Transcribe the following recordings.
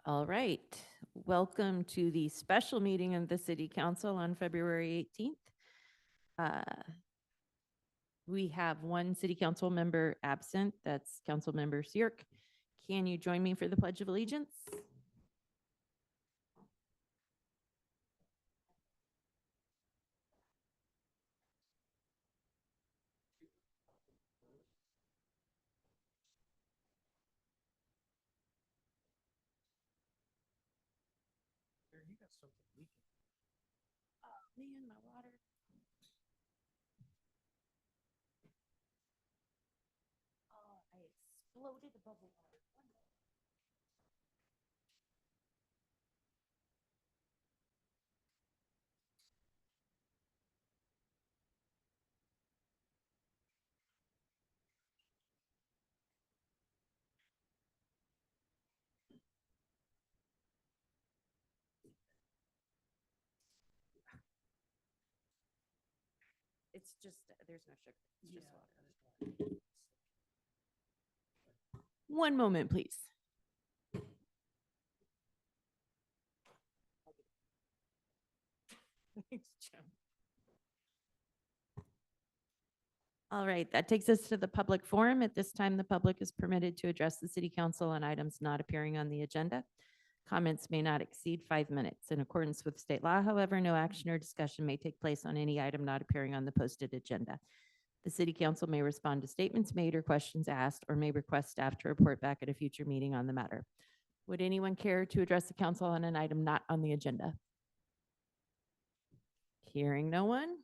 All right. Welcome to the special meeting of the City Council on February 18th. We have one City Council member absent. That's Council Member Sierk. Can you join me for the Pledge of Allegiance? You got something leaking. Oh man, my water. Oh, I exploded above the water. It's just, there's no sugar. It's just water. One moment, please. Thanks, Jim. All right, that takes us to the public forum. At this time, the public is permitted to address the City Council on items not appearing on the agenda. Comments may not exceed 5 minutes. In accordance with state law, however, no action or discussion may take place on any item not appearing on the posted agenda. The City Council may respond to statements made or questions asked, or may request staff to report back at a future meeting on the matter. Would anyone care to address the council on an item not on the agenda? Hearing no one.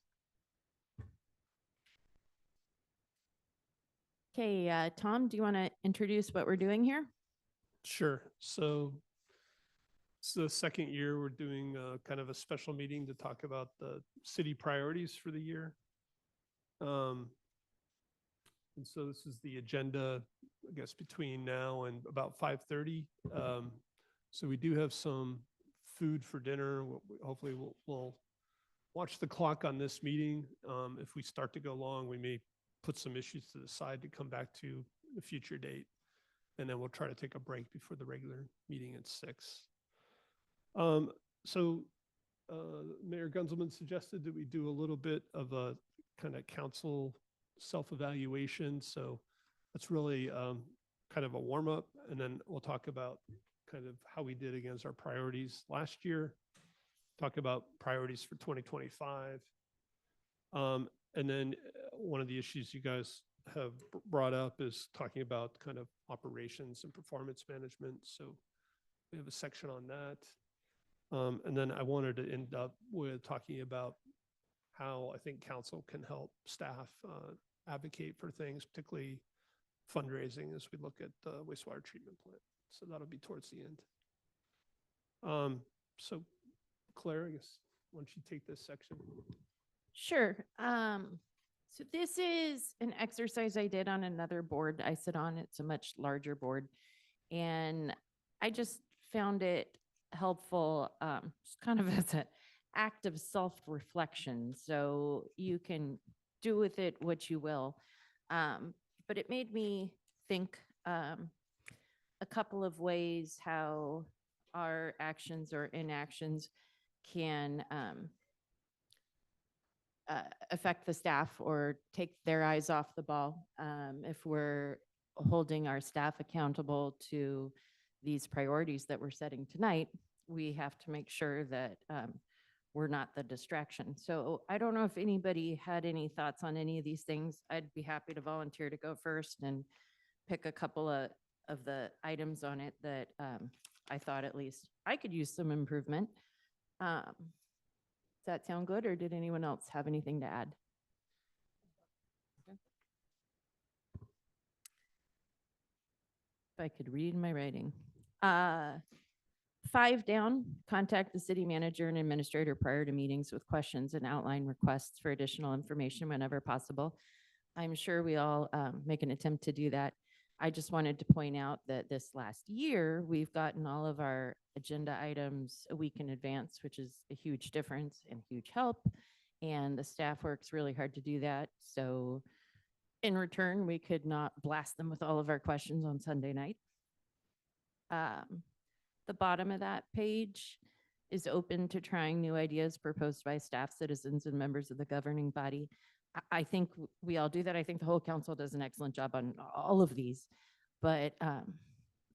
Okay, Tom, do you want to introduce what we're doing here? Sure. So it's the second year we're doing kind of a special meeting to talk about the city priorities for the year. And so this is the agenda, I guess, between now and about 5:30. So we do have some food for dinner. Hopefully we'll watch the clock on this meeting. If we start to go long, we may put some issues to the side to come back to a future date. And then we'll try to take a break before the regular meeting at 6. So Mayor Gunzelman suggested that we do a little bit of a kind of council self-evaluation. So that's really kind of a warm-up. And then we'll talk about kind of how we did against our priorities last year, talk about priorities for 2025. And then one of the issues you guys have brought up is talking about kind of operations and performance management. So we have a section on that. And then I wanted to end up with talking about how I think council can help staff advocate for things, particularly fundraising as we look at the wastewater treatment plant. So that'll be towards the end. So Claire, I guess, why don't you take this section? Sure. So this is an exercise I did on another board I sit on. It's a much larger board. And I just found it helpful, just kind of as an act of self-reflection. So you can do with it what you will. But it made me think a couple of ways how our actions or inactions can affect the staff or take their eyes off the ball. If we're holding our staff accountable to these priorities that we're setting tonight, we have to make sure that we're not the distraction. So I don't know if anybody had any thoughts on any of these things. I'd be happy to volunteer to go first and pick a couple of the items on it that I thought at least I could use some improvement. Does that sound good, or did anyone else have anything to add? If I could read my writing. 5 down, contact the city manager and administrator prior to meetings with questions and outline requests for additional information whenever possible. I'm sure we all make an attempt to do that. I just wanted to point out that this last year, we've gotten all of our agenda items a week in advance, which is a huge difference and huge help. And the staff works really hard to do that. So in return, we could not blast them with all of our questions on Sunday night. The bottom of that page is open to trying new ideas proposed by staff, citizens, and members of the governing body. I think we all do that. I think the whole council does an excellent job on all of these. But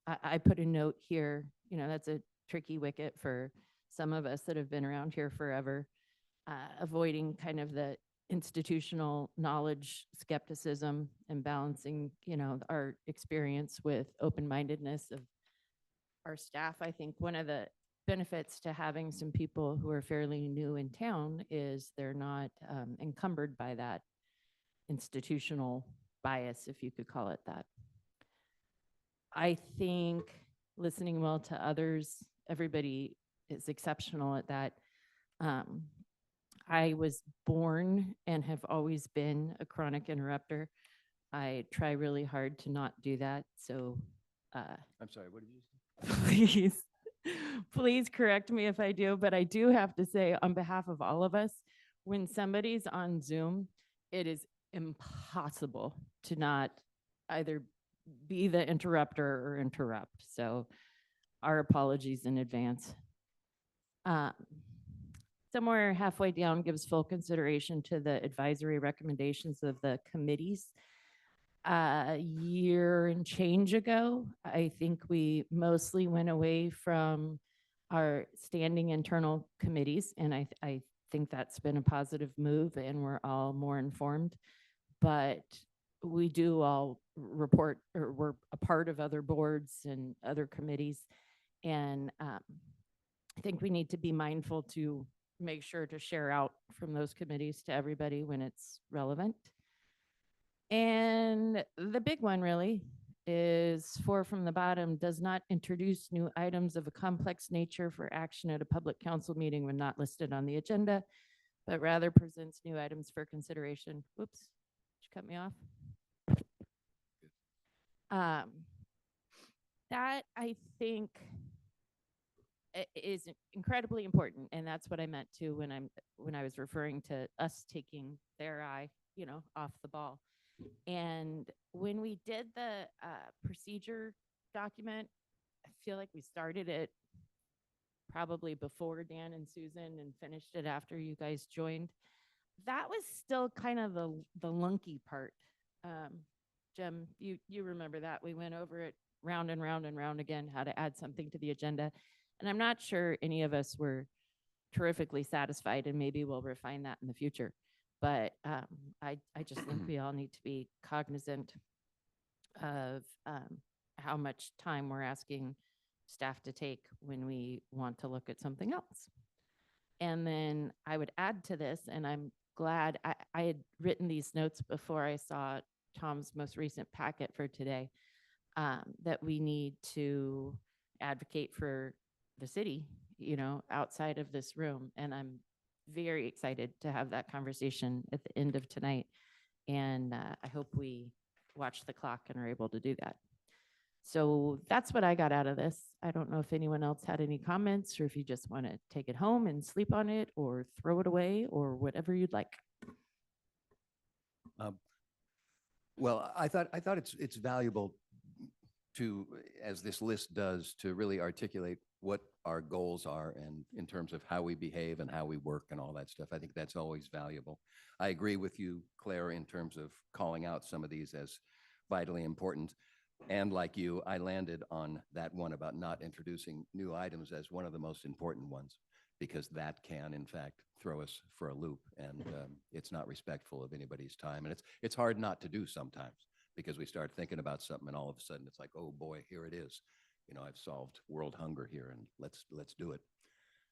I put a note here, that's a tricky wicket for some of us that have been around here forever, avoiding kind of the institutional knowledge skepticism and balancing, our experience with open-mindedness of our staff. I think one of the benefits to having some people who are fairly new in town is they're not encumbered by that institutional bias, if you could call it that. I think listening well to others, everybody is exceptional at that. I was born and have always been a chronic interrupter. I try really hard to not do that. So I'm sorry, what did you say? please, please correct me if I do, but I do have to say on behalf of all of us, when somebody's on Zoom, it is impossible to not either be the interrupter or interrupt. So our apologies in advance. Somewhere halfway down gives full consideration to the advisory recommendations of the committees. A year and change ago, I think we mostly went away from our standing internal committees, and I think that's been a positive move, and we're all more informed. But we do all report, or we're a part of other boards and other committees, and I think we need to be mindful to make sure to share out from those committees to everybody when it's relevant. And the big one really is 4 from the bottom, does not introduce new items of a complex nature for action at a public council meeting when not listed on the agenda, but rather presents new items for consideration. Whoops, did you cut me off? That I think is incredibly important, and that's what I meant to when I was referring to us taking their eye, off the ball. And when we did the procedure document, I feel like we started it probably before Dan and Susan and finished it after you guys joined. That was still kind of the lunky part. Jim, you remember that. We went over it round and round and round again, how to add something to the agenda. And I'm not sure any of us were terrifically satisfied, and maybe we'll refine that in the future. But I just think we all need to be cognizant of how much time we're asking staff to take when we want to look at something else. And then I would add to this, and I'm glad I had written these notes before I saw Tom's most recent packet for today, that we need to advocate for the city, outside of this room. And I'm very excited to have that conversation at the end of tonight. And I hope we watch the clock and are able to do that. So that's what I got out of this. I don't know if anyone else had any comments, or if you just want to take it home and sleep on it or throw it away or whatever you'd like. Well, I thought it's valuable to, as this list does, to really articulate what our goals are and in terms of how we behave and how we work and all that stuff. I think that's always valuable. I agree with you, Claire, in terms of calling out some of these as vitally important. And like you, I landed on that one about not introducing new items as one of the most important ones, because that can, in fact, throw us for a loop, and it's not respectful of anybody's time. And it's hard not to do sometimes, because we start thinking about something and all of a sudden it's like, oh boy, here it is. I've solved world hunger here, and let's do it.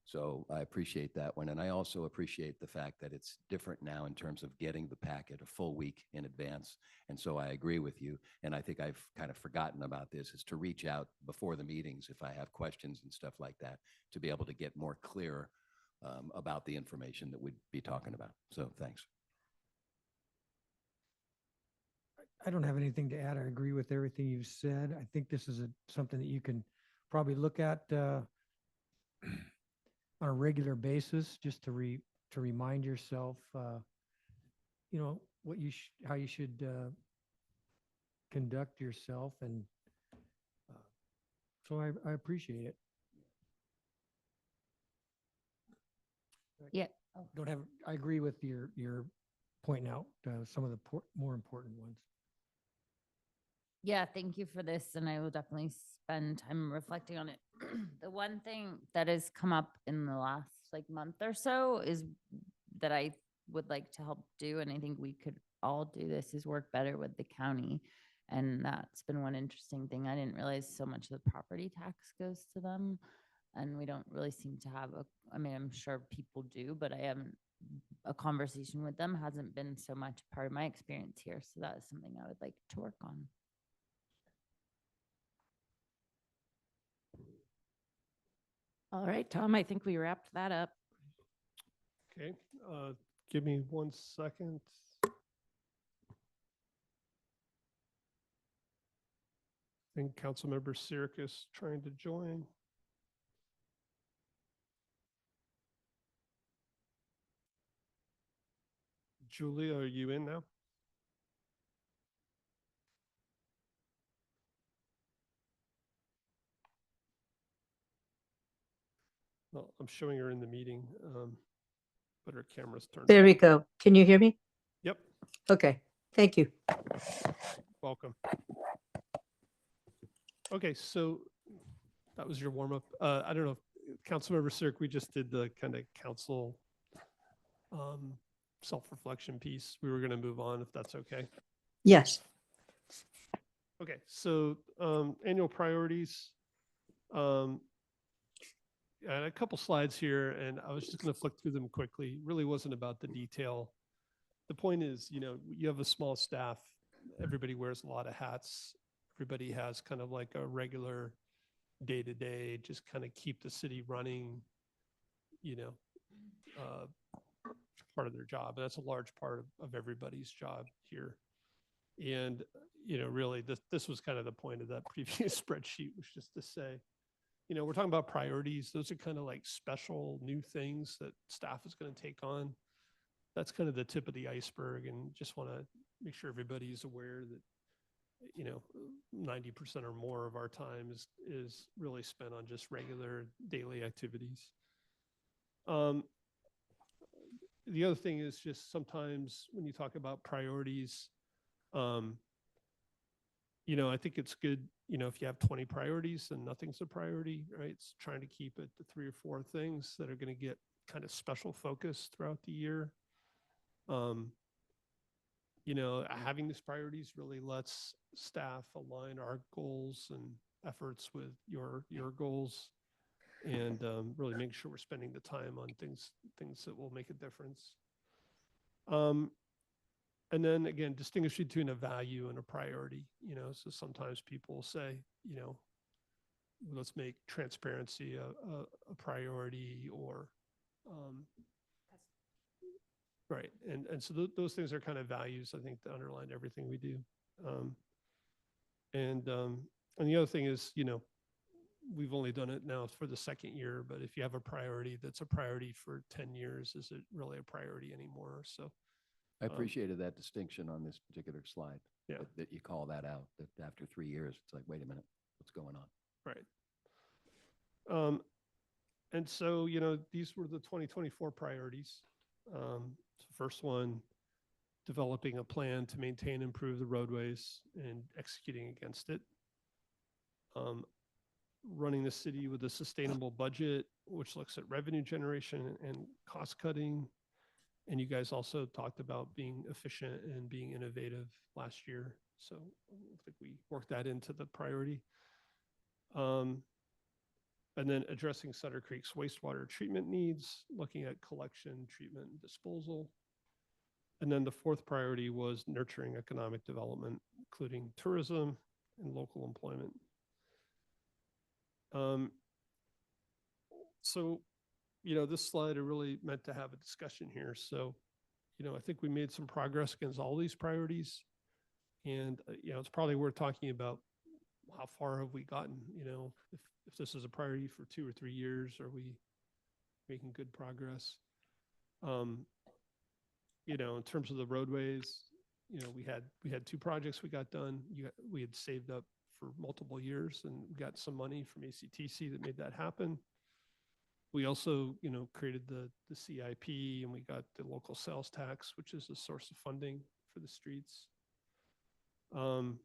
So I appreciate that one. And I also appreciate the fact that it's different now in terms of getting the packet a full week in advance. And so I agree with you. And I think I've kind of forgotten about this, is to reach out before the meetings if I have questions and stuff like that, to be able to get more clear about the information that we'd be talking about. So thanks. I don't have anything to add. I agree with everything you've said. I think this is something that you can probably look at on a regular basis, just to remind yourself, what how you should conduct yourself, and so I appreciate it. Yeah. Oh. Don't have, I agree with your pointing out some of the more important ones. Yeah, thank you for this, and I will definitely spend time reflecting on it. The one thing that has come up in the last like month or so is that I would like to help do, and I think we could all do this, is work better with the county. And that's been one interesting thing. I didn't realize so much of the property tax goes to them, and we don't really seem to have a, I mean, I'm sure people do, but I haven't, a conversation with them hasn't been so much part of my experience here. So that is something I would like to work on. All right, Tom, I think we wrapped that up. Okay, give me 1 second. I think Councilmember Siric is trying to join. Julia, are you in now? Well, I'm showing her in the meeting, but her camera's turned There off. we go. Can you hear me? Yep, Okay, thank you. welcome. Okay, so that was your warm up. I don't know, Councilmember Siric, we just did the kind of council self-reflection piece. We were going to move on if that's okay. Yes. Okay, so annual priorities. I had a couple slides here, and I was just going to flick through them quickly. Really wasn't about the detail. The point is, you know, you have a small staff. Everybody wears a lot of hats. Everybody has kind of like a regular day-to-day, just kind of keep the city running, you know, part of their job. And that's a large part of everybody's job here. And, you know, really this was kind of the point of that previous spreadsheet, was just to say, you know, we're talking about priorities. Those are kind of like special new things that staff is going to take on. That's kind of the tip of the iceberg, and just want to make sure everybody's aware that, you know, 90% or more of our time is really spent on just regular daily activities. The other thing is just sometimes when you talk about priorities, you know, I think it's good, you know, if you have 20 priorities and nothing's a priority, right? It's trying to keep it to 3 or 4 things that are going to get kind of special focus throughout the year. You know, having these priorities really lets staff align our goals and efforts with your goals, and really make sure we're spending the time on things that will make a difference. And then again, distinguish between a value and a priority, you know, so sometimes people say, you know, let's make transparency a priority, or, right. And so those things are kind of values, I think, that underline everything we do. And the other thing is, you know, we've only done it now for the 2nd year, but if you have a priority that's a priority for 10 years, is it really a priority anymore? So I appreciated that distinction on this particular slide. Yeah. That you call that out, that after 3 years, it's like, wait a minute, what's going on? right. And so, you know, these were the 2024 priorities. So first one, developing a plan to maintain and improve the roadways and executing against it. Running the city with a sustainable budget, which looks at revenue generation and cost cutting. And you guys also talked about being efficient and being innovative last year. So I think we worked that into the priority. And then addressing Sutter Creek's wastewater treatment needs, looking at collection, treatment, and disposal. And then the 4th priority was nurturing economic development, including tourism and local employment. So, you know, this slide I really meant to have a discussion here. So, you know, I think we made some progress against all these priorities. And, you know, it's probably worth talking about how far have we gotten, you know, if this is a priority for 2 or 3 years, are we making good progress? You know, in terms of the roadways, you know, we had 2 projects we got done. We had saved up for multiple years, and we got some money from ACTC that made that happen. We also, created the CIP, and we got the local sales tax, which is a source of funding for the streets. On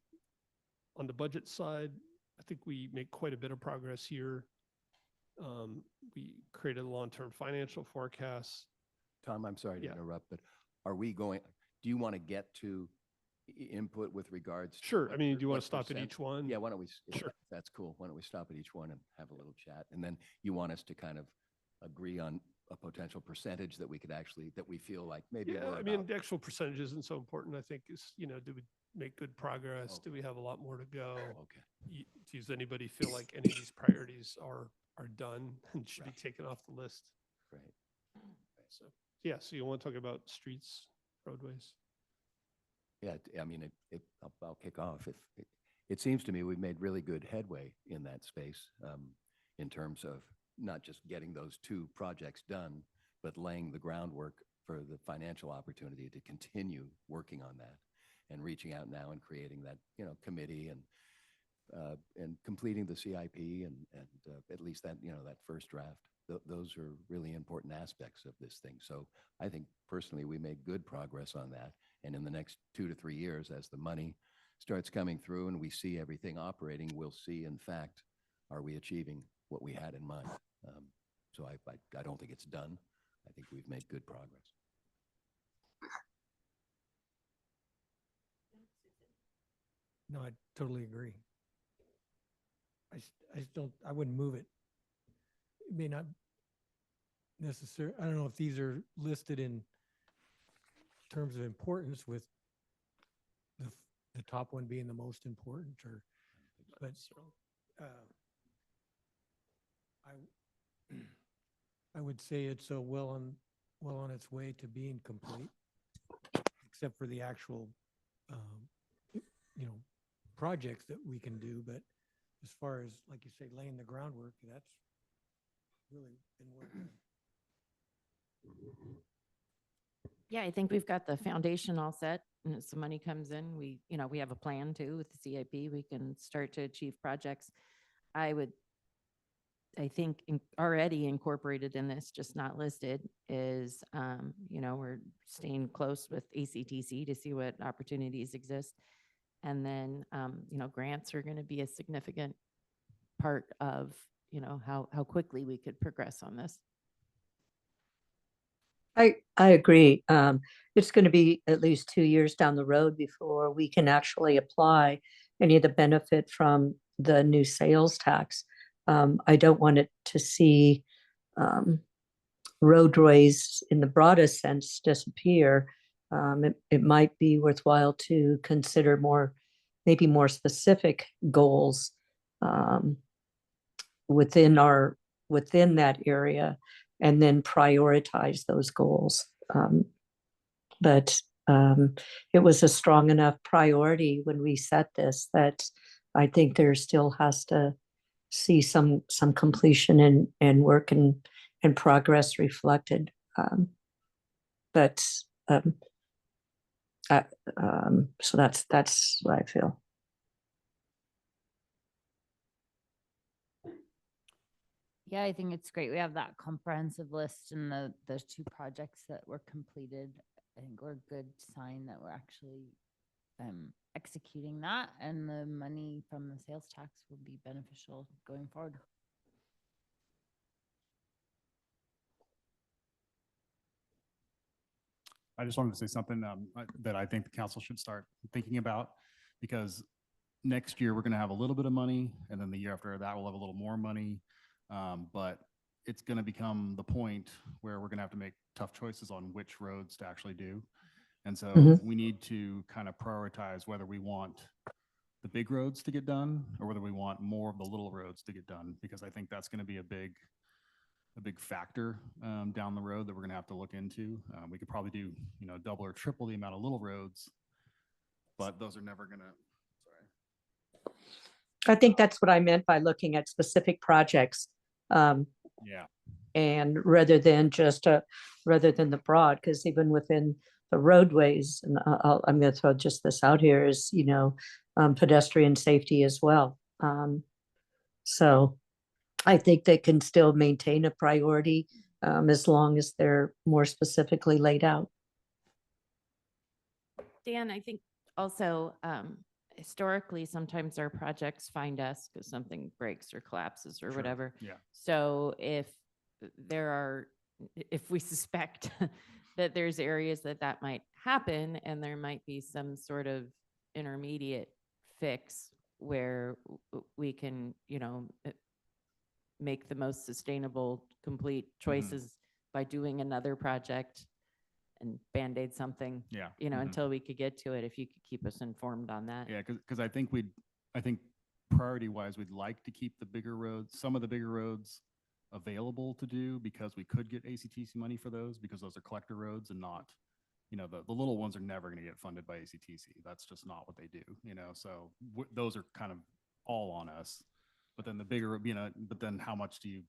the budget side, I think we make quite a bit of progress here. We created a long-term financial forecast. Tom, I'm sorry to Yeah. interrupt, but do you want to get to input with regards? to Sure. I what mean, per- do you want what to stop at percent- each one? Yeah, why don't we, if Sure. that's cool. Why don't we stop at each one and have a little chat? And then you want us to kind of agree on a potential percentage that we could actually, that we feel like maybe Yeah, we're I mean, about. the actual percentage isn't so important. I think is, do we make good progress? Do we have a lot more to go? Okay. Does anybody feel like any of these priorities are done and should be Right. taken off the list? Great. So, yeah, so you want to talk about streets, roadways? Yeah, I mean, I'll kick off. It seems to me we've made really good headway in that space, in terms of not just getting those two projects done, but laying the groundwork for the financial opportunity to continue working on that and reaching out now and creating that, committee and completing the CIP and at least that, that first draft. Those are really important aspects of this thing. So I think personally, we made good progress on that. And in the next 2 to 3 years, as the money starts coming through and we see everything operating, we'll see, in fact, are we achieving what we had in mind? So I don't think it's done. I think we've made good progress. No, I totally agree. I just don't, I wouldn't move it. It may not necessarily, I don't know if these are listed in terms of importance with the top one being the most important but I would say it's well on its way to being complete, except for the actual, projects that we can do. But as far as, like you say, laying the groundwork, that's really been working. Yeah, I think we've got the foundation all set, and as the money comes in, we have a plan too with the CIP. We can start to achieve projects. I think already incorporated in this, just not listed, is, we're staying close with ACTC to see what opportunities exist. And then, grants are going to be a significant part of, how quickly we could progress on this. I agree. It's going to be at least 2 years down the road before we can actually apply any of the benefit from the new sales tax. I don't want it to see roadways in the broadest sense disappear. It might be worthwhile to consider maybe more specific goals within that area, and then prioritize those goals. But it was a strong enough priority when we set this that I think there still has to see some completion and work and progress reflected. So that's what I feel. Yeah, I think it's great. We have that comprehensive list and those two projects that were completed. I think we're a good sign that we're actually executing that, and the money from the sales tax will be beneficial going forward. I just wanted to say something that I think the council should start thinking about, because next year we're going to have a little bit of money, and then the year after that we'll have a little more money. But it's going to become the point where we're going to have to make tough choices on which roads to actually do. And so we need to kind of prioritize whether we want the big roads to get done or whether we want more of the little roads to get done, because I think that's going to be a big factor down the road that we're going to have to look into. We could probably do, double or triple the amount of little roads, but those are never going to, I think that's what I meant by looking at specific projects. Yeah. And rather than the broad, because even within the roadways, and I'm going to throw just this out here, is, pedestrian safety as well. So I think they can still maintain a priority as long as they're more specifically laid out. Dan, I think also historically, sometimes our projects find us because something breaks or collapses or Sure. whatever. Yeah. So if there are, if we suspect that there's areas that that might happen and there might be some sort of intermediate fix where we can, make the most sustainable, complete choices by doing another project and Band-Aid something, Yeah. until we could get to it, if you could keep us informed on that. Yeah, because I think priority wise, we'd like to keep the bigger roads, some of the bigger roads available to do because we could get ACTC money for those because those are collector roads and not, the little ones are never going to get funded by ACTC. That's just not what they do, so those are kind of all on us. But then the bigger, but then how much do you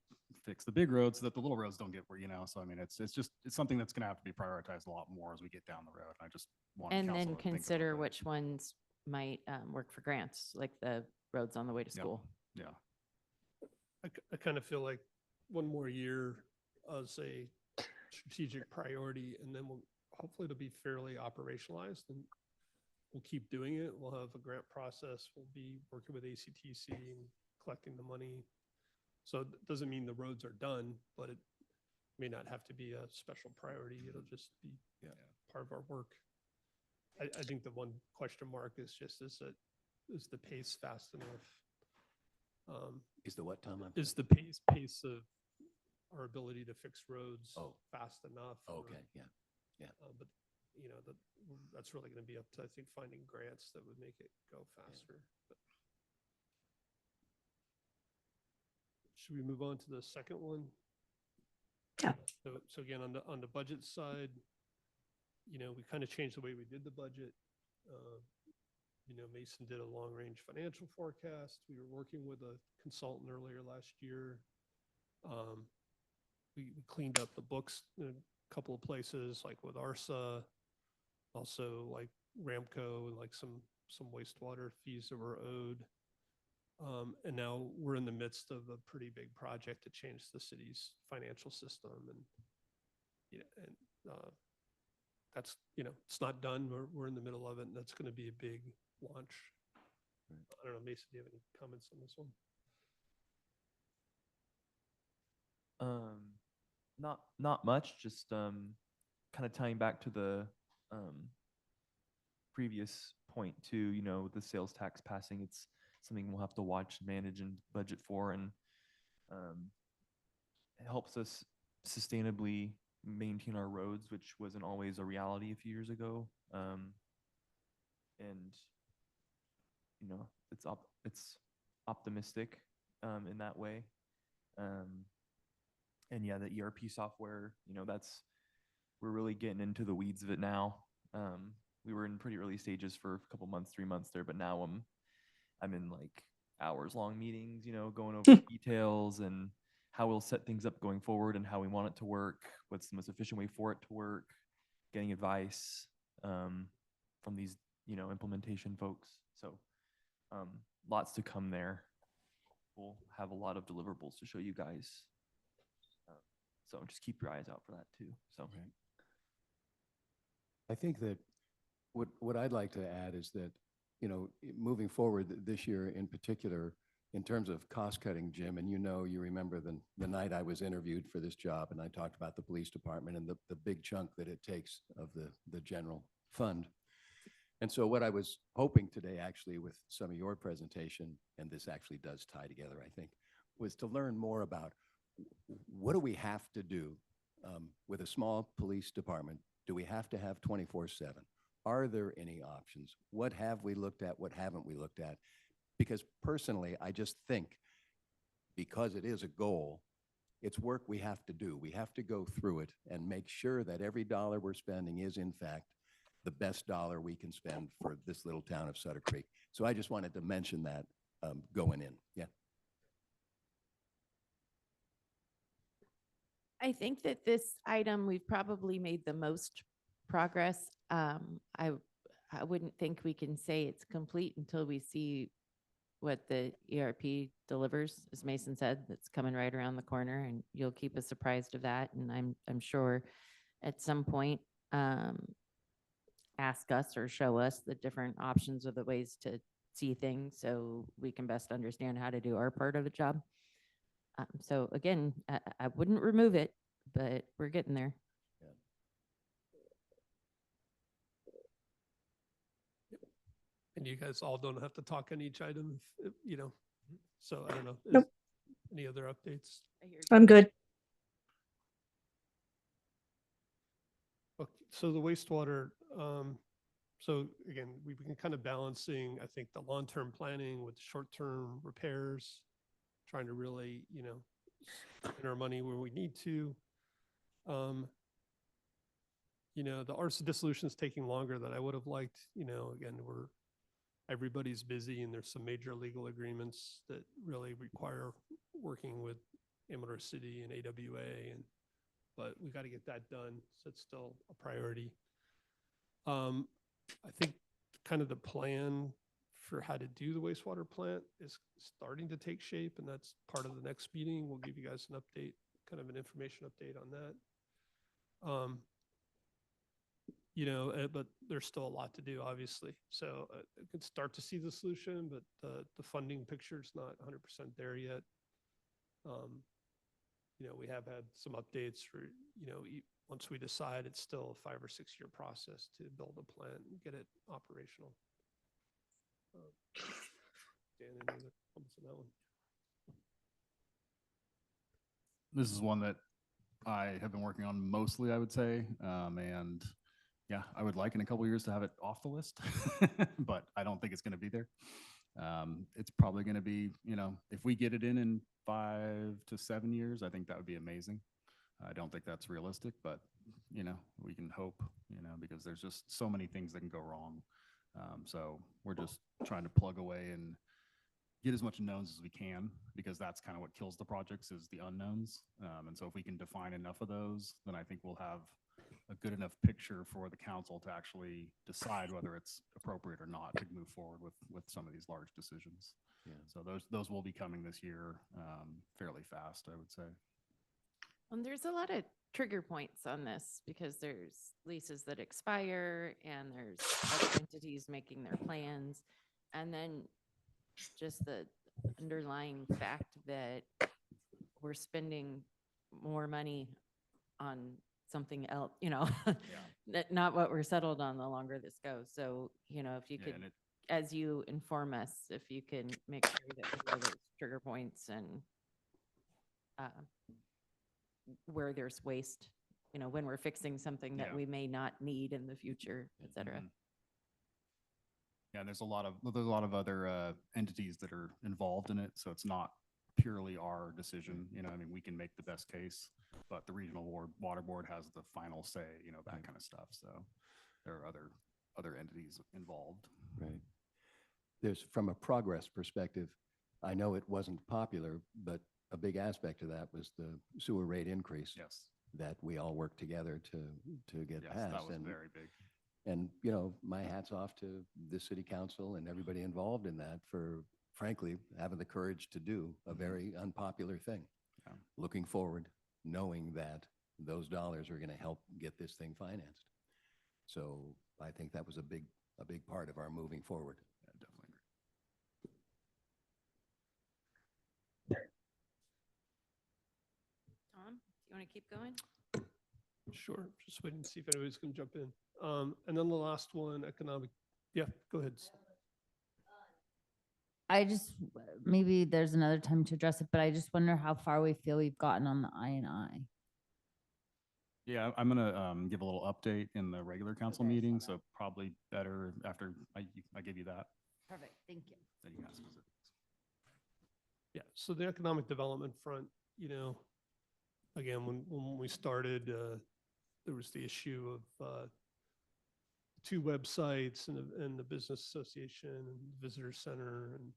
fix the big roads so that the little roads don't get where, so I mean, it's something that's going to have to be prioritized a lot more as we get down the road. I just want And council then to think about consider that. which ones might work for grants, like the roads on the way to Yep. school. Yeah. I kind of feel like one more year as a strategic priority, and then hopefully it'll be fairly operationalized, and we'll keep doing it. We'll have a grant process. We'll be working with ACTC and collecting the money. So it doesn't mean the roads are done, but it may not have to be a special priority. It'll just be part of our work. I think the one question mark is just, is the pace fast enough? Is the what, Tom? Is the pace of our ability to fix roads fast enough? Okay, yeah. But that's really going to be up to, I think, finding grants that would make it go faster. But should we move on to the second one? Yeah. So again, on the budget side, we kind of changed the way we did the budget. Mason did a long-range financial forecast. We were working with a consultant earlier last year. We cleaned up the books in a couple of places, like with ARSA, also like Ramco, and like some wastewater fees that were owed. And now we're in the midst of a pretty big project to change the city's financial system, and that's it's not done. We're in the middle of it, and that's going to be a big launch. I don't know, Mason, do you have any comments on this one? Not much, just kind of tying back to the previous point too, with the sales tax passing, it's something we'll have to watch, manage, and budget for, and it helps us sustainably maintain our roads, which wasn't always a reality a few years ago. And it's optimistic in that way. And yeah, the ERP software, we're really getting into the weeds of it now. We were in pretty early stages for a couple months, 3 months there, but now I'm in like hours-long meetings, going over details and how we'll set things up going forward and how we want it to work, what's the most efficient way for it to work, getting advice from these, implementation folks. So lots to come there. We'll have a lot of deliverables to show you guys. So just keep your eyes out for that too. So I think that what I'd like to add is that, moving forward this year in particular, in terms of cost cutting, Jim, and you remember the night I was interviewed for this job, and I talked about the police department and the big chunk that it takes of the general fund. And so what I was hoping today, actually, with some of your presentation, and this actually does tie together, I think, was to learn more about what do we have to do with a small police department? Do we have to have 24/7? Are there any options? What have we looked at? What haven't we looked at? Because personally, I just think because it is a goal, it's work we have to do. We have to go through it and make sure that every dollar we're spending is, in fact, the best dollar we can spend for this little town of Sutter Creek. So I just wanted to mention that going in. Yeah. I think that this item, we've probably made the most progress. I wouldn't think we can say it's complete until we see what the ERP delivers, as Mason said, that's coming right around the corner, and you'll keep us surprised of that. And I'm sure at some point, ask us or show us the different options or the ways to see things so we can best understand how to do our part of the job. So again, I wouldn't remove it, but we're getting there. And you guys all don't have to talk on each item, you know, so I don't know. Nope. Any other updates? I'm good. Okay, so the wastewater, so again, we've been kind of balancing, I think, the long-term planning with short-term repairs, trying to really, you know, spend our money where we need to. You know, the arts dissolution is taking longer than I would have liked. You know, again, everybody's busy and there's some major legal agreements that really require working with Amador City and AWA, but we got to get that done. So it's still a priority. I think kind of the plan for how to do the wastewater plant is starting to take shape, and that's part of the next meeting. We'll give you guys an update, kind of an information update on that. You know, but there's still a lot to do, obviously. So I could start to see the solution, but the funding picture is not 100% there yet. You know, we have had some updates for, you know, once we decide, it's still a 5 or 6 year process to build a plant and get it operational. Dan, any other comments on that one? This is one that I have been working on mostly, I would say. And yeah, I would like in a couple of years to have it off the list, but I don't think it's going to be there. It's probably going to be, you know, if we get it in 5 to 7 years, I think that would be amazing. I don't think that's realistic, but, you know, we can hope, you know, because there's just so many things that can go wrong. So we're just trying to plug away and get as much knowns as we can, because that's kind of what kills the projects is the unknowns. And so if we can define enough of those, then I think we'll have a good enough picture for the council to actually decide whether it's appropriate or not to move forward with some of these large decisions. Yeah. So those will be coming this year fairly fast, I would say. And there's a lot of trigger points on this because there's leases that expire and there's other entities making their plans. And then just the underlying fact that we're spending more money on something else, you know, not what we're settled on the longer this goes. So, you know, if you Yeah, could, and as you inform us, if you can make sure that we know those trigger points and where there's waste, you know, when we're fixing something that Yeah. we may not need in the future, et cetera. Mhm. Yeah, there's a lot of other entities that are involved in it, so it's not purely our decision. You know, I mean, we can make the best case, but the regional water board has the final say. You know, that kind of stuff. So there are other entities involved. Right. There's, from a progress perspective, I know it wasn't popular, but a big aspect of that was the sewer rate increase Yes. that we all worked together to get Yes, passed. that was And very big. And, you know, my hat's off to the city council and everybody involved in that for, frankly, having the courage to do a very unpopular thing. Yeah. Looking forward, knowing that those dollars are going to help get this thing financed. So I think that was a big part of our moving forward. Yeah, definitely agree. Tom, do you want to keep going? Sure, just waiting to see if anybody's going to jump in. And then the last one, economic. Yeah, go ahead. I just, maybe there's another time to address it, but I just wonder how far we feel we've gotten on the I&I. Yeah, I'm gonna give a little update in the regular council Okay, meeting, so so probably better after I give you that. Perfect, thank you. Then you can ask specifics. Yeah, so the economic development front, you know, again, when we started, there was the issue of 2 websites and the business association and visitor center. And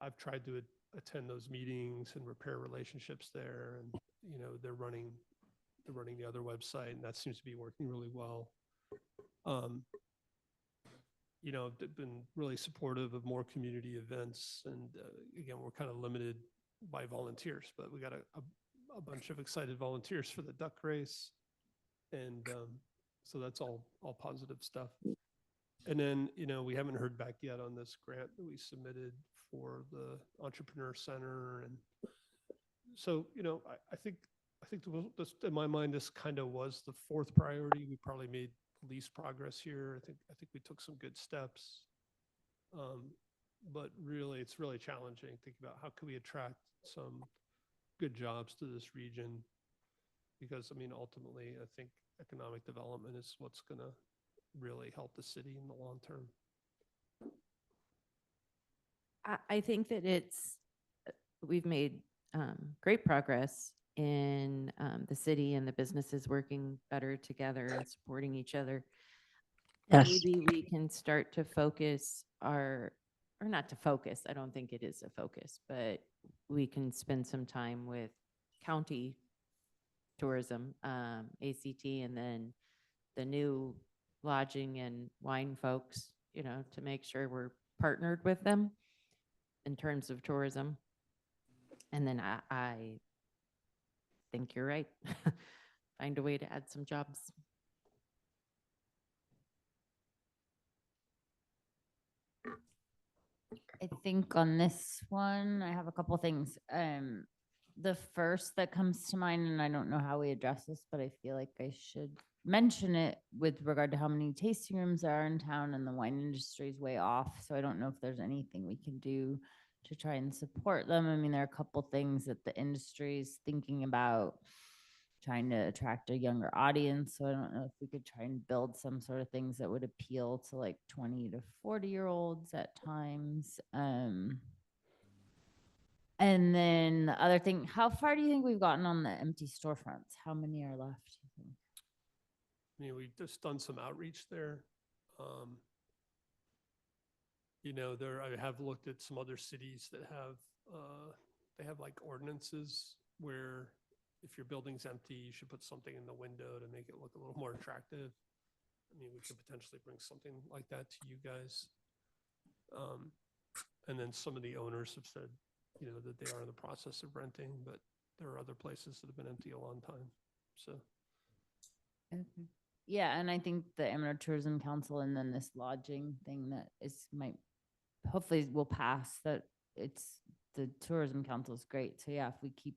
I've tried to attend those meetings and repair relationships there. And, you know, they're running the other website, and that seems to be working really well. you know, they've been really supportive of more community events. And again, we're kind of limited by volunteers, but we got a bunch of excited volunteers for the duck race. And so that's all positive stuff. And then, you know, we haven't heard back yet on this grant that we submitted for the Entrepreneur Center. And so, you know, I think this, in my mind, this kind of was the fourth priority. We probably made least progress here. I think we took some good steps. But really, it's really challenging. Think about how can we attract some good jobs to this region? Because I mean, ultimately, I think economic development is what's going to really help the city in the long term. I think that we've made great progress in the city and the businesses working better together and supporting each other. Yes. Maybe we can start to focus or not to focus, I don't think it is a focus, but we can spend some time with county tourism, ACT, and then the new lodging and wine folks, you know, to make sure we're partnered with them in terms of tourism. And then I think you're right. Find a way to add some jobs. I think on this one, I have a couple things. The first that comes to mind, and I don't know how we address this, but I feel like I should mention it with regard to how many tasting rooms there are in town, and the wine industry is way off. So I don't know if there's anything we can do to try and support them. I mean, there are a couple things that the industry is thinking about trying to attract a younger audience. So I don't know if we could try and build some sort of things that would appeal to like 20 to 40-year-olds at times. And then the other thing, how far do you think we've gotten on the empty storefronts? How many are left, do you think? I mean, we've just done some outreach there. You know, I have looked at some other cities that have, they have like ordinances where if your building's empty, you should put something in the window to make it look a little more attractive. I mean, we could potentially bring something like that to you guys. And then some of the owners have said, you know, that they are in the process of renting, but there are other places that have been empty a long time. So. Okay. Yeah, and I think the Amateur Tourism Council and then this lodging thing that hopefully will pass, that it's the Tourism Council is great. So yeah, if we keep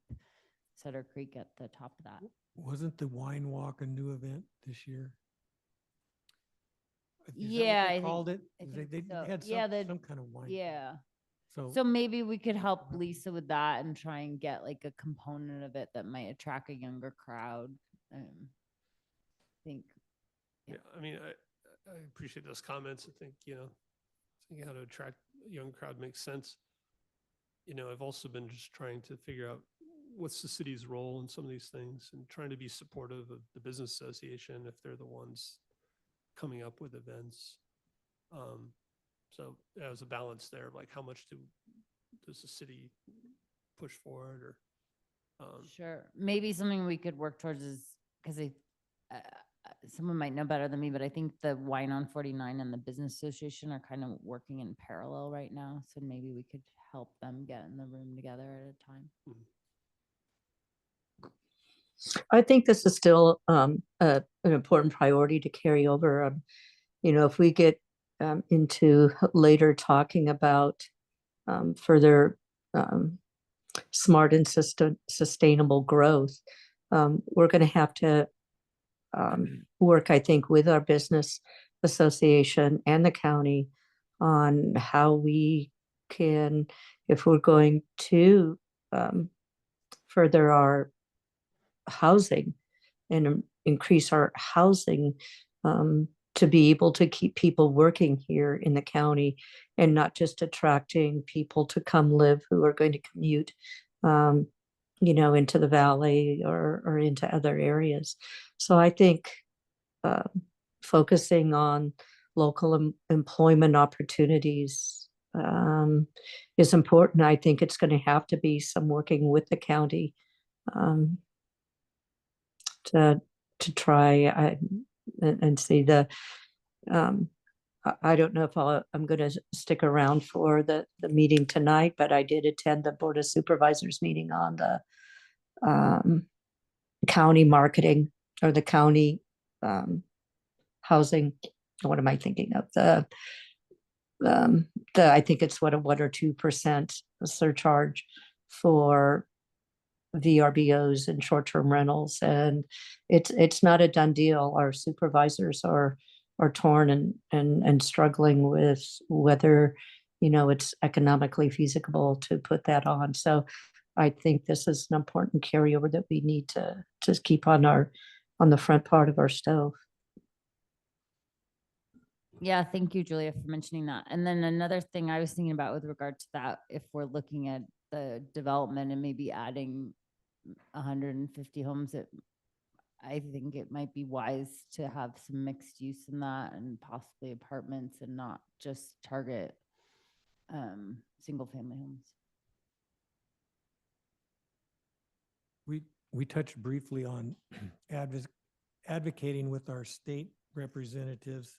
Sutter Creek at the top of that. Wasn't the wine walk a new event this year? Is that what Yeah, they I called think- it? I They think so. had Yeah, some kind of wine. Yeah. So So maybe we could help Lisa with that and try and get like a component of it that might attract a younger crowd. I think. Yeah, I mean, I appreciate those comments. I think, you know, thinking how to attract a young crowd makes sense. You know, I've also been just trying to figure out what's the city's role in some of these things and trying to be supportive of the business association if they're the ones coming up with events. So there's a balance there, like how much does the city push forward or? Sure. Maybe something we could work towards is, because someone might know better than me, but I think the Wine on 49 and the Business Association are kind of working in parallel right now. So maybe we could help them get in the room together at a time. I think this is still an important priority to carry over. You know, if we get into later talking about further smart and sustainable growth, we're going to have to work, I think, with our business association and the county on how we can, if we're going to further our housing and increase our housing, to be able to keep people working here in the county and not just attracting people to come live who are going to commute, you know, into the valley or into other areas. So I think focusing on local employment opportunities is important. I think it's going to have to be some working with the county to try and see I don't know if I'm going to stick around for the meeting tonight, but I did attend the Board of Supervisors meeting on the county marketing or the county housing. What am I thinking of? I think it's what a 1 or 2% surcharge for VRBOs and short-term rentals, and it's not a done deal. Our supervisors are torn and struggling with whether, it's economically feasible to put that on. So I think this is an important carryover that we need to keep on the front part of our stove. Yeah, thank you, Julia, for mentioning that. And then another thing I was thinking about with regard to that, if we're looking at the development and maybe adding 150 homes, I think it might be wise to have some mixed use in that and possibly apartments and not just target single family homes. We touched briefly on advocating with our state representatives.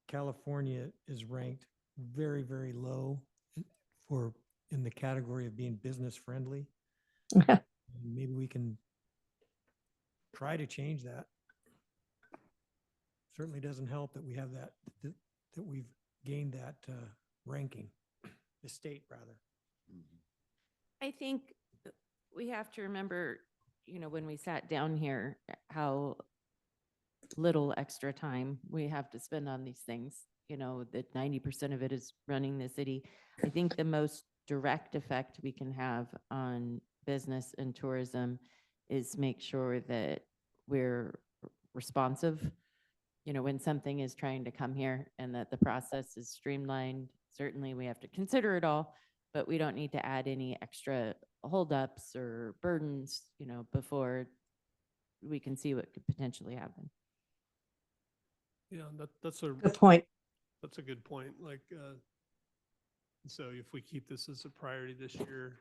California is ranked very, very low in the category of being business friendly. And maybe we can try to change that. Certainly doesn't help that we have that we've gained that ranking, the state rather. I think we have to remember, when we sat down here, how little extra time we have to spend on these things, that 90% of it is running the city. I think the most direct effect we can have on business and tourism is make sure that we're responsive, when something is trying to come here, and that the process is streamlined. Certainly we have to consider it all, but we don't need to add any extra holdups or burdens, before we can see what could potentially happen. Yeah, that's a Good point. That's a good point. So if we keep this as a priority this year,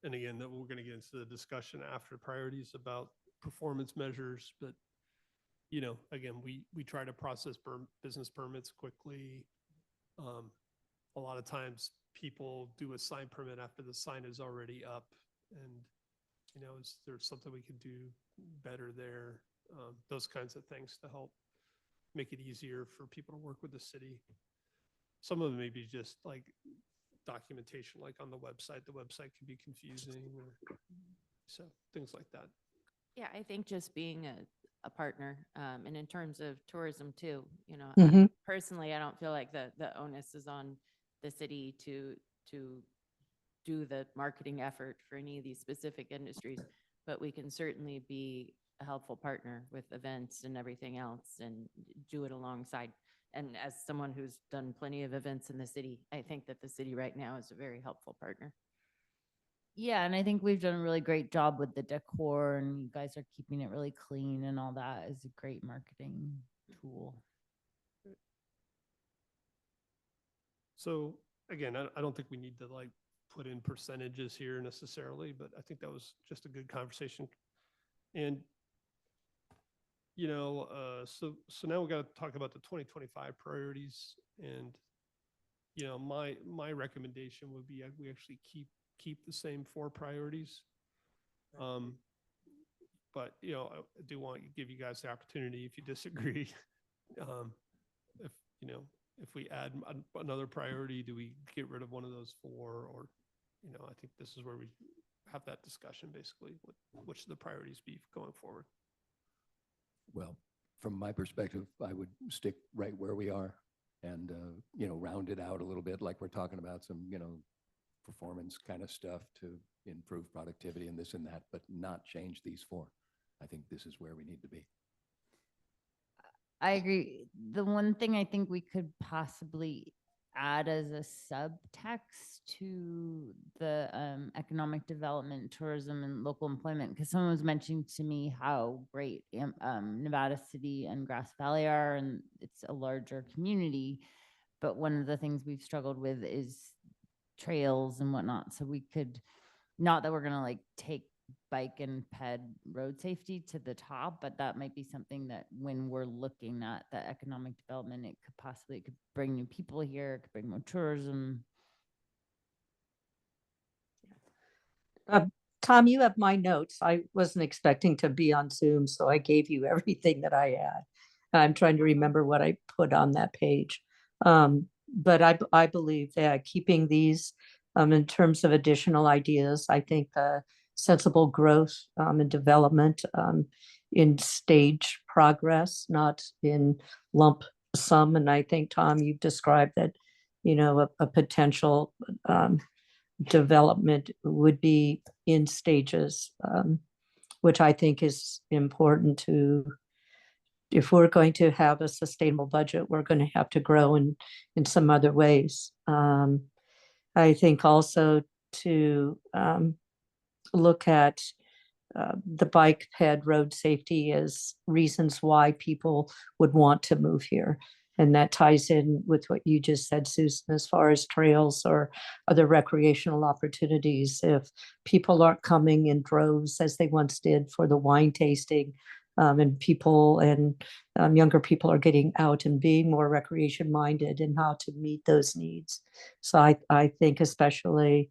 and again, that we're going to get into the discussion after priorities about performance measures, but again, we try to process business permits quickly. A lot of times people do a sign permit after the sign is already up, and is there something we can do better there? Those kinds of things to help make it easier for people to work with the city. Some of them may be just like documentation, like on the website. The website can be confusing, or so things like that. Yeah, I think just being a partner, and in terms of tourism too, Mhm. personally, I don't feel like the onus is on the city to do the marketing effort for any of these specific industries, but we can certainly be a helpful partner with events and everything else and do it alongside. And as someone who's done plenty of events in the city, I think that the city right now is a very helpful partner. Yeah, and I think we've done a really great job with the decor, and you guys are keeping it really clean, and all that is a great marketing tool. So again, I don't think we need to put in percentages here necessarily, but I think that was just a good conversation. And so now we got to talk about the 2025 priorities. And my recommendation would be we actually keep the same 4 priorities. But I do want to give you guys the opportunity if you disagree. If we add another priority, do we get rid of one of those 4? Or I think this is where we have that discussion, basically. Which of the priorities be going forward? Well, from my perspective, I would stick right where we are and, round it out a little bit, like we're talking about some, performance kind of stuff to improve productivity and this and that, but not change these 4. I think this is where we need to be. I agree. The one thing I think we could possibly add as a subtext to the economic development, tourism, and local employment, because someone was mentioning to me how great Nevada City and Grass Valley are, and it's a larger community. But one of the things we've struggled with is trails and whatnot. So we could, not that we're going to take bike and ped road safety to the top, but that might be something that when we're looking at the economic development, it could bring new people here, it could bring more tourism. Tom, you have my notes. I wasn't expecting to be on Zoom, so I gave you everything that I had. I'm trying to remember what I put on that page. But I believe that keeping these in terms of additional ideas, I think sensible growth and development in stage progress, not in lump sum. And I think, Tom, you've described that, a potential development would be in stages, which I think is important if we're going to have a sustainable budget, we're going to have to grow in some other ways. I think also to look at the bike ped road safety as reasons why people would want to move here. And that ties in with what you just said, Susan, as far as trails or other recreational opportunities. If people aren't coming in droves as they once did for the wine tasting, and younger people are getting out and being more recreation minded and how to meet those needs. So I think especially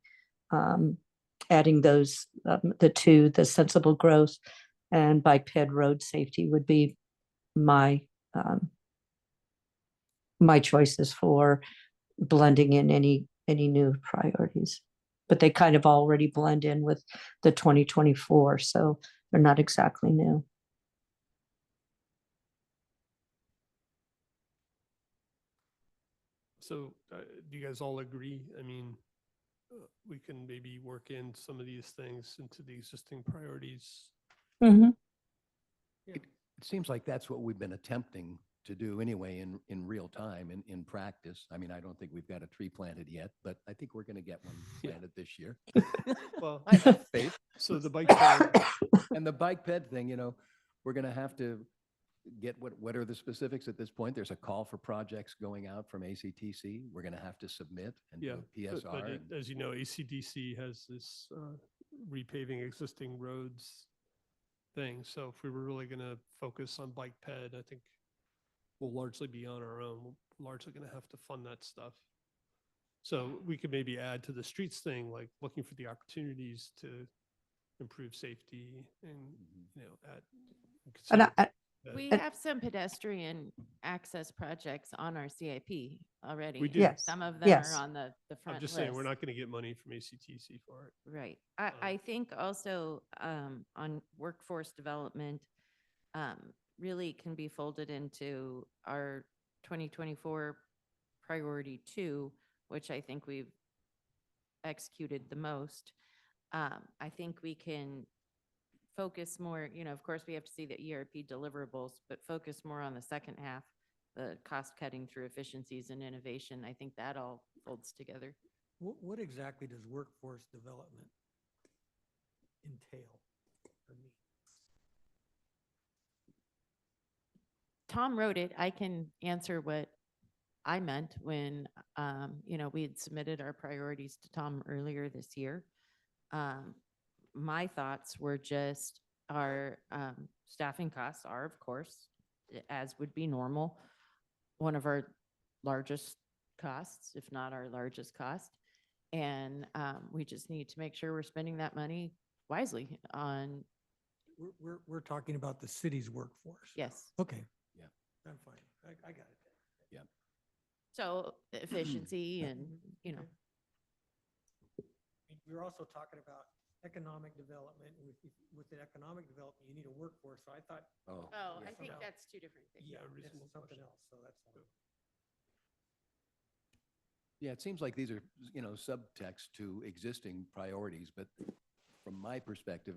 adding those, the sensible growth and bike ped road safety would be my choices for blending in any new priorities. But they kind of already blend in with the 2024, so they're not exactly new. So do you guys all agree? I mean, we can maybe work in some of these things into the existing priorities. Mm-hmm. It seems like that's what we've been attempting to do anyway in real time, in practice. I mean, I don't think we've got a tree planted yet, but I think we're going to get one planted this year. Well, I have faith. so the bike ped, And the bike ped thing, we're going to have to get what are the specifics at this point? There's a call for projects going out from ACTC. We're going to have to submit and do a PSR. but as you know, ACDC has this repaving existing roads thing. So if we were really going to focus on bike ped, I think we'll largely be on our own. We're largely going to have to fund that stuff. So we could maybe add to the streets thing, like looking for the opportunities to improve safety and, And We And- have some pedestrian access projects on our CIP already. We do. Yes. Some of them Yes. are on the front I'm just list. saying, we're not going to get money from ACTC for it. Right. I think also on workforce development really can be folded into our 2024 priority 2, which I think we've executed the most. I think we can focus more, of course, we have to see the ERP deliverables, but focus more on the second half, the cost cutting through efficiencies and innovation. I think that all folds together. What exactly does workforce development entail for me? Tom wrote it. I can answer what I meant when, we had submitted our priorities to Tom earlier this year. My thoughts were just our staffing costs are, of course, as would be normal, one of our largest costs, if not our largest cost. And we just need to make sure we're spending that money wisely on, We're talking about the city's workforce. yes. Okay. Yeah. I'm fine. I got it. So efficiency and, Okay. We're also talking about economic development. With the economic development, you need a workforce. So I thought, Oh, Oh, yeah. I think No. that's two different things. Yeah, this reasonable is something question. else. So that's all. Yeah, it seems like these are, subtext to existing priorities, but from my perspective,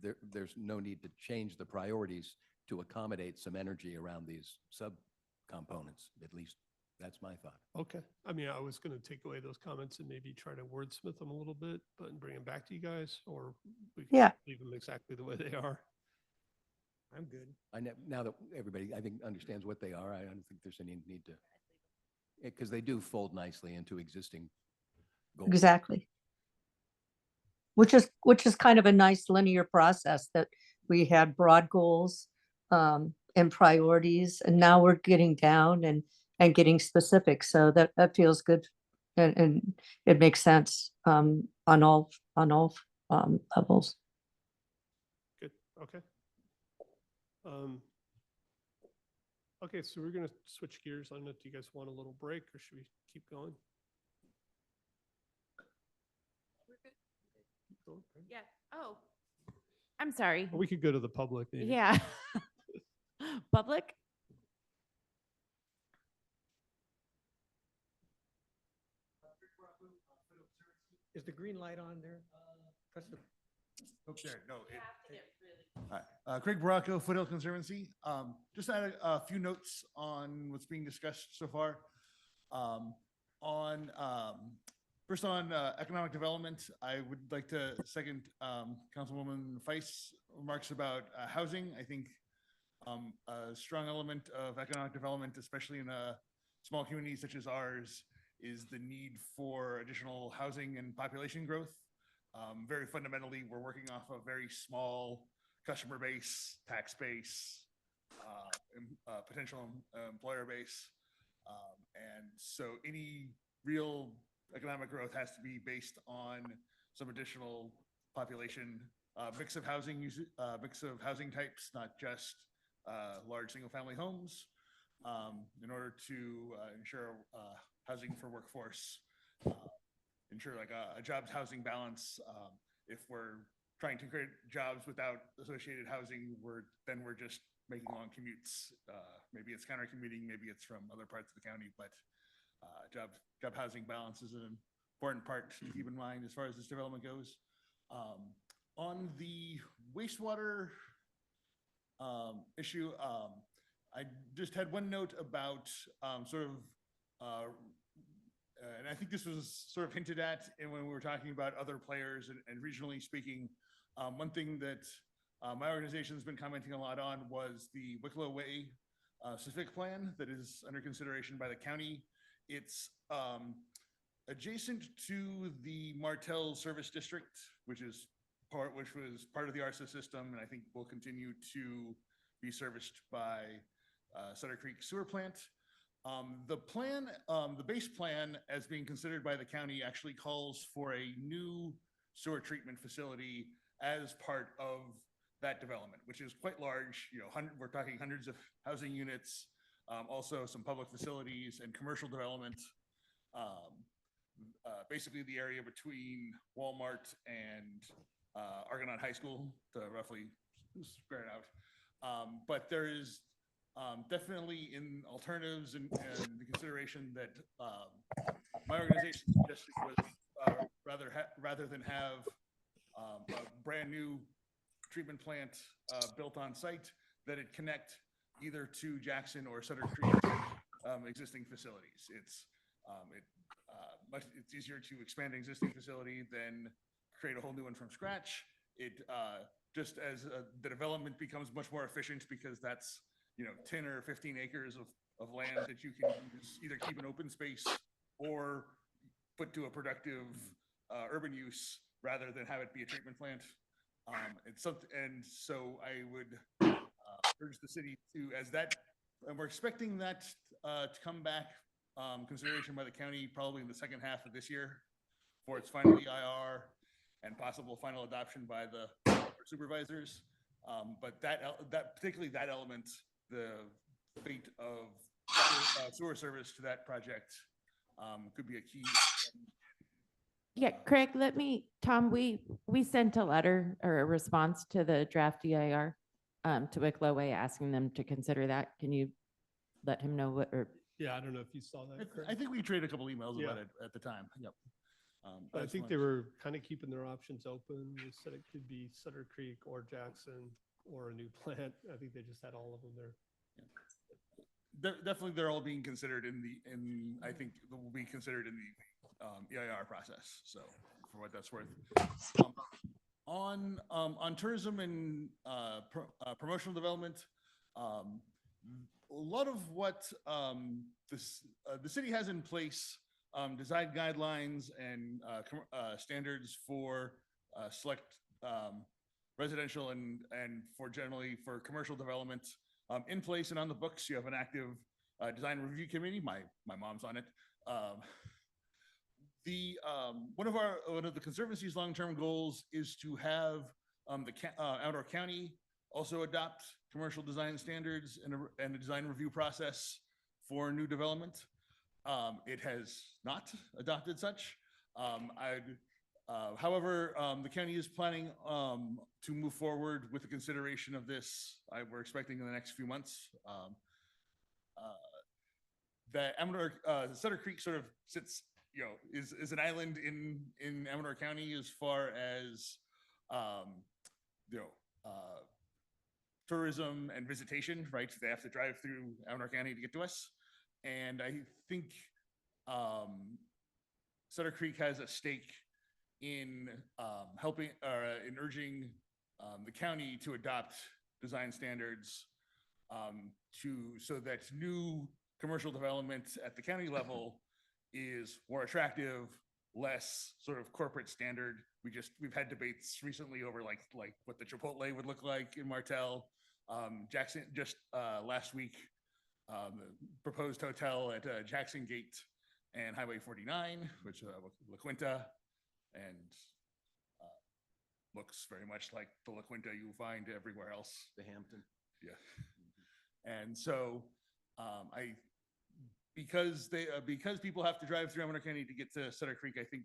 there's no need to change the priorities to accommodate some energy around these subcomponents. At least that's my thought. Okay. I mean, I was going to take away those comments and maybe try to wordsmith them a little bit, but bring them back to you guys, or we can Yeah. leave them exactly the way they are. I'm good. Now that everybody, I think, understands what they are, I don't think there's any need to, because they do fold nicely into existing goals. Exactly. which is kind of a nice linear process that we had broad goals and priorities, and now we're getting down and getting specific. So that feels good, and it makes sense on all levels. Good, okay. Okay, so we're gonna switch gears. I don't know, do you guys want a little break or should we keep going? Keep going, okay. Yeah. Oh, I'm sorry. Or we could go to the public. maybe. Yeah. Public? Is the green light on there? Press the. Oh, there, no. Hi, Craig Baracco, Foothill Conservancy. Just add a few notes on what's being discussed so far. First on economic development, I would like to second Councilwoman Feist's remarks about housing. I think a strong element of economic development, especially in a small community such as ours, is the need for additional housing and population growth. Very fundamentally, we're working off a very small customer base, tax base, potential employer base. And so any real economic growth has to be based on some additional population, mix of housing types, not just large single family homes, in order to ensure housing for workforce, ensure like a jobs housing balance. If we're trying to create jobs without associated housing, we're just making long commutes. Maybe it's counter commuting, maybe it's from other parts of the county, but job housing balance is an important part to keep in mind as far as this development goes. On the wastewater issue, I just had one note about and I think this was sort of hinted at when we were talking about other players and regionally speaking. One thing that my organization has been commenting a lot on was the Wicklow Way specific plan that is under consideration by the county. It's adjacent to the Martell Service District, which was part of the ARSA system, and I think will continue to be serviced by Sutter Creek Sewer Plant. The base plan as being considered by the county actually calls for a new sewer treatment facility as part of that development, which is quite large. We're talking hundreds of housing units, also some public facilities and commercial development. Basically the area between Walmart and Argonaut High School, to roughly square it out. But there is definitely in alternatives and the consideration that my organization suggested was rather than have a brand new treatment plant built on site, that it connect either to Jackson or Sutter Creek existing facilities. It's easier to expand an existing facility than create a whole new one from scratch. It just as the development becomes much more efficient, because that's 10 or 15 acres of land that you can use, either keep an open space or put to a productive urban use rather than have it be a treatment plant. And so I would urge the city to, and we're expecting that to come back consideration by the county probably in the second half of this year for its final EIR and possible final adoption by the supervisors. But particularly that element, the fate of sewer service to that project could be a key. Yeah, Craig, Tom, we sent a letter or a response to the draft EIR to Wicklow Way asking them to consider that. Can you let him know what, or? Yeah, I don't know if you saw that. I think we traded a couple emails Yeah. about it at the time. Yep. But I think they were kind of keeping their options open. They said it could be Sutter Creek or Jackson or a new plant. I think they just had all of them there. Definitely, they're all being considered I think will be considered in the EIR process. So, for what that's worth, on tourism and promotional development, a lot of what the city has in place, design guidelines and standards for select residential and for generally for commercial development in place and on the books. You have an active design review committee. My mom's on it. One of the Conservancy's long-term goals is to have Outdoor County also adopt commercial design standards and a design review process for new development. It has not adopted such. However, the county is planning to move forward with the consideration of this. We're expecting in the next few months. The Sutter Creek sort of sits, is an island in Amador County as far as tourism and visitation, right? They have to drive through Amador County to get to us. And I think Sutter Creek has a stake in helping in urging the county to adopt design standards so that new commercial development at the county level is more attractive, less sort of corporate standard. We've had debates recently over like what the Chipotle would look like in Martell. Jackson just last week proposed hotel at Jackson Gate and Highway 49, which La Quinta, and looks very much like the La Quinta you find everywhere else. The Hampton. Yeah. And so because people have to drive through Amador County to get to Sutter Creek, I think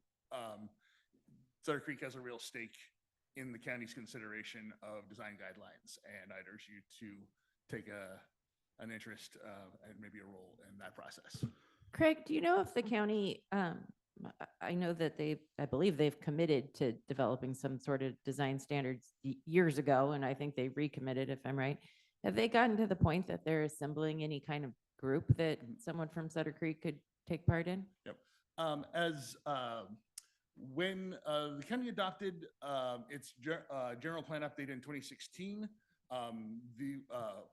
Sutter Creek has a real stake in the county's consideration of design guidelines, and I'd urge you to take an interest and maybe a role in that process. Craig, do you know if the county, I know that I believe they've committed to developing some sort of design standards years ago, and I think they recommitted, if I'm right. Have they gotten to the point that they're assembling any kind of group that someone from Sutter Creek could take part in? Yep. When the county adopted its general plan update in 2016,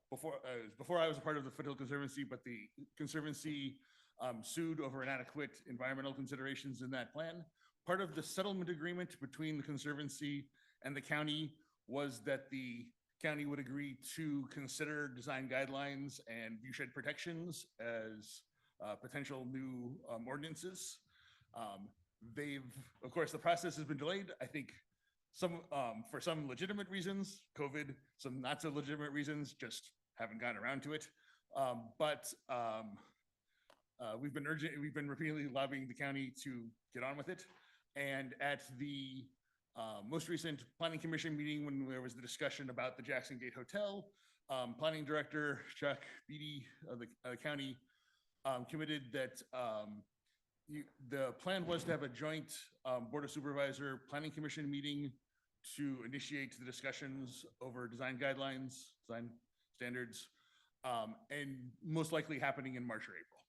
before I was a part of the Foothill Conservancy, but the Conservancy sued over inadequate environmental considerations in that plan. Part of the settlement agreement between the Conservancy and the county was that the county would agree to consider design guidelines and viewshed protections as potential new ordinances. Of course, the process has been delayed. I think for some legitimate reasons, COVID, some not so legitimate reasons, just haven't gotten around to it. But we've been repeatedly lobbying the county to get on with it. And at the most recent Planning Commission meeting, when there was the discussion about the Jackson Gate Hotel, Planning Director Chuck Beatty of the county committed that the plan was to have a joint Board of Supervisor Planning Commission meeting to initiate the discussions over design guidelines, design standards, and most likely happening in March or April.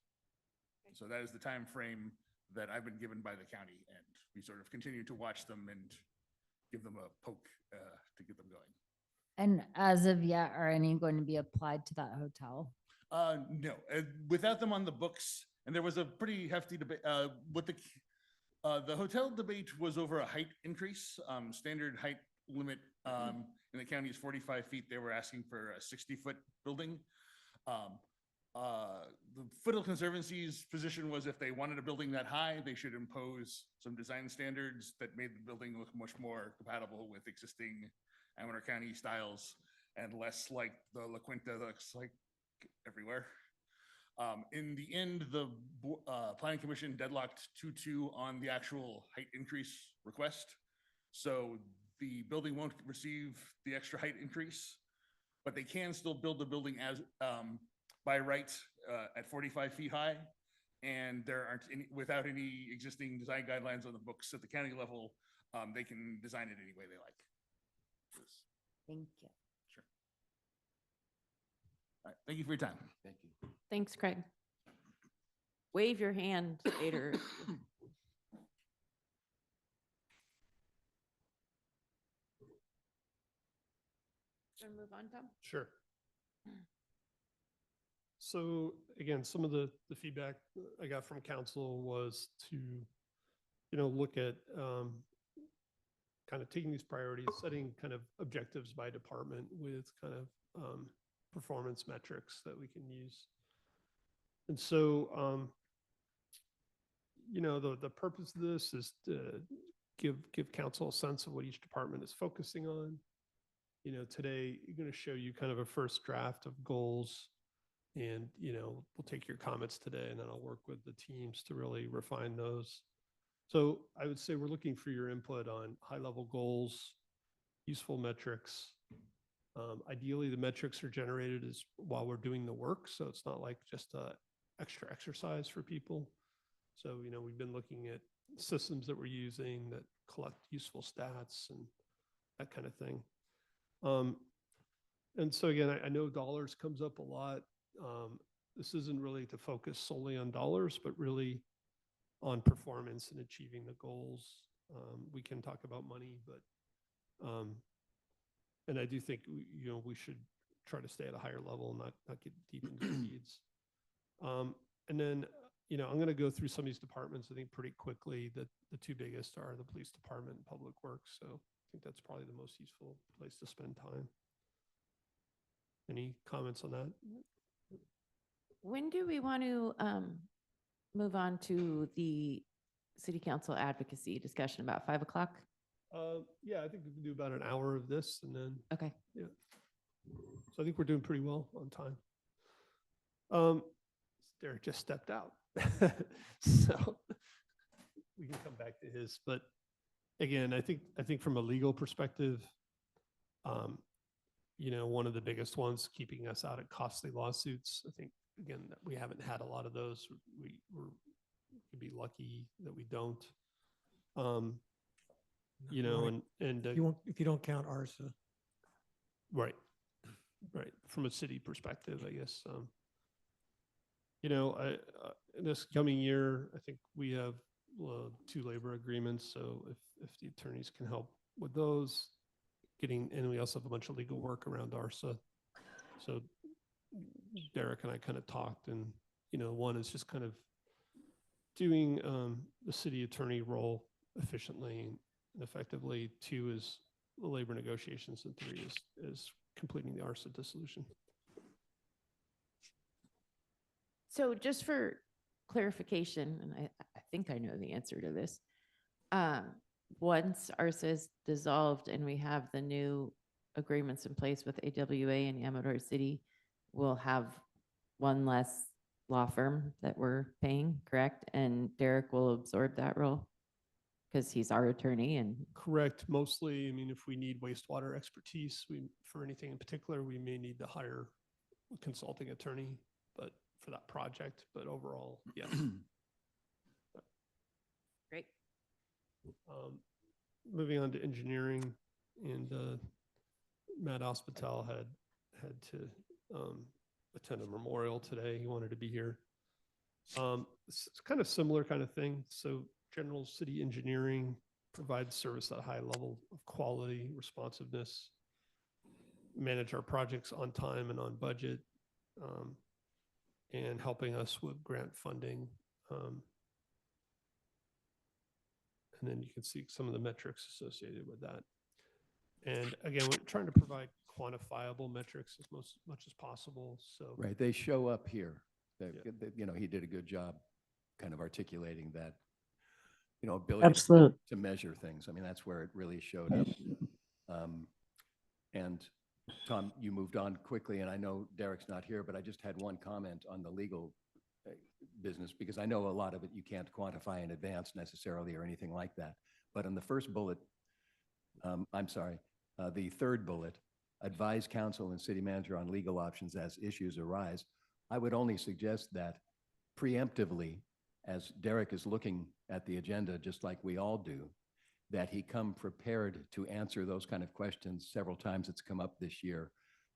So that is the time frame that I've been given by the county, and we sort of continue to watch them and give them a poke to get them going. And as of yet, are any going to be applied to that hotel? No, without them on the books, and there was a pretty hefty debate. The hotel debate was over a height increase. Standard height limit in the county is 45 feet. They were asking for a 60-foot building. The Foothill Conservancy's position was if they wanted a building that high, they should impose some design standards that made the building look much more compatible with existing Amador County styles and less like the La Quinta looks like everywhere. In the end, the Planning Commission deadlocked 2-2 on the actual height increase request. So the building won't receive the extra height increase, but they can still build the building as by right at 45 feet high. And there aren't any, without any existing design guidelines on the books at the county level, they can design it any way they like. Thank you. Sure. All right, thank you for your time. Thank you. Thanks, Craig. Wave your hand, Ader. Should we move on, Tom? Sure. So again, some of the feedback I got from council was to, look at kind of taking these priorities, setting kind of objectives by department with kind of performance metrics that we can use. And so, the purpose of this is to give council a sense of what each department is focusing on. Today, you're going to show you kind of a first draft of goals. And, we'll take your comments today, and then I'll work with the teams to really refine those. So I would say we're looking for your input on high-level goals, useful metrics. Ideally, the metrics are generated as while we're doing the work, so it's not like just a extra exercise for people. So, we've been looking at systems that we're using that collect useful stats and that kind of thing. And so again, I know dollars comes up a lot. This isn't really to focus solely on dollars, but really on performance and achieving the goals. We can talk about money, but and I do think we should try to stay at a higher level and not get deep into the weeds. And then I'm going to go through some of these departments, I think, pretty quickly. The two biggest are the police department and public works. So I think that's probably the most useful place to spend time. Any comments on that? When do we want to move on to the city council advocacy discussion, about 5 o'clock? Yeah, I think we can do about an hour of this, and then Okay. yeah. So I think we're doing pretty well on time. Derek just stepped out, so we can come back to his. But again, I think from a legal perspective, one of the biggest ones keeping us out of costly lawsuits. I think again that we haven't had a lot of those. We could be lucky that we don't. If you don't count ARSA. Right. From a city perspective, I guess. In this coming year, I think we have 2 labor agreements. So if the attorneys can help with those, and we also have a bunch of legal work around ARSA. So Derek and I kind of talked, and one is just kind of doing the city attorney role efficiently and effectively. 2 is the labor negotiations, and 3 is completing the ARSA dissolution. So just for clarification, and I think I know the answer to this. Once ARSA is dissolved and we have the new agreements in place with AWA and Amador City, we'll have one less law firm that we're paying, correct? And Derek will absorb that role because he's our attorney. And correct. Mostly, I mean, if we need wastewater expertise, for anything in particular, we may need to hire a consulting attorney, but for that project. But overall, yes. Great. Moving on to engineering, and Matt Hospital had to attend a memorial today. He wanted to be here. It's kind of similar kind of thing. So general city engineering provides service at a high level of quality, responsiveness, manage our projects on time and on budget, and helping us with grant funding. And then you can see some of the metrics associated with that. And again, we're trying to provide quantifiable metrics as much as possible. So Right, they show up here. Yeah. He did a good job kind of articulating that, ability Absolutely. to measure things. I mean, that's where it really showed up. And Tom, you moved on quickly, and I know Derek's not here, but I just had one comment on the legal business, because I know a lot of it you can't quantify in advance necessarily or anything like that. But in the first bullet, the third bullet, advise council and city manager on legal options as issues arise. I would only suggest that preemptively, as Derek is looking at the agenda, just like we all do, that he come prepared to answer those kind of questions. Several times it's come up this year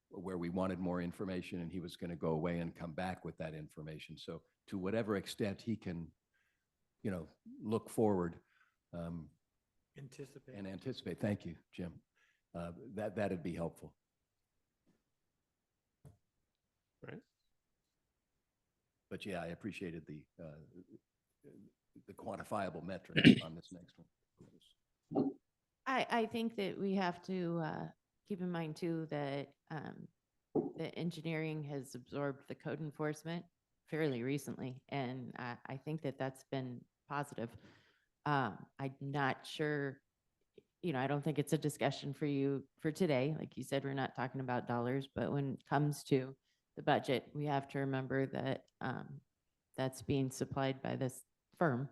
where we wanted more information and he was going to go away and come back with that information. So to whatever extent he can, look forward and anticipate. Thank you, Jim. That'd be helpful. Right. But yeah, I appreciated the quantifiable metrics on this next one. I think that we have to keep in mind too that the engineering has absorbed the code enforcement fairly recently, and I think that that's been positive. I'm not sure, I don't think it's a discussion for you for today. Like you said, we're not talking about dollars, but when it comes to the budget, we have to remember that that's being supplied by this firm,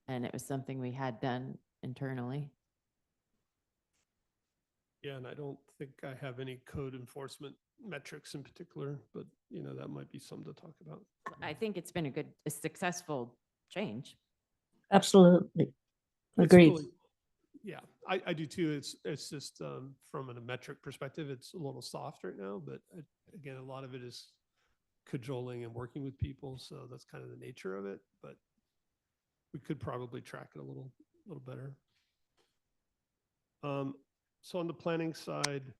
and it was something we had done internally. Yeah, and I don't think I have any code enforcement metrics in particular, but that might be something to talk about. I think it's been a successful change. Absolutely. It's Agreed. really- Yeah, I do too. It's just from a metric perspective, it's a little soft right now, but again, a lot of it is cajoling and working with people. So that's kind of the nature of it, but we could probably track it a little better. So on the planning side,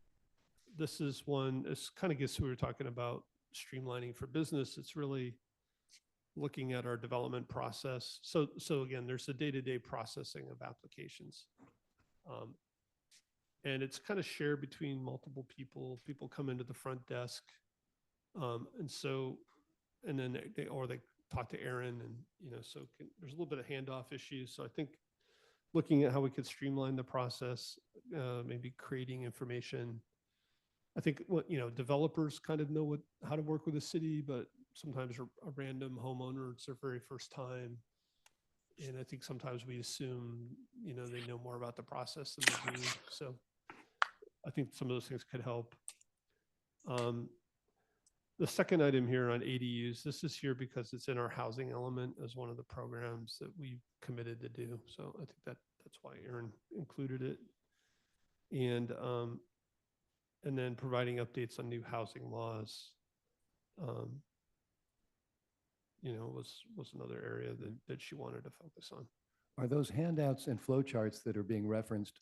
this is one, this kind of gets to what we were talking about streamlining for business. It's really looking at our development process. So again, there's the day-to-day processing of applications. And it's kind of shared between multiple people. People come into the front desk. And then they talk to Aaron and, there's a little bit of handoff issues. So I think looking at how we could streamline the process, maybe creating information. I think developers kind of know how to work with the city, but sometimes a random homeowner, it's their very first time. And I think sometimes we assume, they know more about the process than they do. So I think some of those things could help. The second item here on ADUs, this is here because it's in our housing element as one of the programs that we committed to do. So I think that's why Aaron included it. And then providing updates on new housing laws, was another area that she wanted to focus on. Are those handouts and flowcharts that are being referenced,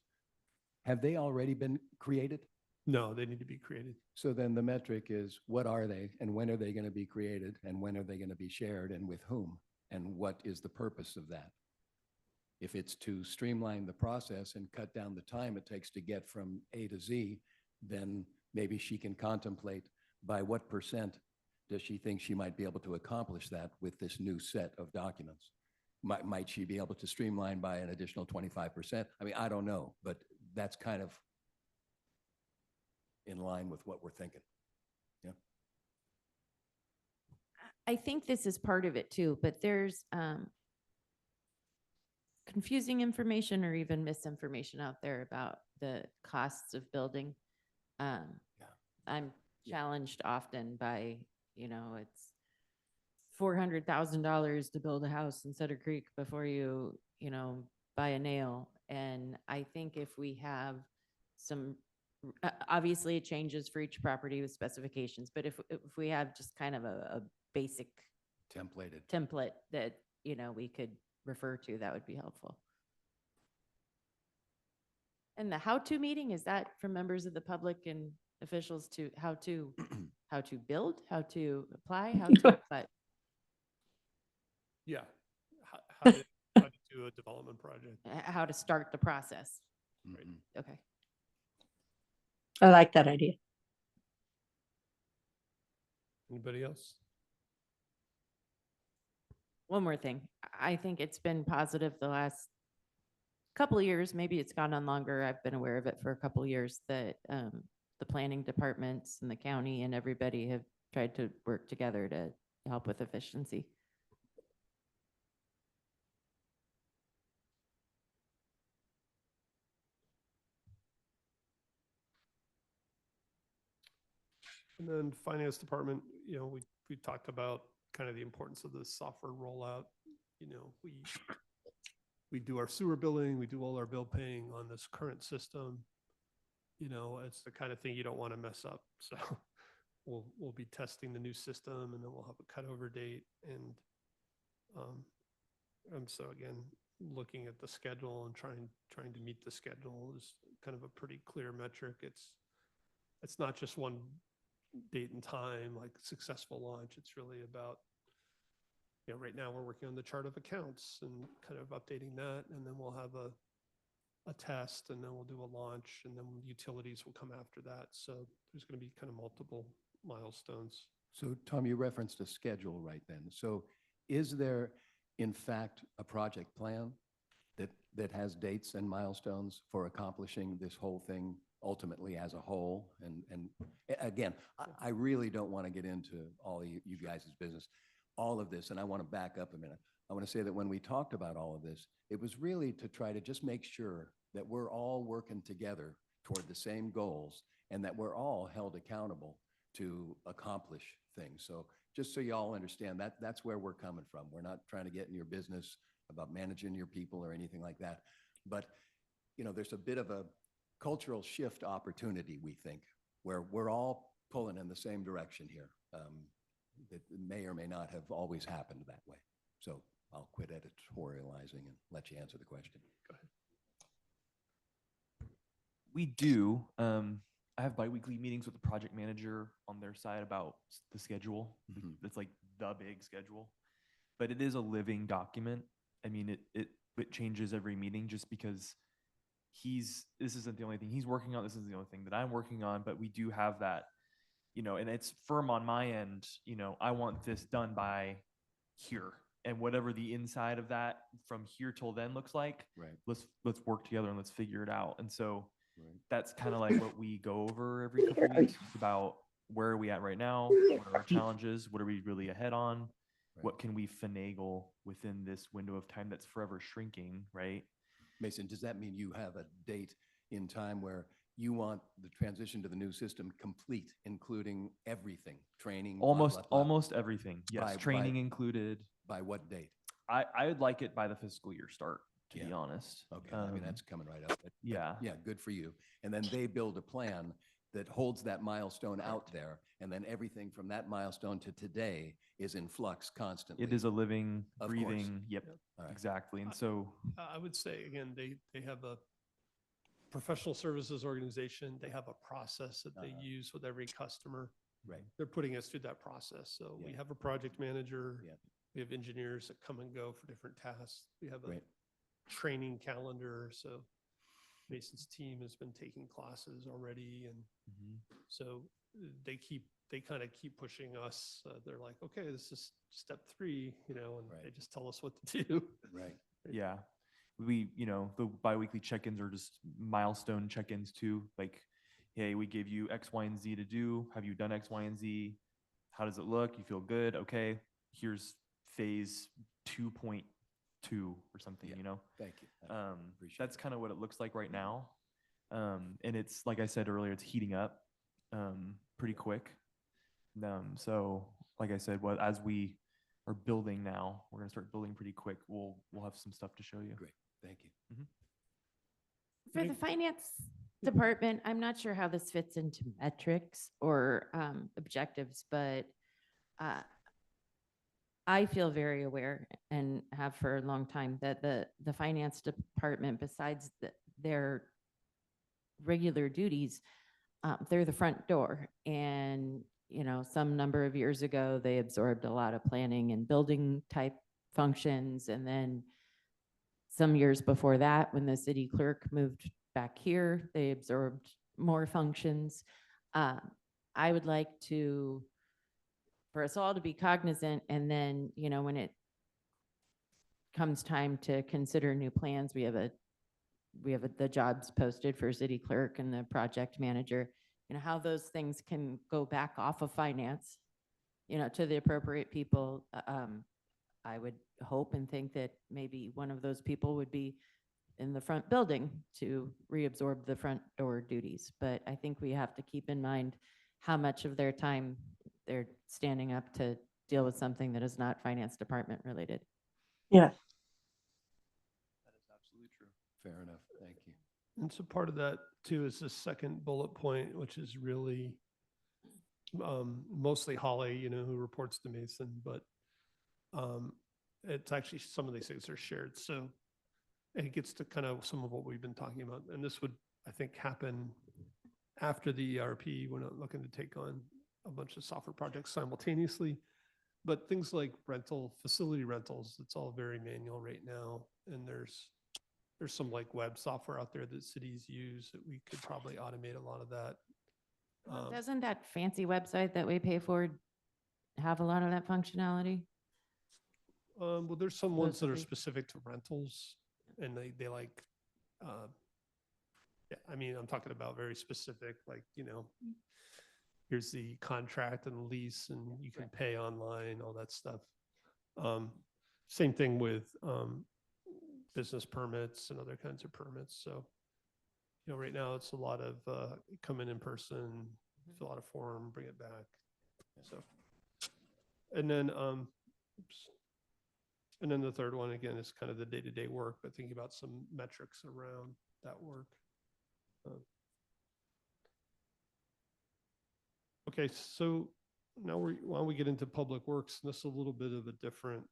have they already been created? No, they need to be created. So then the metric is, what are they and when are they going to be created and when are they going to be shared and with whom? And what is the purpose of that? If it's to streamline the process and cut down the time it takes to get from A to Z, then maybe she can contemplate by what percent does she think she might be able to accomplish that with this new set of documents? Might she be able to streamline by an additional 25%? I mean, I don't know, but that's kind of in line with what we're thinking. Yeah. I think this is part of it too, but there's confusing information or even misinformation out there about the costs of building. I'm challenged often by, it's $400,000 to build a house in Sutter Creek before you, buy a nail. And I think if we have some, obviously it changes for each property with specifications, but if we have just kind of a basic template that, we could refer to, that would be helpful. And the how-to meeting, is that for members of the public and officials to how to build, how to apply, how to, but Yeah. How to do a development project. how to start the process? Right. Okay. I like that idea. Anybody else? One more thing. I think it's been positive the last couple of years. Maybe it's gone on longer. I've been aware of it for a couple of years that the planning departments and the county and everybody have tried to work together to help with efficiency. And then finance department, we talked about kind of the importance of the software rollout. We do our sewer billing, we do all our bill paying on this current system. It's the kind of thing you don't want to mess up. So we'll be testing the new system and then we'll have a cutover date. And so again, looking at the schedule and trying to meet the schedule is kind of a pretty clear metric. It's not just one date and time, like successful launch. It's really about, right now we're working on the chart of accounts and kind of updating that. And then we'll have a test, and then we'll do a launch, and then utilities will come after that. So there's going to be kind of multiple milestones. So Tom, you referenced a schedule right then. So is there in fact a project plan that has dates and milestones for accomplishing this whole thing ultimately as a whole? And again, I really don't want to get into all you guys' business, all of this, and I want to back up a minute. I want to say that when we talked about all of this, it was really to try to just make sure that we're all working together toward the same goals and that we're all held accountable to accomplish things. So just so you all understand that that's where we're coming from. We're not trying to get in your business about managing your people or anything like that. But, there's a bit of a cultural shift opportunity, we think, where we're all pulling in the same direction here. That may or may not have always happened that way. So I'll quit editorializing and let you answer the question. Go ahead. We do. I have biweekly meetings with the project manager on their side about the schedule. Mhm. It's like the big schedule, but it is a living document. I mean, it changes every meeting just because this isn't the only thing he's working on. This isn't the only thing that I'm working on, but we do have that, and it's firm on my end. I want this done by here, and whatever the inside of that from here till then looks like, Right. let's work together and let's figure it out. And so Right. that's kind of like what we go over every couple of weeks about where are we at right now? What are our challenges? What are we really ahead on? Right. What can we finagle within this window of time that's forever shrinking, right? Mason, does that mean you have a date in time where you want the transition to the new system complete, including everything, training? blah, Almost blah, blah? almost everything. Yes, By- training by- included. By what date? I would like it by the fiscal year start, to be Yeah. honest. Okay, I mean, that's coming right up. But yeah. Yeah, good for you. And then they build a plan that holds that milestone out there, and then everything from that milestone to today is in flux constantly. It is a living, Of course. breathing. Yep, Yep. All right. exactly. And so I would say, again, they have a professional services organization. They have a process that they use with every customer. Right. They're putting us through that process. So we Yeah. have a project manager. Yeah. We have engineers that come and go for different tasks. We have a Right. training calendar. So Mason's team has been taking classes already. And so they kind of keep pushing us. They're like, okay, this is step 3, and Right. they just tell us what to do. Right. yeah, we, the biweekly check-ins are just milestone check-ins too. Like, hey, we gave you X, Y, and Z to do. Have you done X, Y, and Z? How does it look? You feel good? Okay, here's phase 2.2 or something, Yeah. Thank you. Appreciate That's it. kind of what it looks like right now. And it's, like I said earlier, it's heating up pretty quick. So like I said, as we are building now, we're gonna start building pretty quick. We'll have some stuff to show you. Great. Thank you. For the finance department, I'm not sure how this fits into metrics or objectives, but I feel very aware and have for a long time that the finance department, besides their regular duties, they're the front door. And, some number of years ago, they absorbed a lot of planning and building type functions. And then some years before that, when the city clerk moved back here, they absorbed more functions. I would like for us all to be cognizant, and then, when it comes time to consider new plans, we have the jobs posted for city clerk and the project manager, how those things can go back off of finance, to the appropriate people. I would hope and think that maybe one of those people would be in the front building to reabsorb the front door duties. But I think we have to keep in mind how much of their time they're standing up to deal with something that is not finance department related. Yeah. That is absolutely true. Fair enough. Thank you. And so part of that too is the second bullet point, which is really mostly Holly, who reports to Mason, but it's actually some of these things are shared. So it gets to kind of some of what we've been talking about. And this would, I think, happen after the ERP. We're not looking to take on a bunch of software projects simultaneously, but things like facility rentals, it's all very manual right now. And there's there's some like web software out there that cities use that we could probably automate a lot of that. Well, doesn't that fancy website that we pay for have a lot of that functionality? Well, there's some ones that are Supposedly. specific to rentals and they like, yeah, I mean, I'm talking about very specific, like, here's the contract and lease and you can pay online, all that stuff. Same thing with business permits and other kinds of permits. So, right now it's a lot of come in person, fill out a form, bring it back. So, and then, oops. And then the third one, again, is kind of the day-to-day work, but thinking about some metrics around that work. Okay, so now why don't we get into public works? And this is a little bit of a different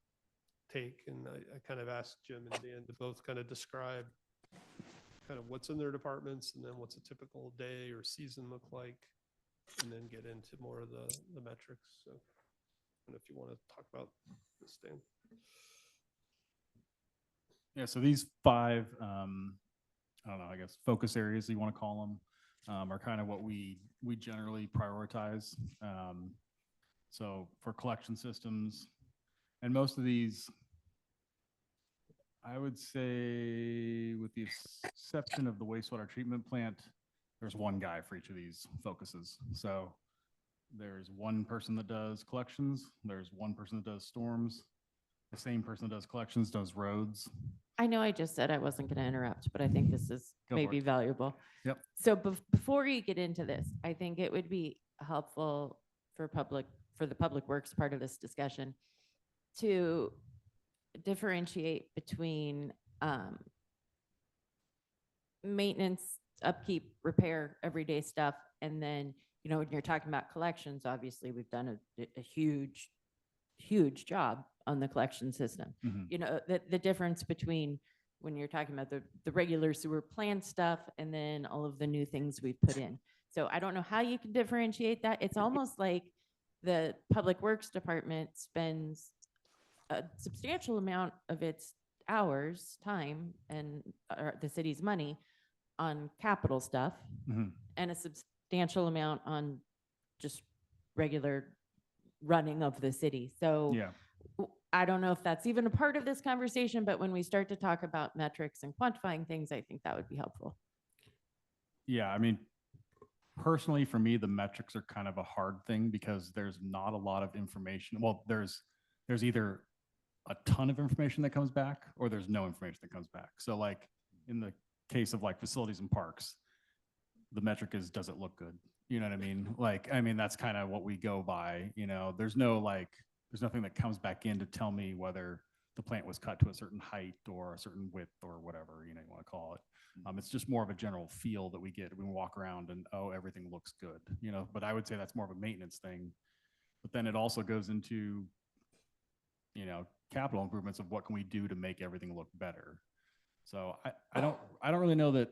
take. And I kind of asked Jim and Dan to both kind of describe kind of what's in their departments and then what's a typical day or season look like, and then get into more of the metrics. So I don't know if you want to talk about this, Dan. Yeah, so these 5, I don't know, I guess focus areas you want to call them, are kind of what we generally prioritize. So for collection systems, and most of these, I would say with the exception of the wastewater treatment plant, there's one guy for each of these focuses. So there's one person that does collections, there's one person that does storms, the same person that does collections does roads. I know I just said I wasn't going to interrupt, but I think this is Go for maybe it. valuable. Yep. So before you get into this, I think it would be helpful for the public works part of this discussion to differentiate between maintenance, upkeep, repair, everyday stuff, and then, when you're talking about collections, obviously we've done a huge job on the collection system. Mhm. The difference between when you're talking about the regular sewer plant stuff and then all of the new things we've put in. So I don't know how you can differentiate that. It's almost like the Public Works Department spends a substantial amount of its hours, time, and the city's money on capital stuff, Mhm. and a substantial amount on just regular running of the city. So Yeah. I don't know if that's even a part of this conversation, but when we start to talk about metrics and quantifying things, I think that would be helpful. Yeah, I mean, personally, for me, the metrics are kind of a hard thing because there's not a lot of information. Well, there's either a ton of information that comes back or there's no information that comes back. So like in the case of like facilities and parks, the metric is, does it look good? You know what I mean? Like, I mean, that's kind of what we go by, there's nothing that comes back in to tell me whether the plant was cut to a certain height or a certain width or whatever, you want to call it. It's just more of a general feel that we get when we walk around and, oh, everything looks good, but I would say that's more of a maintenance thing. But then it also goes into, capital improvements of what can we do to make everything look better. So I don't really know that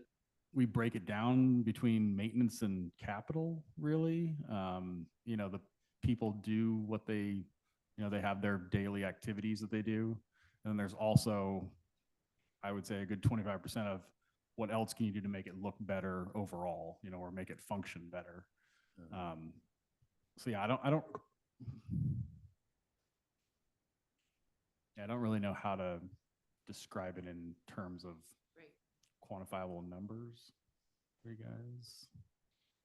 we break it down between maintenance and capital, really. The people do what they have their daily activities that they do. And then there's also, I would say, a good 25% of what else can you do to make it look better overall, or make it function better. So yeah, I don't really know how to describe it in terms of quantifiable numbers for you guys.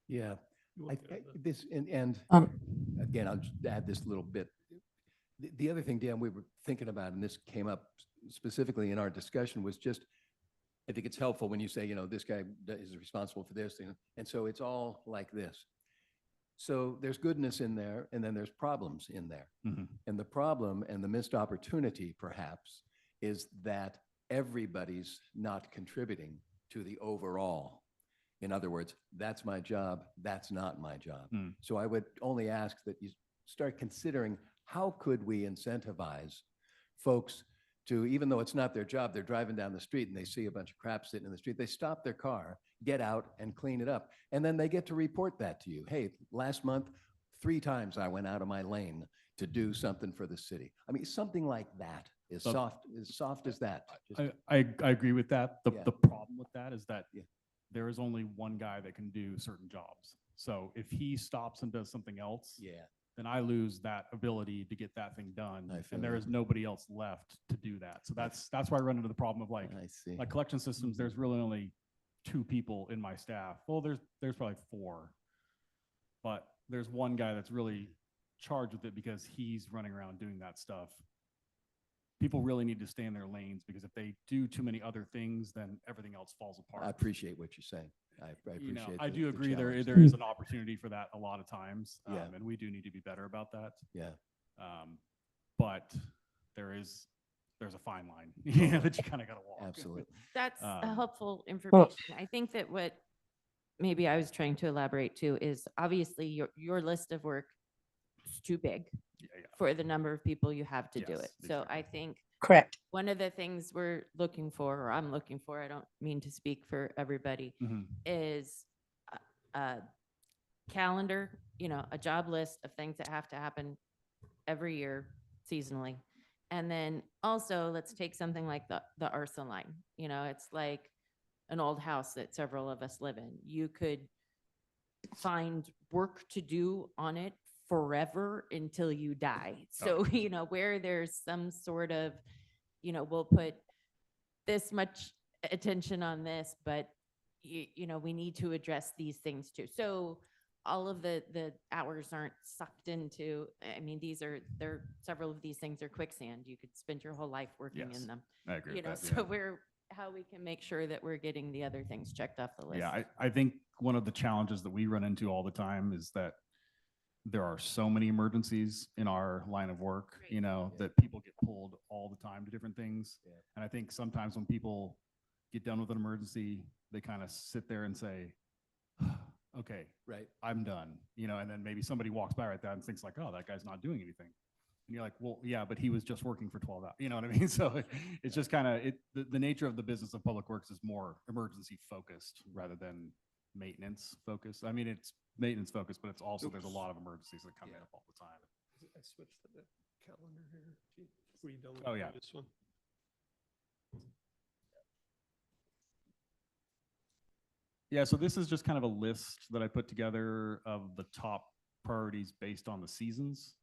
Yeah, You want to go to the- and Um, again, I'll just add this little bit. The other thing, Dan, we were thinking about, and this came up specifically in our discussion, was just, I think it's helpful when you say, this guy is responsible for this, and so it's all like this. So there's goodness in there, and then there's problems in there. Mhm. And the problem and the missed opportunity, perhaps, is that everybody's not contributing to the overall. In other words, that's my job, that's not my job. Mm. So I would only ask that you start considering, how could we incentivize folks to, even though it's not their job, they're driving down the street and they see a bunch of crap sitting in the street, they stop their car, get out and clean it up. And then they get to report that to you. Hey, last month, 3 times I went out of my lane to do something for the city. I mean, something like that. As So- soft as that. Just- I agree with that. Yeah. The problem with that is that Yeah. there is only one guy that can do certain jobs. So if he stops and does something else, Yeah, then I lose that ability to get that thing done. I feel And there you. is nobody else left to do that. So that's why I run into the problem of like I see. collection systems, there's really only 2 people in my staff. Well, there's probably 4. But there's one guy that's really charged with it because he's running around doing that stuff. People really need to stay in their lanes because if they do too many other things, then everything else falls apart. I appreciate what you're saying. I You know, appreciate. I the- do the agree there challenge. there is an opportunity for that a lot of times. Yeah. And we do need to be better about that. Yeah, But there's a fine line you know, that you kind of got to walk. absolutely. That's Um, helpful information. I think that what maybe I was trying to elaborate too is obviously your list of work is too big Yeah, yeah. for the number of people you have to do Yes, it. So exactly. I think Correct. one of the things we're looking for, or I'm looking for, I don't mean to speak for everybody, Mhm. is a calendar, a job list of things that have to happen every year seasonally. And then also let's take something like the Ursa line. It's like an old house that several of us live in. You could find work to do on it forever until you die. So, where there's some sort of, we'll put this much attention on this, but we need to address these things too. So all of the hours aren't sucked into, I mean, several of these things are quicksand. You could spend your whole life working Yes, in them. I agree with that. So yeah. how we can make sure that we're getting the other things checked off the list. Yeah, I think one of the challenges that we run into all the time is that there are so many emergencies in our line of work, Right. that people get pulled all the time to different things. Yeah. And I think sometimes when people get done with an emergency, they kind of sit there and say, okay, Right. I'm done, and then maybe somebody walks by right there and thinks like, oh, that guy's not doing anything. And you're like, well, yeah, but he was just working for 12 hours. You know what I mean? So it's just kind of the nature of the business of public works is more emergency focused rather than maintenance focused. I mean, it's maintenance focused, but it's also, there's a lot of emergencies that come Yeah. up all the time. I switched to the calendar here. Were you done with Oh, the yeah. previous one? Yeah, so this is just kind of a list that I put together of the top priorities based on the seasons,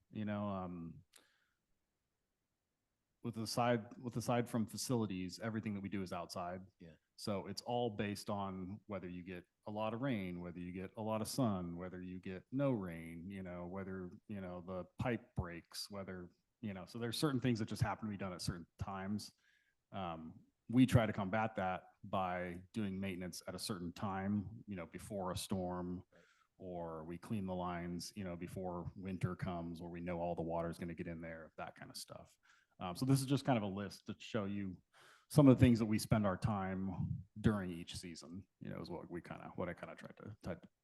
aside from facilities, everything that we do is outside. Yeah. So it's all based on whether you get a lot of rain, whether you get a lot of sun, whether you get no rain, whether, the pipe breaks, whether, so there's certain things that just happen to be done at certain times. We try to combat that by doing maintenance at a certain time, before a storm, or we clean the lines, before winter comes, or we know all the water is going to get in there, that kind of stuff. So this is just kind of a list to show you some of the things that we spend our time during each season, is what I kind of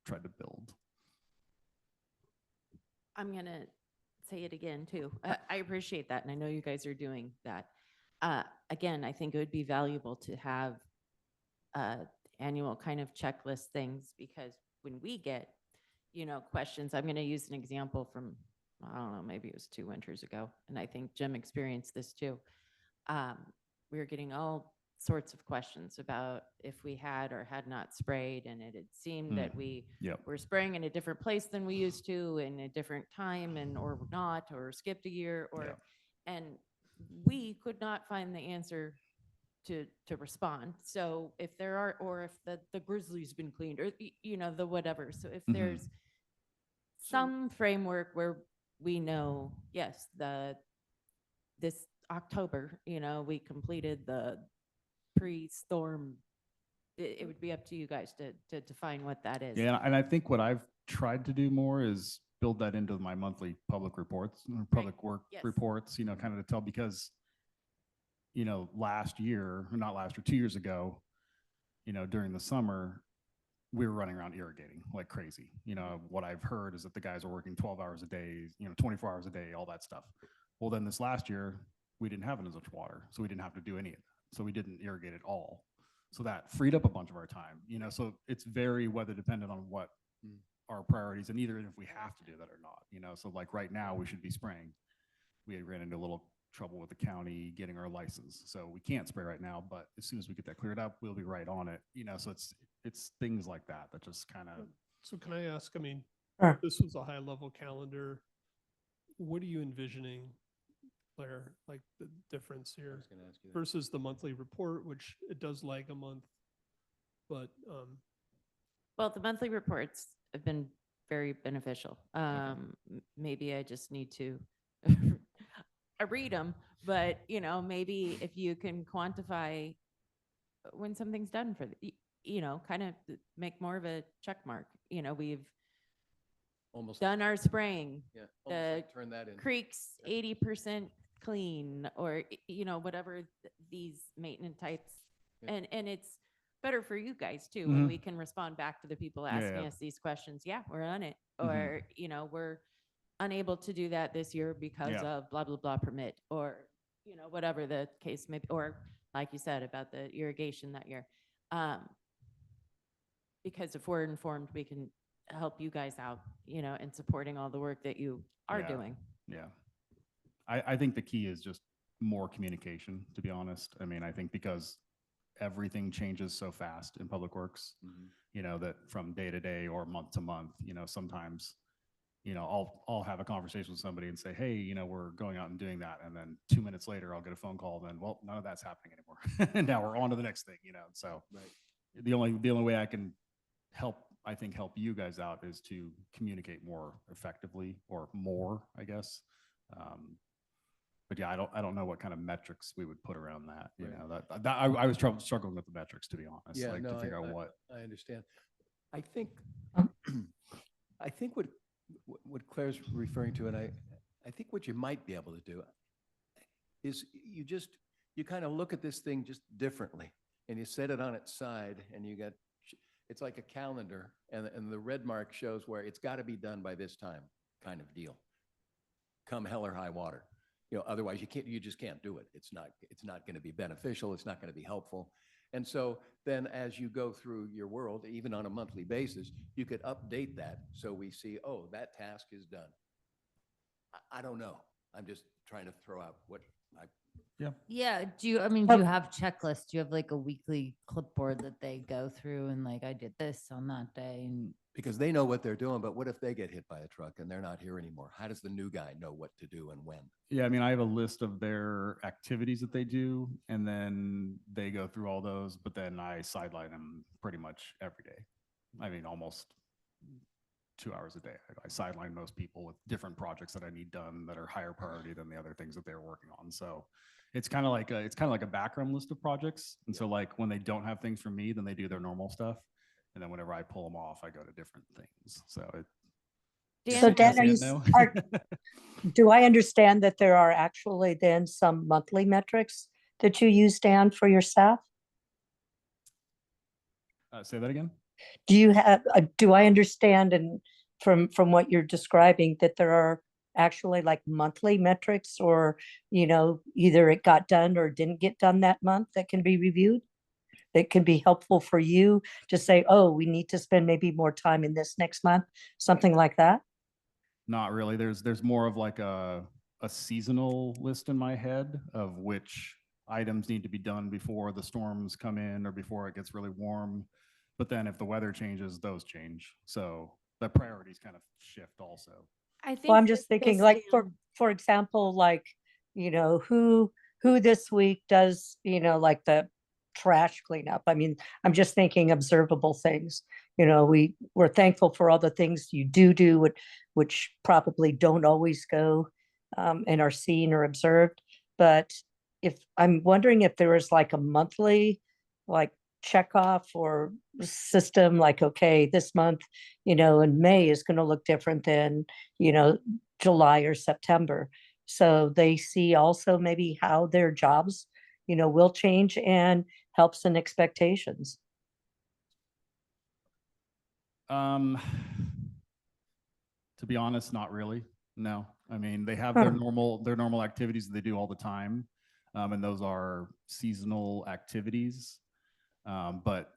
tried to build. I'm going to say it again too. I appreciate that. And I know you guys are doing that. Again, I think it would be valuable to have annual kind of checklist things, because when we get, questions, I'm going to use an example from, I don't know, maybe it was 2 winters ago. And I think Jim experienced this too. We were getting all sorts of questions about if we had or had not sprayed. And it had seemed that we Yep. were spraying in a different place than we used to, in a different time, or not, or skipped a year, and we could not find the answer to respond. So if there are, or if the grizzly's been cleaned, or the whatever. So if there's some framework where we know, yes, this October, we completed the pre-storm, it would be up to you guys to define what that is. Yeah, and I think what I've tried to do more is build that into my monthly public reports, public work Yes. reports, kind of to tell, because, last year, or not last year, 2 years ago, during the summer, we were running around irrigating like crazy. What I've heard is that the guys are working 12 hours a day, 24 hours a day, all that stuff. Well, then this last year, we didn't have as much water, so we didn't have to do any of that. So we didn't irrigate at all. So that freed up a bunch of our time, so it's very weather dependent on what our priorities, and either if we have to do that or not, so like right now we should be spraying. We ran into a little trouble with the county getting our license. So we can't spray right now, but as soon as we get that cleared up, we'll be right on it. So it's things like that that just kind of. So can I ask, I mean, Sure. this was a high level calendar. What are you envisioning, Claire, like the difference here versus the monthly report, which it does lag a month? But, Well, the monthly reports have been very beneficial. Maybe I just need to I read them, but maybe if you can quantify when something's done for kind of make more of a check mark. We've Almost, done our spraying, yeah, the almost like turn that in. creeks 80% clean, or whatever these maintenance types. Yeah. And it's better for you guys too, when we can respond back to the people asking Yeah. us these questions. Yeah, we're on it. Mhm. Or we're unable to do that this year because Yeah. of blah blah blah permit, or whatever the case may be, or like you said about the irrigation that year. Because if we're informed, we can help you guys out, and supporting all the work that you are Yeah. doing. Yeah. I think the key is just more communication, to be honest. I mean, I think because everything changes so fast in public works, that from day to day or month to month, sometimes, I'll have a conversation with somebody and say, hey, we're going out and doing that. And then 2 minutes later, I'll get a phone call. Then, well, none of that's happening anymore. And now we're on to the next thing, So the only way I can help you guys out is to communicate more effectively, or more, I guess. But yeah, I don't know what kind of metrics we would put around that. I was struggling with the metrics, to be honest, Yeah, to figure out what. I understand. I think, Um, I think what Claire's referring to, and I think what you might be able to do is you kind of look at this thing just differently, and you set it on its side, and it's like a calendar, and the red mark shows where it's got to be done by this time, kind of deal. Come hell or high water. Otherwise you just can't do it. It's not going to be beneficial. It's not going to be helpful. And so then as you go through your world, even on a monthly basis, you could update that. So we see, oh, that task is done. I don't know. I'm just trying to throw out what Yeah. Do you have checklists? Do you have like a weekly clipboard that they go through and like, I did this on that day? And because they know what they're doing, but what if they get hit by a truck and they're not here anymore? How does the new guy know what to do and when? Yeah, I mean, I have a list of their activities that they do, and then they go through all those, but then I sideline them pretty much every day. I mean, almost 2 hours a day. I sideline most people with different projects that I need done that are higher priority than the other things that they're working on. So it's kind of like a background list of projects. And so like when they don't have things for me, then they do their normal stuff. And then whenever I pull them off, I go to different things. So So Dan, do I understand that there are actually then some monthly metrics that you use, Dan, for your staff? Say that again. Do I understand, and from what you're describing, that there are actually like monthly metrics, or, either it got done or didn't get done that month, that can be reviewed? That can be helpful for you to say, oh, we need to spend maybe more time in this next month, something like that? Not really. There's more of like a seasonal list in my head of which items need to be done before the storms come in or before it gets really warm. But then if the weather changes, those change. So the priorities kind of shift also. I think Well, I'm just thinking, like, for example, like, who this week does, like the trash cleanup. I mean, I'm just thinking observable things. We're thankful for all the things you do, which probably don't always go and are seen or observed. But I'm wondering if there is like a monthly, like, check off or system, like, okay, this month, in May is going to look different than, July or September. So they see also maybe how their jobs, will change, and helps in expectations. To be honest, not really. No. I mean, they have their normal activities that they do all the time. And those are seasonal activities. But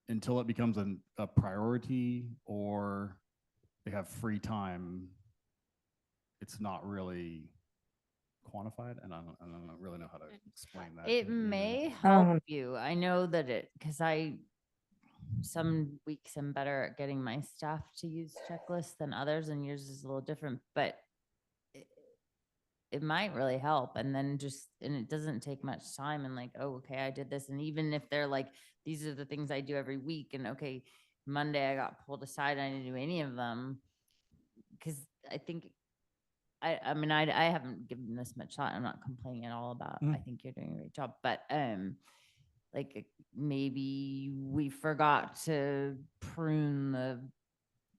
until it becomes a priority or they have free time, it's not really quantified, and I don't really know how to explain that. It to you. may Um, help you. I know that because some weeks I'm better at getting my staff to use checklists than others, and yours is a little different, but it, it might really help. And then and it doesn't take much time, and like, oh, okay, I did this. And even if they're like, these are the things I do every week, and okay, Monday I got pulled aside, I didn't do any of them. Because I think, I mean, I haven't given this much thought. I'm not complaining at all about, I think you're doing a great job, but, like maybe we forgot to prune the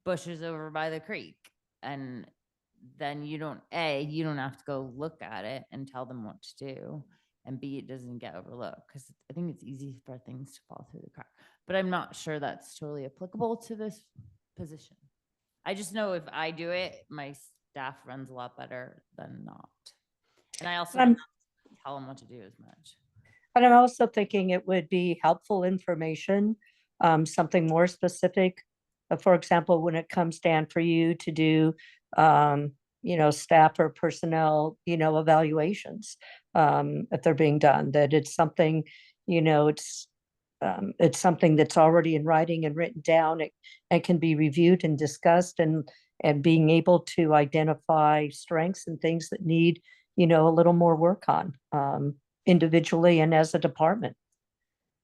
bushes over by the creek, and then you don't have to go look at it and tell them what to do, and B, it doesn't get overlooked, because I think it's easy for things to fall through the crack. But I'm not sure that's totally applicable to this position. I just know if I do it, my staff runs a lot better than not. And I also I'm- don't tell them what to do as much. But I'm also thinking it would be helpful information, something more specific. For example, when it comes down for you to do, staff or personnel, evaluations, if they're being done, that it's something, it's something that's already in writing and written down. It can be reviewed and discussed, and being able to identify strengths and things that need, a little more work on, individually and as a department.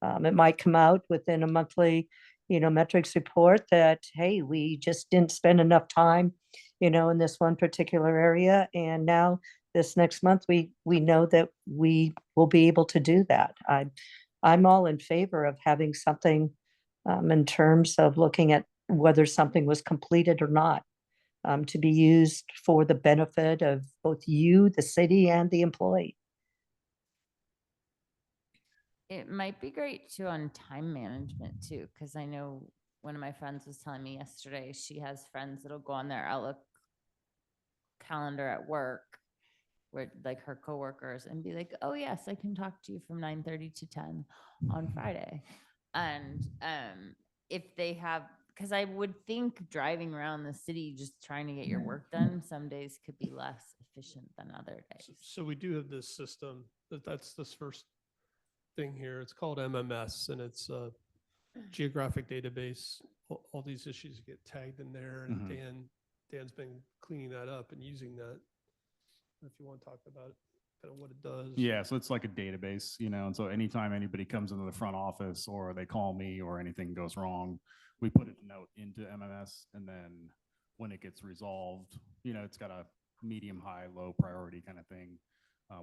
It might come out within a monthly, metrics report that, hey, we just didn't spend enough time, in this one particular area. And now this next month, we know that we will be able to do that. I'm all in favor of having something, in terms of looking at whether something was completed or not, to be used for the benefit of both you, the city, and the employee. It might be great too on time management too, because I know one of my friends was telling me yesterday, she has friends that'll go on their Outlook calendar at work, where like her coworkers, and be like, oh yes, I can talk to you from 9:30 to 10 on Friday. And if they have, because I would think driving around the city just trying to get your work done some days could be less efficient than other days. So we do have this system, that's this first thing here. It's called MMS, and it's a geographic database. All these issues get tagged in there, and Dan's been cleaning that up and using that. If you want to talk about it, kind of what it does. Yeah, so it's like a database, and so anytime anybody comes into the front office or they call me or anything goes wrong, we put a note into MMS, and then when it gets resolved, it's got a medium, high, low priority kind of thing.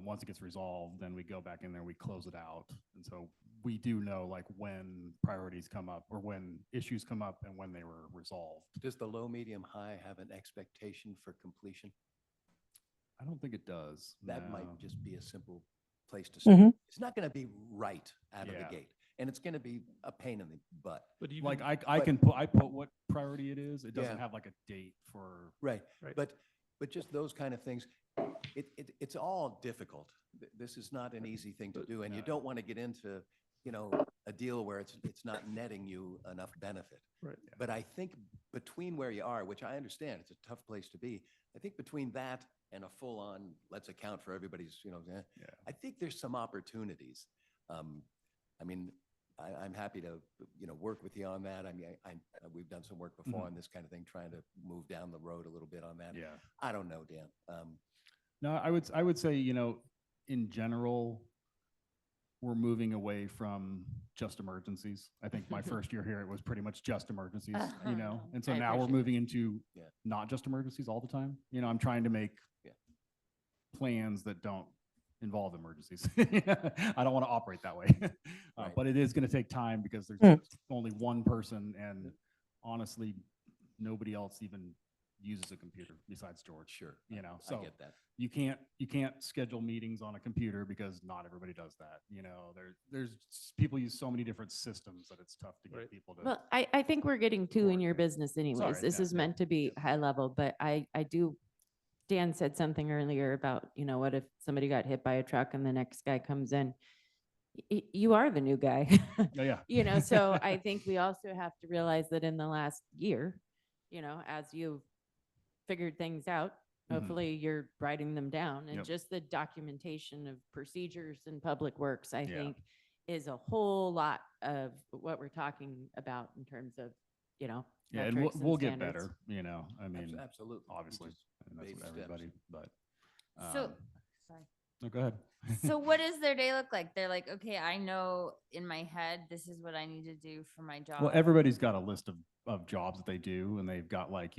Once it gets resolved, then we go back in there, we close it out. And so we do know like when priorities come up or when issues come up and when they were resolved. Does the low, medium, high have an expectation for completion? I don't think it does. That no. might just be a simple place to start. Mhm. It's not going to be right out of Yeah. the gate, and it's going to be a pain in the butt. But even, Like I but- can put, I put what priority it is. It doesn't Yeah. have like a date for. Right, Right. but just those kind of things, it's all difficult. This is not an easy thing to do, and you No. don't want to get into, a deal where it's not netting you enough benefit. right. But I think between where you are, which I understand, it's a tough place to be. I think between that and a full-on, let's account for everybody's, Yeah. I think there's some opportunities. I mean, I'm happy to, work with you on that. I mean, we've done some work before on this kind of thing, trying to move down the road a little bit on that. Yeah. I don't know, Dan. No, I would say, in general, we're moving away from just emergencies. I think my first year here, it was pretty much just emergencies, and so I now we're appreciate moving into Yeah. not just emergencies all the time. I'm trying to make Yeah. plans that don't involve emergencies. I don't want to operate that way. Right. But it is going to take time because there's Mm. only one person, and honestly, nobody else even uses a computer besides George. Sure. You know, I so get that. you can't schedule meetings on a computer because not everybody does that. There's people use so many different systems that it's tough to get Right. people to. Well, I think we're getting too in your coordinate. business anyways. Sorry, This yeah, is yeah, meant to be high level, but I do, Dan said something earlier about, what if somebody got hit by a truck and the next guy comes in? You are the new guy. Yeah. So I think we also have to realize that in the last year, as you've figured things out, Hopefully you're writing them down, and Yep. just the documentation of procedures in public works, I Yeah. think, is a whole lot of what we're talking about in terms of, Yeah, and we'll, metrics and we'll get standards. better, I mean, Absolutely. We obviously, just and that's baby what steps. everybody, but. So, um, sorry. No, go ahead. So what does their day look like? They're like, okay, I know in my head, this is what I need to do for my job. Well, everybody's got a list of jobs that they do, and they've got like,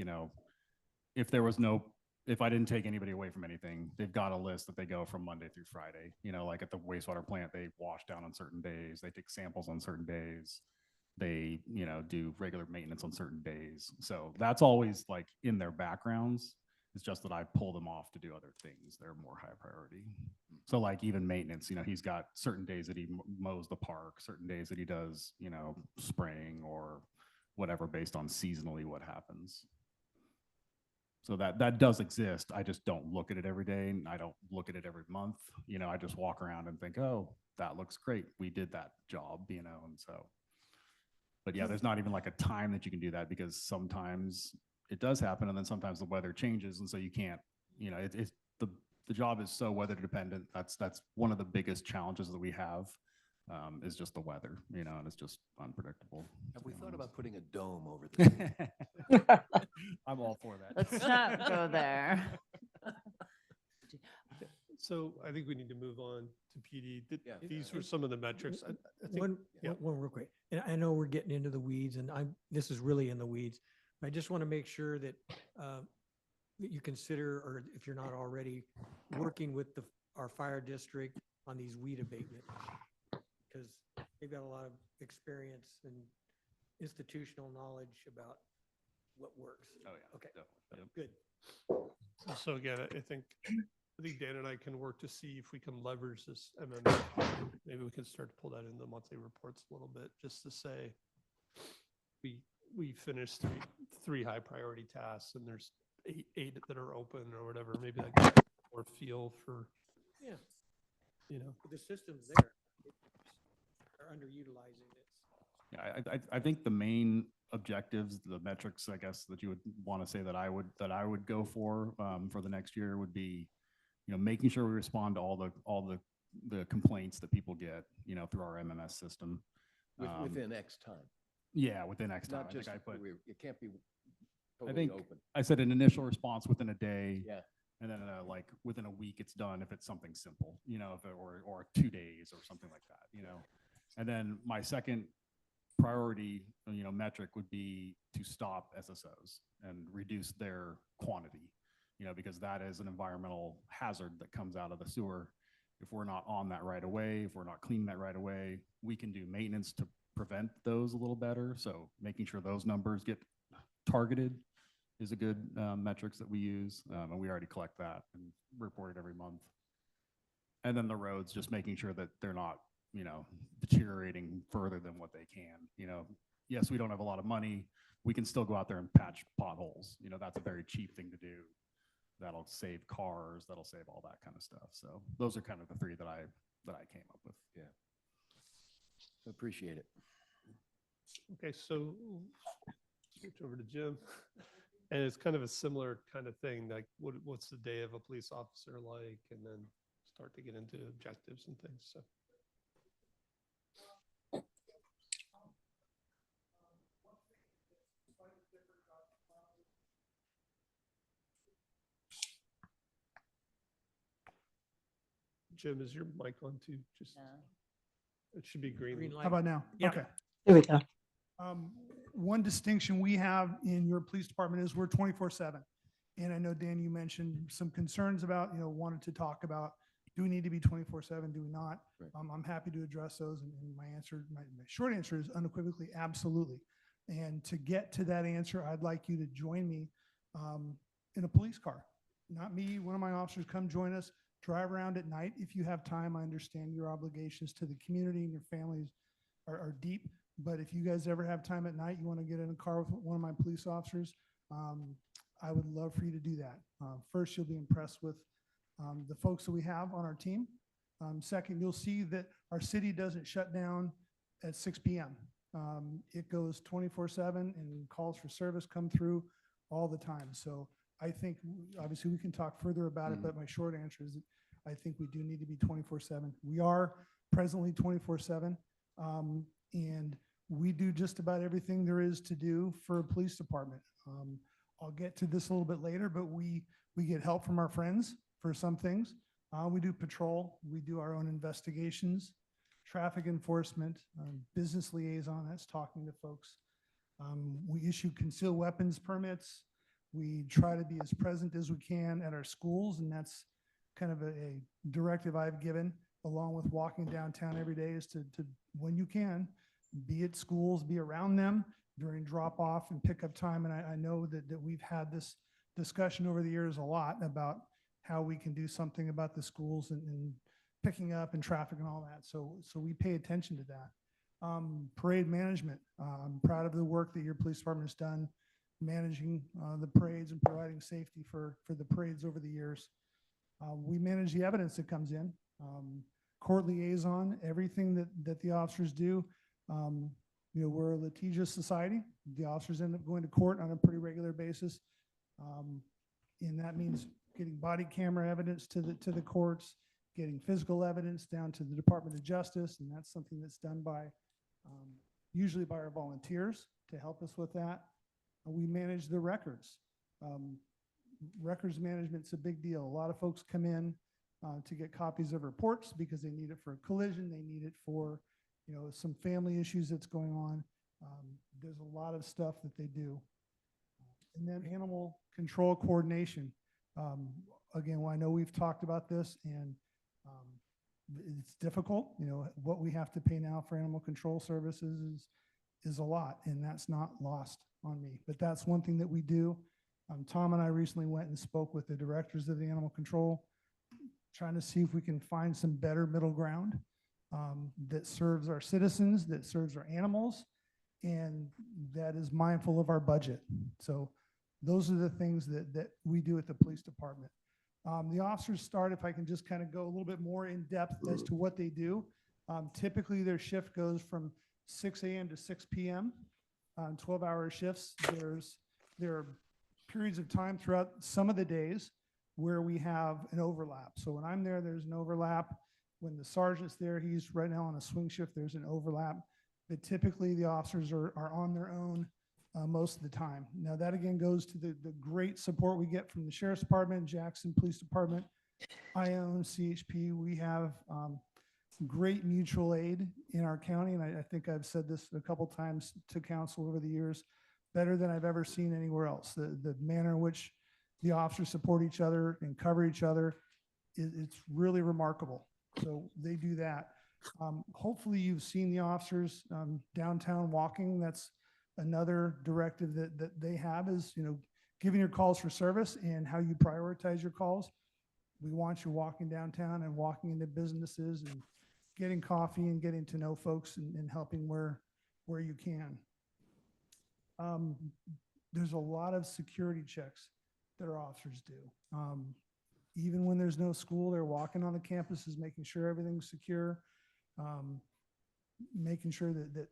if I didn't take anybody away from anything, they've got a list that they go from Monday through Friday. Like at the wastewater plant, they wash down on certain days, they take samples on certain days, they, do regular maintenance on certain days. So that's always like in their backgrounds. It's just that I pull them off to do other things. They're more high priority. So like even maintenance, he's got certain days that he mows the park, certain days that he does, spraying or whatever based on seasonally what happens. So that does exist. I just don't look at it every day, and I don't look at it every month. I just walk around and think, oh, that looks great. We did that job, and so. But yeah, there's not even like a time that you can do that, because sometimes it does happen, and then sometimes the weather changes, and so you can't. It's the job is so weather dependent. That's one of the biggest challenges that we have, is just the weather, and it's just unpredictable. Have to we be thought honest. about putting a dome over the I'm all for that. Let's not go there. So I think we need to move on to PD. Yeah. These were some of the metrics. I think, One, yeah. one real quick. And I know we're getting into the weeds, and this is really in the weeds. But I just want to make sure that that you consider, or if you're not already, working with our fire district on these weed abatement, because they've got a lot of experience and institutional knowledge about what works. Oh yeah. Okay. Definitely. Yep. Good. So again, I think Dan and I can work to see if we can leverage this MMA. Maybe we can start to pull that in the monthly reports a little bit, just to say we finished three high priority tasks, and there's eight that are open or whatever. Maybe that gives more feel for, Yeah. But the system's there. They're underutilizing it. Yeah, I think the main objectives, the metrics, I guess, that you would want to say that I would go for the next year would be, making sure we respond to all the complaints that people get, through our MMS system. within X time. Yeah, within X time. Not I think just, I put, it can't be I totally think open. I said an initial response within a day. Yeah. And then like within a week it's done if it's something simple, or 2 days or something like that, And then my second priority, metric would be to stop SSOs and reduce their quantity, because that is an environmental hazard that comes out of the sewer. If we're not on that right away, if we're not cleaning that right away, we can do maintenance to prevent those a little better. So making sure those numbers get targeted is a good metrics that we use. And we already collect that and report it every month. And then the roads, just making sure that they're not, deteriorating further than what they can. Yes, we don't have a lot of money. We can still go out there and patch potholes. That's a very cheap thing to do. That'll save cars, that'll save all that kind of stuff. So those are kind of the three that I came up with. Yeah. Appreciate it. Okay, so switch over to Jim. And it's kind of a similar kind of thing, like what's the day of a police officer like, and then start to get into objectives and things. So. Jim, is your mic on too? Just, it should be green. Green light. How about now? Yeah. Okay. There we go. One distinction we have in your police department is we're 24/7. And I know, Dan, you mentioned some concerns about, wanted to talk about, do we need to be 24/7? Do we not? Right. I'm happy to address those. And my short answer is unequivocally, absolutely. And to get to that answer, I'd like you to join me in a police car. Not me, one of my officers, come join us, drive around at night. If you have time, I understand your obligations to the community and your families are deep. But if you guys ever have time at night, you want to get in a car with one of my police officers, I would love for you to do that. First, you'll be impressed with the folks that we have on our team. Second, you'll see that our city doesn't shut down at 6 p.m. It goes 24/7 and calls for service come through all the time. So I think, obviously, we can talk further about it, Mhm. but my short answer is that I think we do need to be 24/7. We are presently 24/7. And we do just about everything there is to do for a police department. I'll get to this a little bit later, but we get help from our friends for some things. We do patrol, we do our own investigations, traffic enforcement, business liaison, that's talking to folks. We issue concealed weapons permits. We try to be as present as we can at our schools, and that's kind of a directive I've given, along with walking downtown every day, is to when you can, be at schools, be around them during drop off and pickup time. And I know that we've had this discussion over the years a lot about how we can do something about the schools and picking up and traffic and all that. So we pay attention to that. Parade management. I'm proud of the work that your police department has done managing the parades and providing safety for the parades over the years. We manage the evidence that comes in. Court liaison, everything that the officers do. We're a litigious society. The officers end up going to court on a pretty regular basis. And that means getting body camera evidence to the courts, getting physical evidence down to the Department of Justice. And that's something that's done by, usually by our volunteers to help us with that. We manage the records. Records management's a big deal. A lot of folks come in to get copies of reports because they need it for a collision. They need it for, some family issues that's going on. There's a lot of stuff that they do. And then animal control coordination. Again, I know we've talked about this, and it's difficult. What we have to pay now for animal control services is a lot, and that's not lost on me. But that's one thing that we do. Tom and I recently went and spoke with the directors of the animal control, trying to see if we can find some better middle ground that serves our citizens, that serves our animals, and that is mindful of our budget. So those are the things that we do at the police department. The officers start, if I can just kind of go a little bit more in depth as to what they do. Typically, their shift goes from 6 a.m. to 6 p.m., 12-hour shifts. There are periods of time throughout some of the days where we have an overlap. So when I'm there, there's an overlap. When the sergeant's there, he's right now on a swing shift, there's an overlap. But typically, the officers are on their own most of the time. Now, that again goes to the great support we get from the Sheriff's Department, Jackson Police Department, ION, CHP. We have great mutual aid in our county, and I think I've said this a couple times to council over the years, better than I've ever seen anywhere else. The manner in which the officers support each other and cover each other, it's really remarkable. So they do that. Hopefully you've seen the officers downtown walking. That's another directive that they have, is, giving your calls for service and how you prioritize your calls. We want you walking downtown and walking into businesses and getting coffee and getting to know folks and helping where you can. There's a lot of security checks that our officers do. Even when there's no school, they're walking on the campuses, making sure everything's secure, making sure that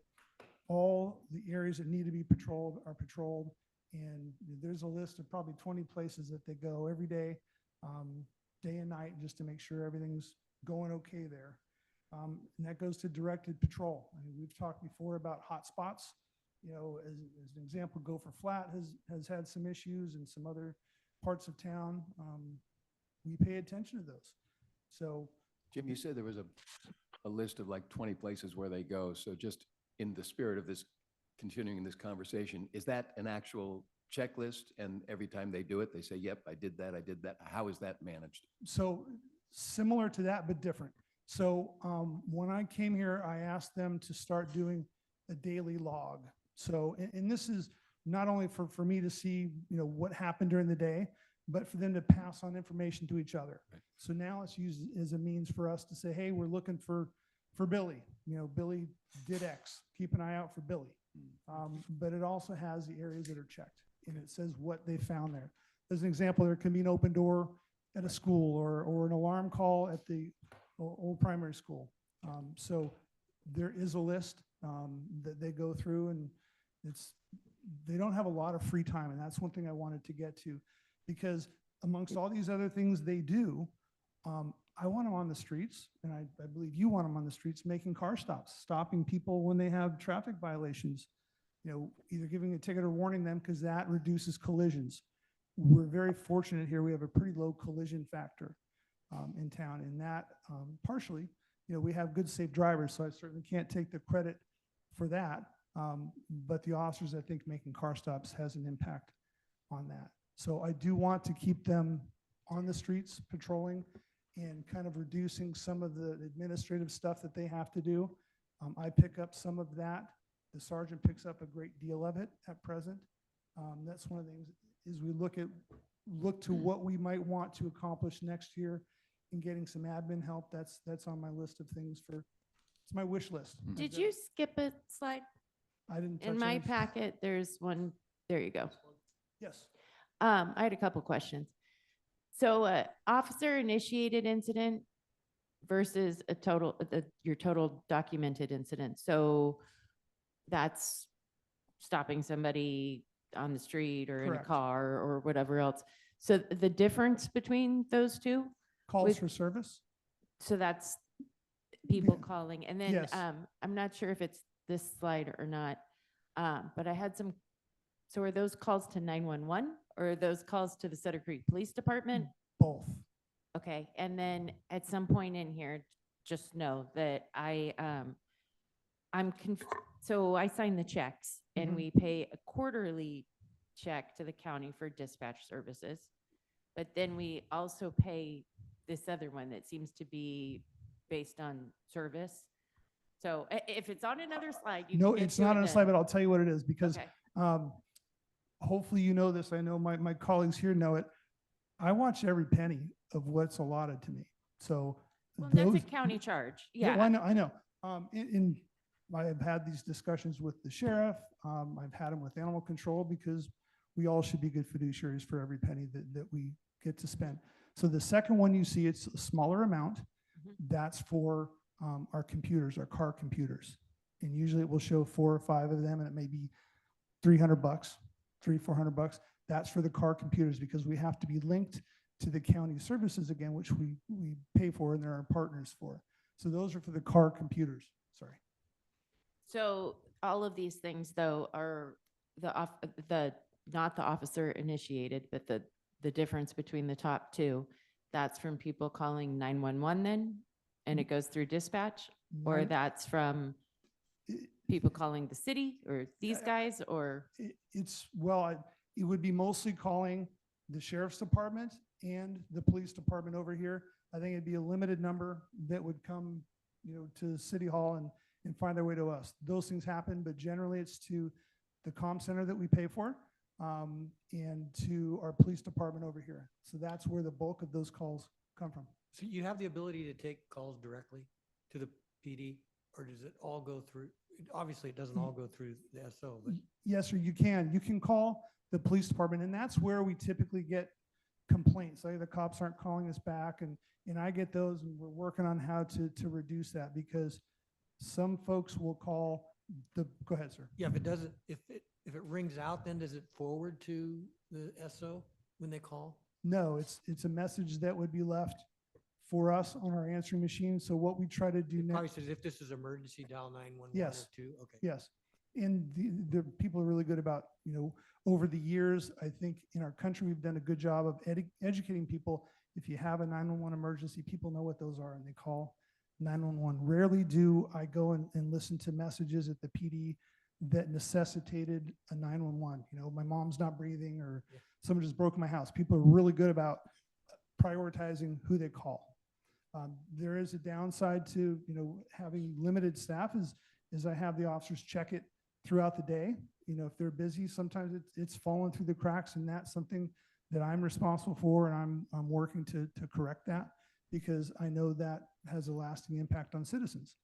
all the areas that need to be patrolled are patrolled. And there's a list of probably 20 places that they go every day, day and night, just to make sure everything's going okay there. And that goes to directed patrol. I mean, we've talked before about hot spots. As an example, Gopher Flat has had some issues, and some other parts of town. We pay attention to those. So, Jim, you said there was a list of like 20 places where they go. So just in the spirit of this, continuing this conversation, is that an actual checklist? And every time they do it, they say, yep, I did that, I did that. How is that managed? So similar to that, but different. So when I came here, I asked them to start doing a daily log. So, and this is not only for me to see, what happened during the day, but for them to pass on information to each other. Right. So now it's used as a means for us to say, hey, we're looking for Billy. Billy did X. Keep an eye out for Billy. But it also has the areas that are checked, and it says what they found there. As an example, there can be an open door at a school, or an alarm call at the old primary school. So there is a list that they go through, and they don't have a lot of free time, and that's one thing I wanted to get to. because amongst all these other things they do, I want them on the streets, and I believe you want them on the streets, making car stops, stopping people when they have traffic violations, either giving a ticket or warning them, because that reduces collisions. We're very fortunate here. We have a pretty low collision factor in town, and that partially, we have good, safe drivers, so I certainly can't take the credit for that. But the officers, I think, making car stops has an impact on that. So I do want to keep them on the streets patrolling and kind of reducing some of the administrative stuff that they have to do. I pick up some of that. The sergeant picks up a great deal of it at present. That's one of the things is we look to what we might want to accomplish next year in getting some admin help. That's on my list of things it's my wish list. Did you skip a slide? I didn't touch In my any- packet, there's one. There you go. Yes. I had a couple questions. So, officer initiated incident versus your total documented incident. So that's stopping somebody on the street or in a Correct. car or whatever else. So the difference between those two, Calls with- for service. so that's people Yeah. calling. And then, Yes. I'm not sure if it's this slide or not, but I had some, so are those calls to 911 or are those calls to the Sutter Creek Police Department? Both. Okay, and then at some point in here, just know that so I sign the checks and Mhm. we pay a quarterly check to the county for dispatch services. But then we also pay this other one that seems to be based on service. So if it's on another slide, you No, can get it's to not it on a then. slide, but I'll tell you what it is because Okay. hopefully you know this. I know my colleagues here know it. I watch every penny of what's allotted to me. So Well, that's those, a county charge. Yeah, Yeah. I know. I have had these discussions with the sheriff. I've had them with animal control because we all should be good fiduciaries for every penny that we get to spend. So the second one you see, it's a smaller amount. Mhm. That's for our computers, our car computers. And usually it will show 4 or 5 of them and it may be $300, $400. That's for the car computers because we have to be linked to the county services again, which we pay for and there are partners for. So those are for the car computers. Sorry. So all of these things though are not the officer initiated, but the difference between the top two, that's from people calling 911 then, and it goes through dispatch, or Nine- that's from it- people calling the city or these guys, or? it would be mostly calling the sheriff's department and the police department over here. I think it'd be a limited number that would come, to City Hall and find their way to us. Those things happen, but generally it's to the comm center that we pay for, and to our police department over here. So that's where the bulk of those calls come from. So you have the ability to take calls directly to the PD, or does it all go through? Obviously, it doesn't all go through the SO, but Yes, sir, you can. You can call the police department, and that's where we typically get complaints. Like the cops aren't calling us back, and I get those, and we're working on how to reduce that because some folks will call go ahead, sir. yeah, if it doesn't, if it rings out, then does it forward to the SO when they call? No, it's a message that would be left for us on our answering machine. So what we try to do It probably next, says if this is emergency, dial 911 or Yes. 2. Okay. yes. And the people are really good about, over the years, I think in our country, we've done a good job of educating people. If you have a 911 emergency, people know what those are and they call 911. Rarely do I go and listen to messages at the PD that necessitated a 911. My mom's not breathing or Yeah. someone just broke my house. People are really good about prioritizing who they call. There is a downside to, having limited staff is I have the officers check it throughout the day. If they're busy, sometimes it's fallen through the cracks, and that's something that I'm responsible for, and I'm working to correct that because I know that has a lasting impact on citizens.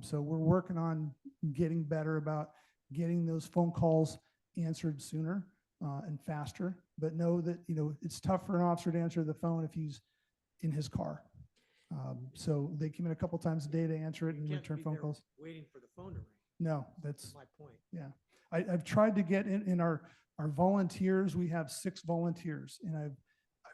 So we're working on getting better about getting those phone calls answered sooner and faster. But know that, it's tough for an officer to answer the phone if he's in his car. So they come in a couple times a day to answer it You and can't return be phone there calls. waiting for the phone to ring. No, that's, My point. yeah. I've tried to get in our volunteers, we have 6 volunteers, and I've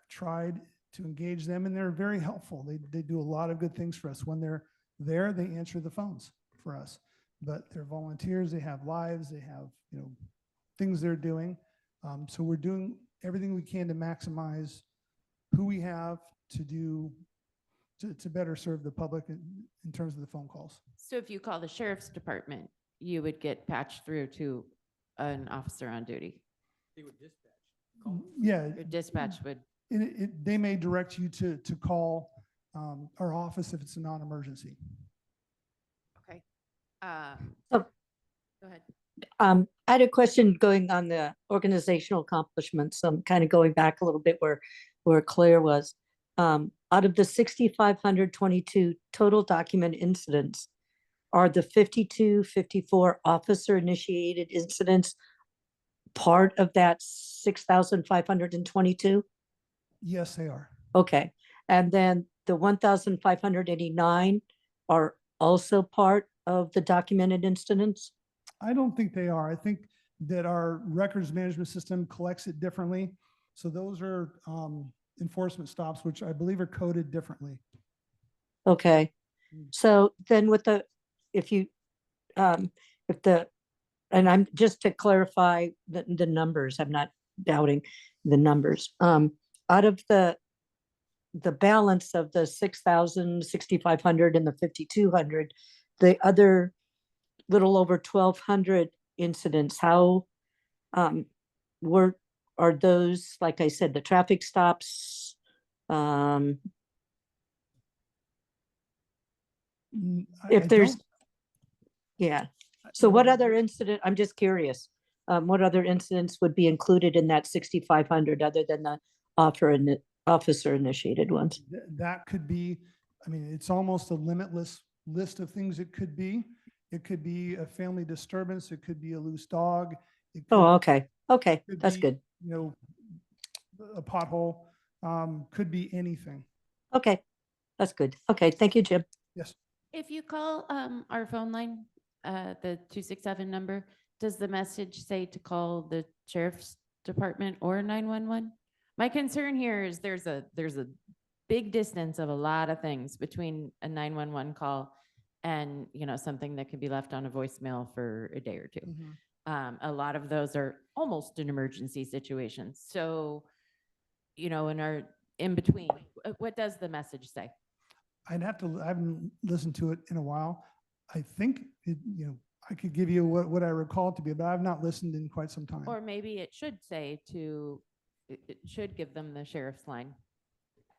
tried to engage them, and they're very helpful. They do a lot of good things for us. When they're there, they answer the phones for us. But they're volunteers, they have lives, they have, things they're doing. So we're doing everything we can to maximize who we have to do, to better serve the public in terms of the phone calls. So if you call the sheriff's department, you would get patched through to an officer on duty. They would dispatch. Yeah, Your dispatch would, they may direct you to call our office if it's a non-emergency. okay. Oh. Go ahead. I had a question going on the organizational accomplishments. I'm kind of going back a little bit where Claire was. Out of the 6,522 total document incidents, are the 54 officer initiated incidents part of that 6,522? Yes, they are. Okay. And then the 1,589 are also part of the documented incidents? I don't think they are. I think that our records management system collects it differently. So those are enforcement stops, which I believe are coded differently. Okay. So then with if and I'm just to clarify the numbers, I'm not doubting the numbers. Out of the balance of the 6,000, 6,500 and the 5,200, the other little over 1,200 incidents, how are those, like I said, the traffic stops? If there's, yeah. So what other incident, I'm just curious, what other incidents would be included in that 6,500 other than the officer initiated ones? That could be, I mean, it's almost a limitless list of things it could be. It could be a family disturbance. It could be a loose dog. Oh, okay. Okay, could that's be, good. A pothole, could be anything. Okay, that's good. Okay, thank you, Jim. Yes. If you call our phone line, the 267 number, does the message say to call the sheriff's department or 911? My concern here is there's a big distance of a lot of things between a 911 call and something that can be left on a voicemail for a day or two. A lot of those are almost an emergency situations. So, in between, what does the message say? I haven't listened to it in a while. I think I could give you what I recall it to be, but I've not listened in quite some time. Or maybe it should say it should give them the sheriff's line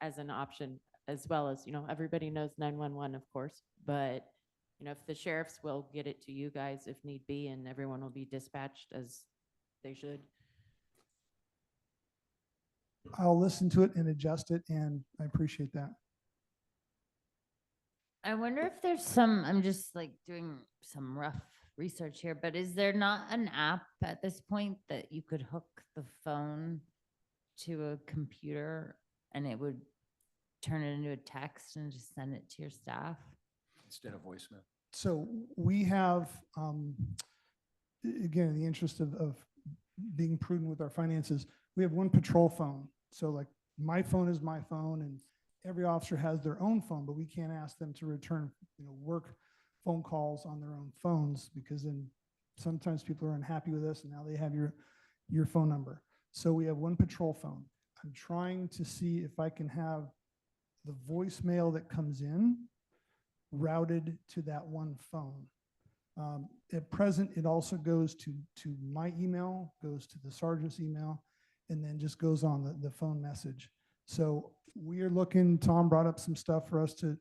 as an option, as well as, everybody knows 911, of course, but if the sheriffs will get it to you guys if need be, and everyone will be dispatched as they should. I'll listen to it and adjust it, and I appreciate that. I wonder if there's I'm just like doing some rough research here, but is there not an app at this point that you could hook the phone to a computer and it would turn it into a text and just send it to your staff? Instead of voicemail. So we have, again, in the interest of being prudent with our finances, we have one patrol phone. So like my phone is my phone, and every officer has their own phone, but we can't ask them to return, work phone calls on their own phones, because then sometimes people are unhappy with us and now they have your phone number. So we have one patrol phone. I'm trying to see if I can have the voicemail that comes in routed to that one phone. At present, it also goes to my email, goes to the sergeant's email, and then just goes on the phone message. So we are looking, Tom brought up some stuff for us to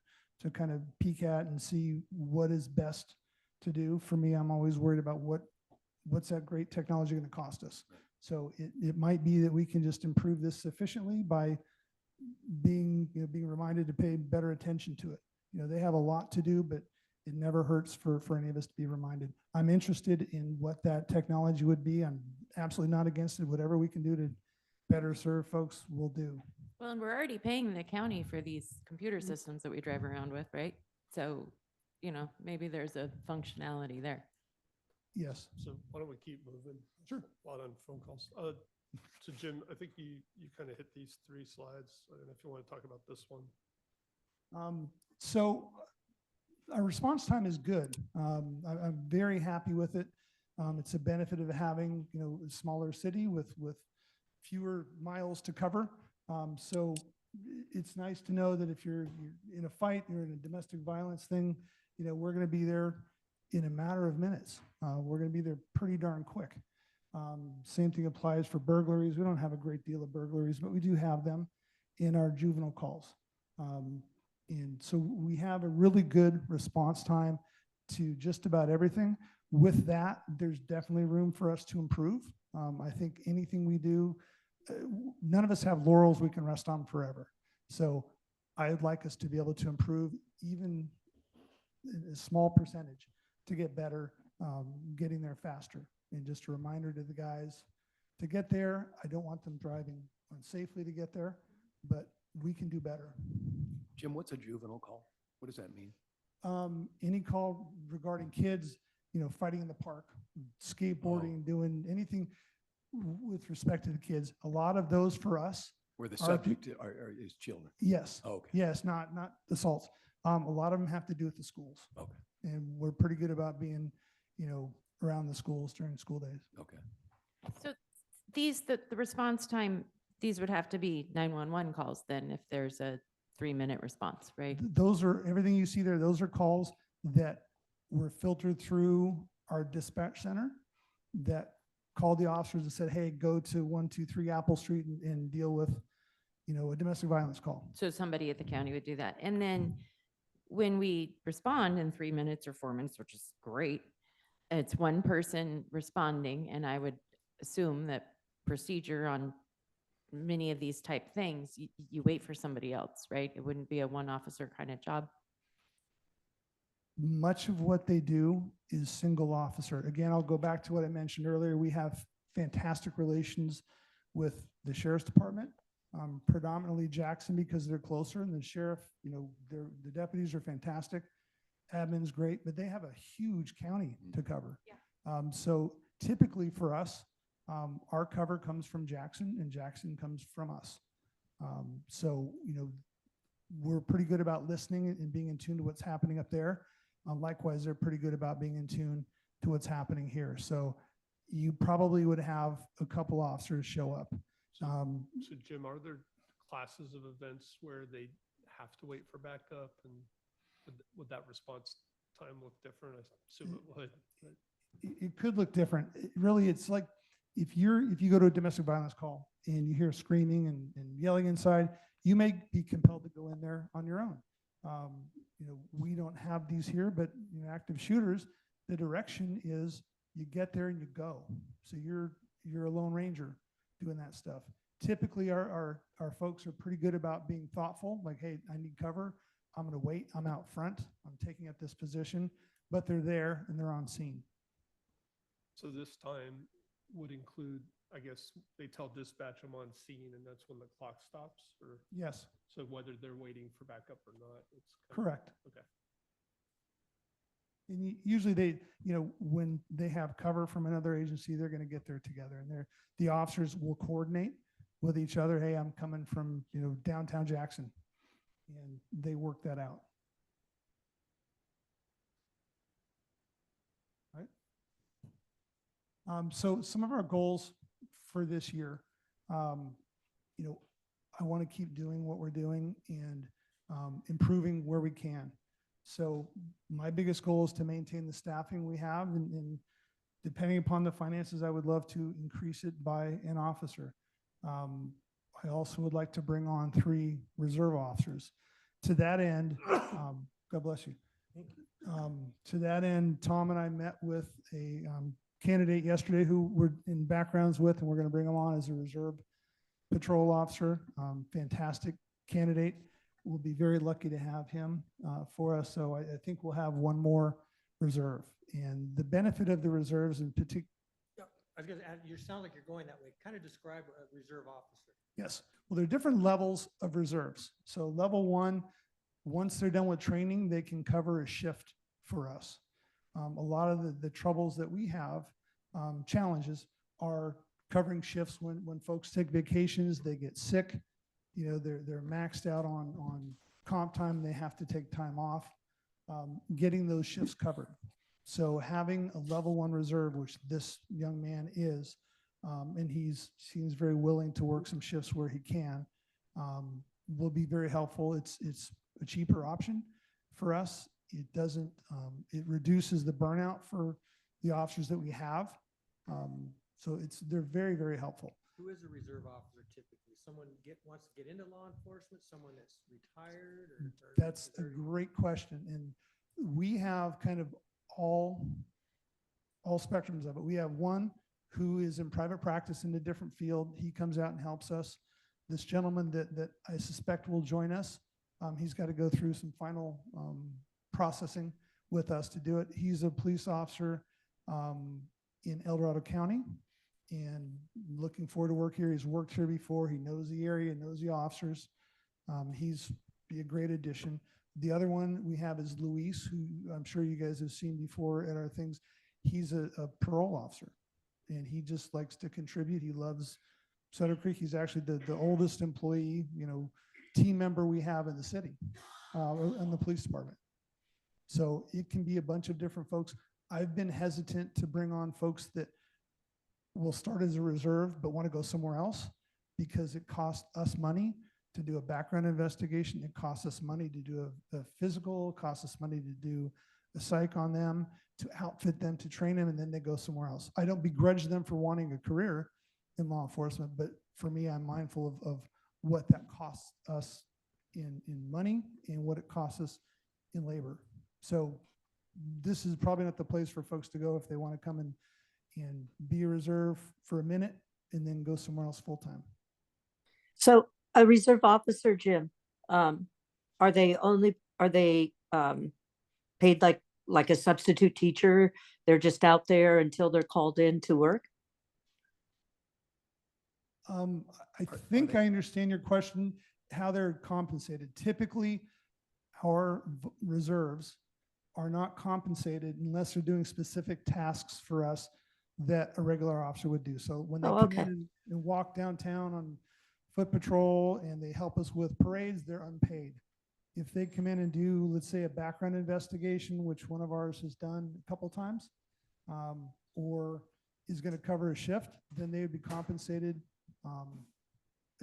kind of peek at and see what is best to do. For me, I'm always worried about what's that great technology going to cost us. So it might be that we can just improve this sufficiently by being reminded to pay better attention to it. They have a lot to do, but it never hurts for any of us to be reminded. I'm interested in what that technology would be. I'm absolutely not against it. Whatever we can do to better serve folks, we'll do. Well, and we're already paying the county for these computer systems that we drive around with, right? So, maybe there's a functionality there. Yes. So why don't we keep moving? Sure. A lot on phone calls. So Jim, I think you kind of hit these 3 slides. I don't know if you want to talk about this one. So our response time is good. I'm very happy with it. It's a benefit of having, a smaller city with fewer miles to cover. So it's nice to know that if you're in a fight, you're in a domestic violence thing, we're going to be there in a matter of minutes. We're going to be there pretty darn quick. Same thing applies for burglaries. We don't have a great deal of burglaries, but we do have them in our juvenile calls. And so we have a really good response time to just about everything. With that, there's definitely room for us to improve. I think anything we do, none of us have laurels we can rest on forever. So I'd like us to be able to improve even a small percentage to get better, getting there faster. And just a reminder to the guys to get there. I don't want them driving unsafely to get there, but we can do better. Jim, what's a juvenile call? What does that mean? Any call regarding kids, fighting in the park, skateboarding, doing anything with respect to the kids. A lot of those for us. Where the subject is children? Yes. Okay. Yes, not assaults. A lot of them have to do with the schools. Okay. And we're pretty good about being, around the schools during school days. Okay. So the response time, these would have to be 911 calls then if there's a 3-minute response, right? Those are, everything you see there, those are calls that were filtered through our dispatch center that called the officers and said, hey, go to 123 Apple Street and deal with, a domestic violence call. So somebody at the county would do that. And then when we respond in 3 minutes or 4 minutes, which is great, it's one person responding. And I would assume that procedure on many of these type things, you wait for somebody else, right? It wouldn't be a one officer kind of job. Much of what they do is single officer. Again, I'll go back to what I mentioned earlier. We have fantastic relations with the sheriff's department, predominantly Jackson because they're closer, and the sheriff, the deputies are fantastic. Admin's great, but they have a huge county to cover. Yeah. So typically for us, our cover comes from Jackson and Jackson comes from us. So, we're pretty good about listening and being in tune to what's happening up there. Likewise, they're pretty good about being in tune to what's happening here. So you probably would have a couple officers show up. So Jim, are there classes of events where they have to wait for backup, and would that response time look different? I assume it would. It could look different. Really, it's like if you go to a domestic violence call and you hear screaming and yelling inside, you may be compelled to go in there on your own. We don't have these here, but active shooters, the direction is you get there and you go. So you're a lone ranger doing that stuff. Typically, our folks are pretty good about being thoughtful. Like, hey, I need cover. I'm going to wait. I'm out front. I'm taking up this position, but they're there and they're on scene. So this time would include, I guess, they tell dispatch I'm on scene, and that's when the clock stops, or? Yes. So whether they're waiting for backup or not, it's Correct. Okay. And usually they, when they have cover from another agency, they're going to get there together, and the officers will coordinate with each other. Hey, I'm coming from, downtown Jackson, and they work that out. Right. So some of our goals for this year, I want to keep doing what we're doing and improving where we can. So my biggest goal is to maintain the staffing we have, and depending upon the finances, I would love to increase it by an officer. I also would like to bring on 3 reserve officers. To that end, God bless you. To that end, Tom and I met with a candidate yesterday who we're in backgrounds with, and we're going to bring him on as a reserve patrol officer. Fantastic candidate. We'll be very lucky to have him for us. So I think we'll have one more reserve. And the benefit of the reserves in particular. I was going to add, you sound like you're going that way. Kind of describe a reserve officer. Yes. Well, there are different levels of reserves. So level 1, once they're done with training, they can cover a shift for us. A lot of the troubles that we have, challenges, are covering shifts when folks take vacations, they get sick, you know, they're maxed out on comp time, they have to take time off, getting those shifts covered. So having a level 1 reserve, which this young man is, and seems very willing to work some shifts where he can, will be very helpful. It's a cheaper option for us. It doesn't, it reduces the burnout for the officers that we have. So they're very, very helpful. Who is a reserve officer typically? Someone wants to get into law enforcement, someone that's retired or That's is a there- great question. And we have kind of all spectrums of it. We have one who is in private practice in a different field. He comes out and helps us. This gentleman that I suspect will join us, he's got to go through some final processing with us to do it. He's a police officer in El Dorado County and looking forward to work here. He's worked here before. He knows the area, knows the officers. He's be a great addition. The other one we have is Luis, who I'm sure you guys have seen before at our things. He's a parole officer, and he just likes to contribute. He loves Sutter Creek. He's actually the oldest employee, you know, team member we have in the city, in the police department. So it can be a bunch of different folks. I've been hesitant to bring on folks that will start as a reserve but want to go somewhere else because it costs us money to do a background investigation. It costs us money to do a physical, it costs us money to do a psych on them, to outfit them, to train them, and then they go somewhere else. I don't begrudge them for wanting a career in law enforcement, but for me, I'm mindful of what that costs us in money and what it costs us in labor. So this is probably not the place for folks to go if they want to come and be a reserve for a minute and then go somewhere else full-time. So a reserve officer, Jim, are they paid like a substitute teacher? They're just out there until they're called in to work? I think I understand your question, how they're compensated. Typically, our reserves are not compensated unless they're doing specific tasks for us that a regular officer would do. So when they come in and walk downtown on foot patrol and they help us with parades, they're unpaid. If they come in and do, let's say, a background investigation, which one of ours has done a couple times, or is going to cover a shift, then they would be compensated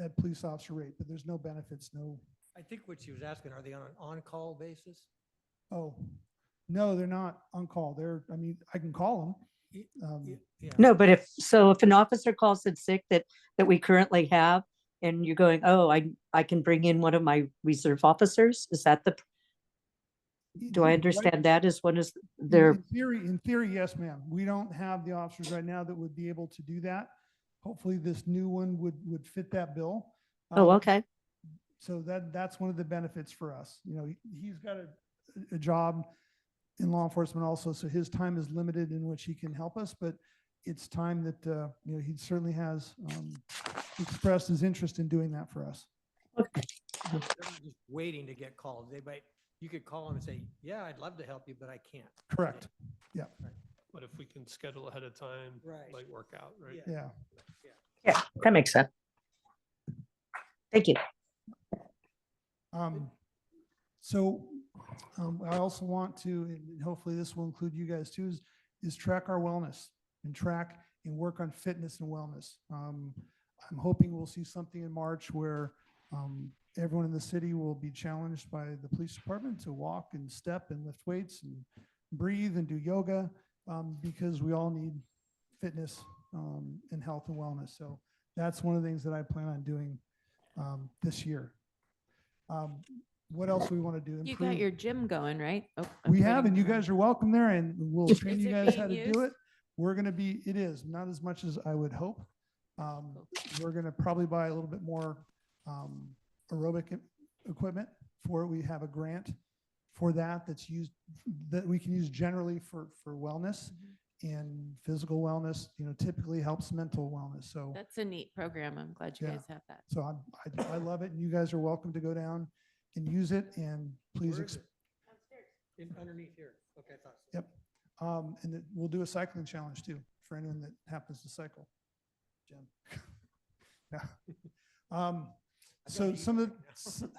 at police officer rate, but there's no benefits, no. I think what she was asking, are they on an on-call basis? Oh, no, they're not on call. I mean, I can call them. Yeah. No, but if an officer calls in sick that we currently have, and you're going, oh, I can bring in one of my reserve officers, is that do I understand that as one is their? In theory, yes, ma'am. We don't have the officers right now that would be able to do that. Hopefully this new one would fit that bill. Oh, okay. So that's one of the benefits for us. You know, he's got a job in law enforcement also, so his time is limited in which he can help us, but it's time that, you know, he certainly has expressed his interest in doing that for us. Okay. They're not just waiting to get called. You could call them and say, yeah, I'd love to help you, but I can't. Correct. Yeah. But if we can schedule ahead of time, Right. might work out, right? Yeah. Yeah, that makes sense. Thank you. I also want to, and hopefully this will include you guys too, is track our wellness and track and work on fitness and wellness. I'm hoping we'll see something in March where everyone in the city will be challenged by the police department to walk and step and lift weights and breathe and do yoga, because we all need fitness and health and wellness. So that's one of the things that I plan on doing this year. What else do we want to do? You got your gym going, right? Oh, We have, and you guys are welcome there, and we'll train Is you it guys how to being do used? it. We're going to be, it is, not as much as I would hope. We're going to probably buy a little bit more aerobic equipment for it. We have a grant for that's used, that we can use generally for wellness and physical wellness, you know, typically helps mental wellness. So That's a neat program. I'm glad you Yeah. guys have that. so I love it, and you guys are welcome to go down and use it, and please. Where is it? Underneath here. Okay, I thought so. Yep. And that we'll do a cycling challenge too, for anyone that happens to cycle. Jim. Yeah. So some of the,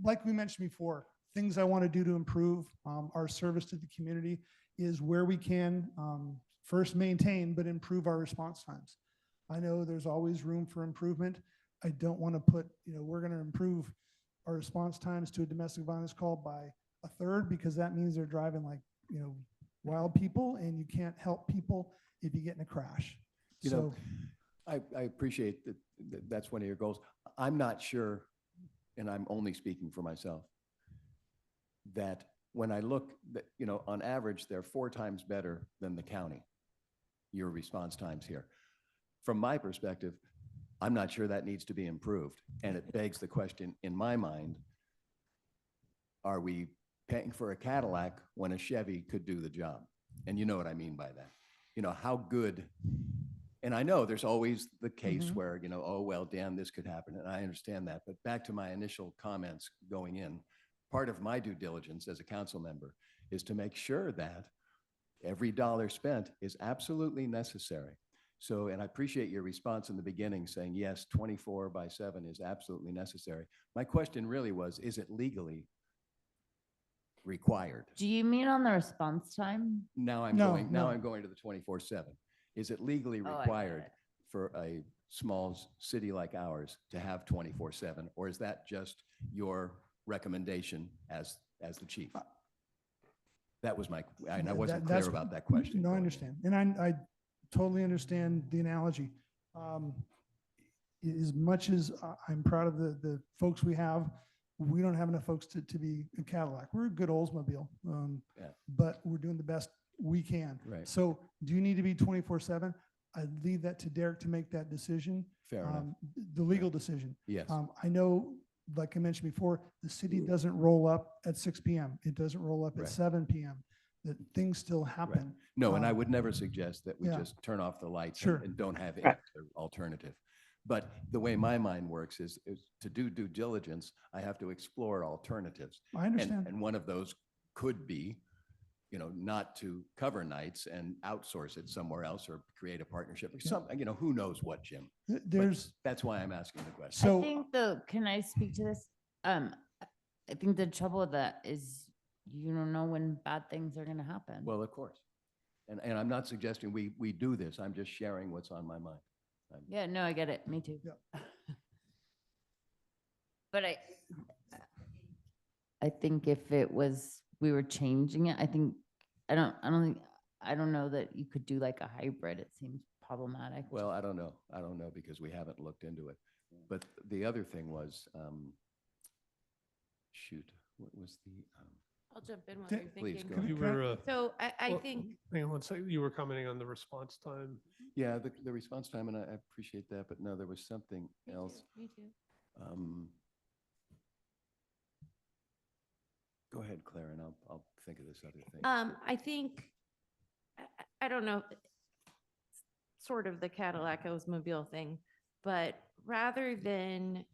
like we mentioned before, things I want to do to improve our service to the community is where we can first maintain, but improve our response times. I know there's always room for improvement. I don't want to put, we're going to improve our response times to a domestic violence call by a third, because that means they're driving like, wild people, and you can't help people if you get in a crash. You know, I appreciate that that's one of your goals. I'm not sure, and I'm only speaking for myself, that when I look, that, on average, they're 4 times better than the county, your response times here. From my perspective, I'm not sure that needs to be improved. And it begs the question in my mind, are we paying for a Cadillac when a Chevy could do the job? And you know what I mean by that. How good, and I know there's always the case where, oh, well, Dan, this could happen. And I understand that. But back to my initial comments going in, part of my due diligence as a council member is to make sure that every dollar spent is absolutely necessary. So, and I appreciate your response in the beginning saying, yes, 24/7 is absolutely necessary. My question really was, is it legally required? Do you mean on the response time? Now I'm No, going no. to the 24/7. Is it legally Oh, I get required it. for a small city like ours to have 24/7? Or is that just your recommendation as the chief? That was and I wasn't clear about that question. No, I going in. understand. And I totally understand the analogy. As much as I'm proud of the folks we have, we don't have enough folks to be a Cadillac. We're a good Oldsmobile, Yeah. but we're doing the best we can. Right. So do you need to be 24/7? I'd leave that to Derek to make that decision. Fair enough. The legal decision. Yes. I know, like I mentioned before, the city doesn't roll up at 6 p.m. It doesn't roll up Right. at 7 p.m. That things still happen. No, and I would never suggest that we yeah. just turn off the lights Sure. and don't have any other alternative. But the way my mind works is to do due diligence, I have to explore alternatives. I understand. And one of those could be, not to cover nights and outsource it somewhere else or create a partnership or something, who knows what, Jim? But that's why I'm asking the question. So- I think can I speak to this? I think the trouble with that is you don't know when bad things are going to happen. Well, of course. And I'm not suggesting we do this. I'm just sharing what's on my mind. Yeah, no, I get it. Me too. Yeah. But I think if we were changing it, I don't know that you could do like a hybrid. It seems problematic. Well, I don't know. Because we haven't looked into it. But the other thing was, what was the, I'll jump in when Can- you're Please, thinking. go ahead. You were, So I well, think, hang on one second. You were commenting on the response time. yeah, the response time, and I appreciate that, but no, there was something me else. too, me too. Go ahead, Claire, and I'll think of this other thing. I think, I don't know, sort of the Cadillac Oldsmobile thing, but rather than,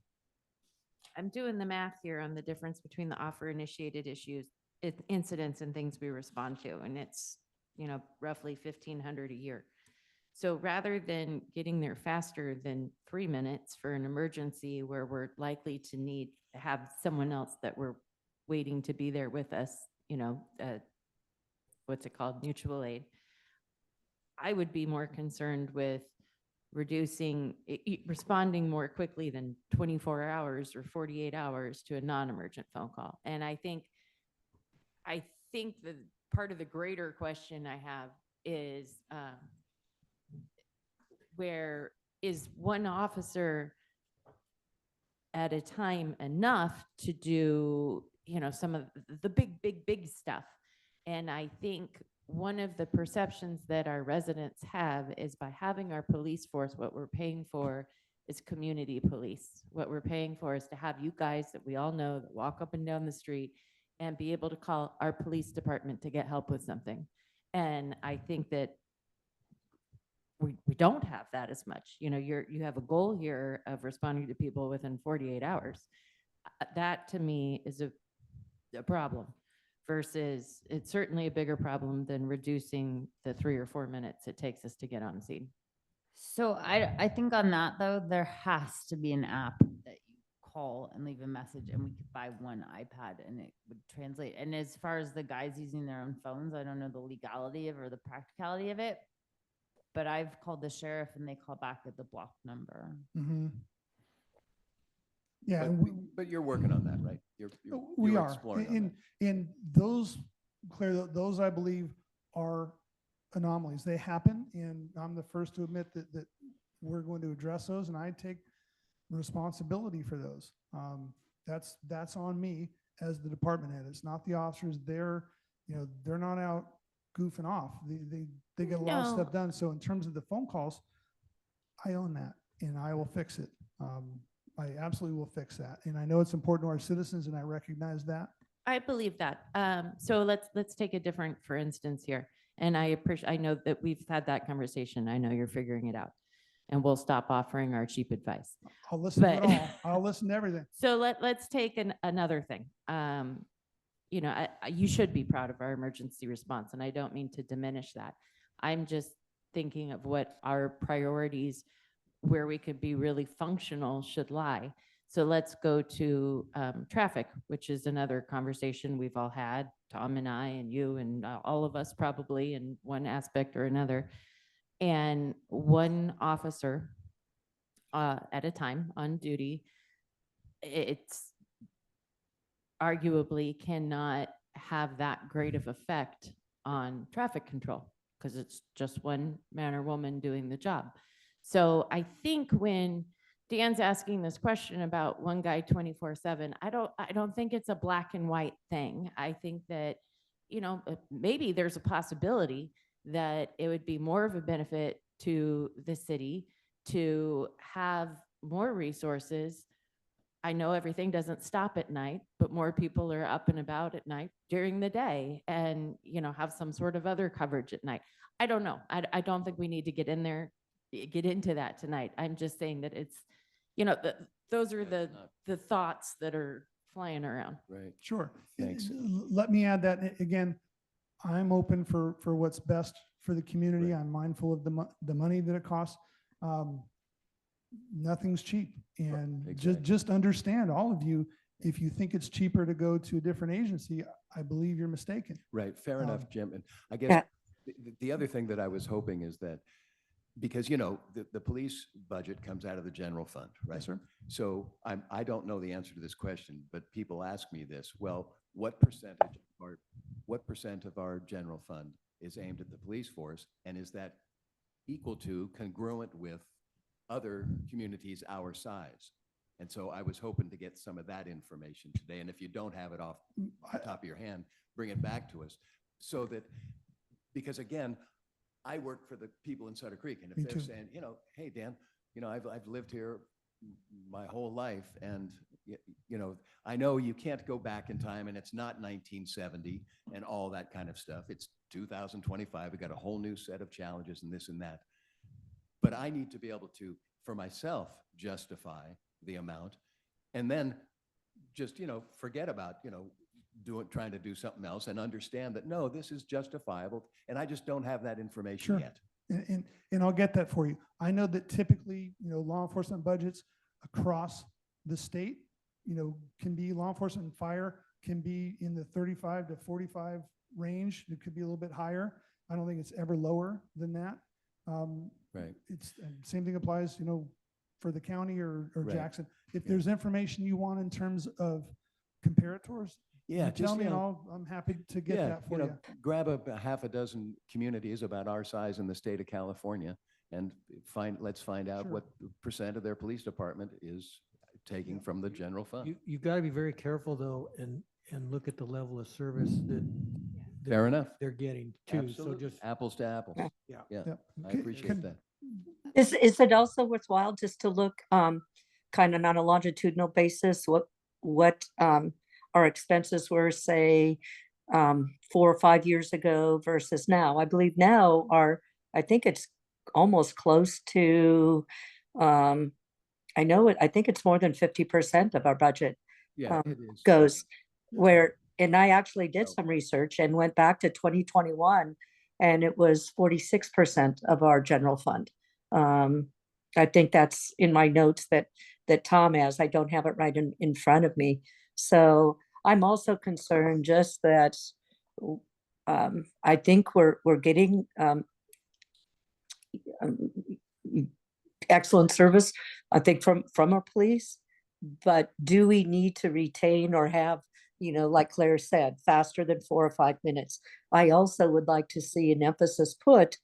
I'm doing the math here on the difference between the offer initiated issues, incidents and things we respond to, and it's, roughly 1,500 a year. So rather than getting there faster than 3 minutes for an emergency where we're likely to need to have someone else that we're waiting to be there with us, what's it called, mutual aid, I would be more concerned with reducing, responding more quickly than 24 hours or 48 hours to a non-emergent phone call. And I think the part of the greater question I have is, where is one officer at a time enough to do, some of the big stuff? And I think one of the perceptions that our residents have is by having our police force, what we're paying for is community police. What we're paying for is to have you guys that we all know that walk up and down the street and be able to call our police department to get help with something. And I think that we don't have that as much. You have a goal here of responding to people within 48 hours. That to me is a problem. versus it's certainly a bigger problem than reducing the 3 or 4 minutes it takes us to get on scene. So I think on that though, there has to be an app that you call and leave a message, and we could buy one iPad and it would translate. And as far as the guys using their own phones, I don't know the legality of or the practicality of it, but I've called the sheriff and they call back at the block number. Yeah, But, and but you're working on that, right? we you're are. exploring on In, in those, Claire, those I believe are anomalies. They happen, and I'm the first to admit that we're going to address those, and I take responsibility for those. That's on me as the department head. It's not the officers. They're not out goofing off. They get a lot of No. stuff done. So in terms of the phone calls, I own that, and I will fix it. I absolutely will fix that. And I know it's important to our citizens, and I recognize that. I believe that. So let's take a different, for instance here. And I know that we've had that conversation. I know you're figuring it out. And we'll stop offering our cheap advice. I'll listen to it But- all. I'll listen to everything. So let's take another thing. You should be proud of our emergency response, and I don't mean to diminish that. I'm just thinking of what our priorities, where we could be really functional, should lie. So let's go to traffic, which is another conversation we've all had, Tom and I and you and all of us probably in one aspect or another. And one officer at a time on duty, it's arguably cannot have that great of effect on traffic control because it's just one man or woman doing the job. So I think when Dan's asking this question about one guy 24/7, I don't think it's a black and white thing. I think that, maybe there's a possibility that it would be more of a benefit to the city to have more resources. I know everything doesn't stop at night, but more people are up and about at night during the day and, have some sort of other coverage at night. I don't know. I don't think we need to get into that tonight. I'm just saying that it's, those are the thoughts that are flying around. Right. Sure. Thanks. Let me add that again. I'm open for what's best for the community. Right. I'm mindful of the money that it costs. Nothing's cheap, and exactly. just understand, all of you, if you think it's cheaper to go to a different agency, I believe you're mistaken. Right. Fair enough, Jim. And I guess Yeah. the other thing that I was hoping is that, because, the police budget comes out of the general fund, right? Yes, sir. So I don't know the answer to this question, but people ask me this. Well, what percent of our general fund is aimed at the police force? And is that equal to, congruent with other communities our size? And so I was hoping to get some of that information today. And if you don't have it off the top of your hand, bring it back to us. So that, because again, I work for the people in Sutter Creek, and if Me they're too. saying, hey, Dan, I've lived here my whole life, and I know you can't go back in time, and it's not 1970 and all that kind of stuff. It's 2025. We got a whole new set of challenges and this and that. But I need to be able to, for myself, justify the amount, and then just forget about trying to do something else, and understand that no, this is justifiable, and I just don't have that information Sure. yet. And I'll get that for you. I know that typically, law enforcement budgets across the state, can be, law enforcement and fire can be in the 35 to 45 range. It could be a little bit higher. I don't think it's ever lower than that. Right. It's, and same thing applies, for the county or Right. Jackson. If Yeah. there's information you want in terms of comparators, Yeah, you tell just, me, and I'm happy to get that for you. grab a half a dozen communities about our size in the state of California, and let's find out Sure. what percent of their police department is taking Yeah. from the general fund. You've got to be very careful though, and look at the level of service that Fair enough. they're getting too. So Absolutely. just, Apples to apples. Yeah. Yeah, Yep. I Can- appreciate can- that. Is it also worthwhile just to look kind of on a longitudinal basis, what our expenses were, say, 4 or 5 years ago versus now? I believe now I think it's almost close to, I think it's more than 50% of our budget Yeah, it is. goes, where and I actually did So- some research and went back to 2021, and it was 46% of our general fund. I think that's in my notes that Tom has. I don't have it right in front of me. So I'm also concerned just that I think we're getting um, excellent service, I think, from our police. But do we need to retain or have, like Claire said, faster than 4 or 5 minutes? I also would like to see an emphasis put,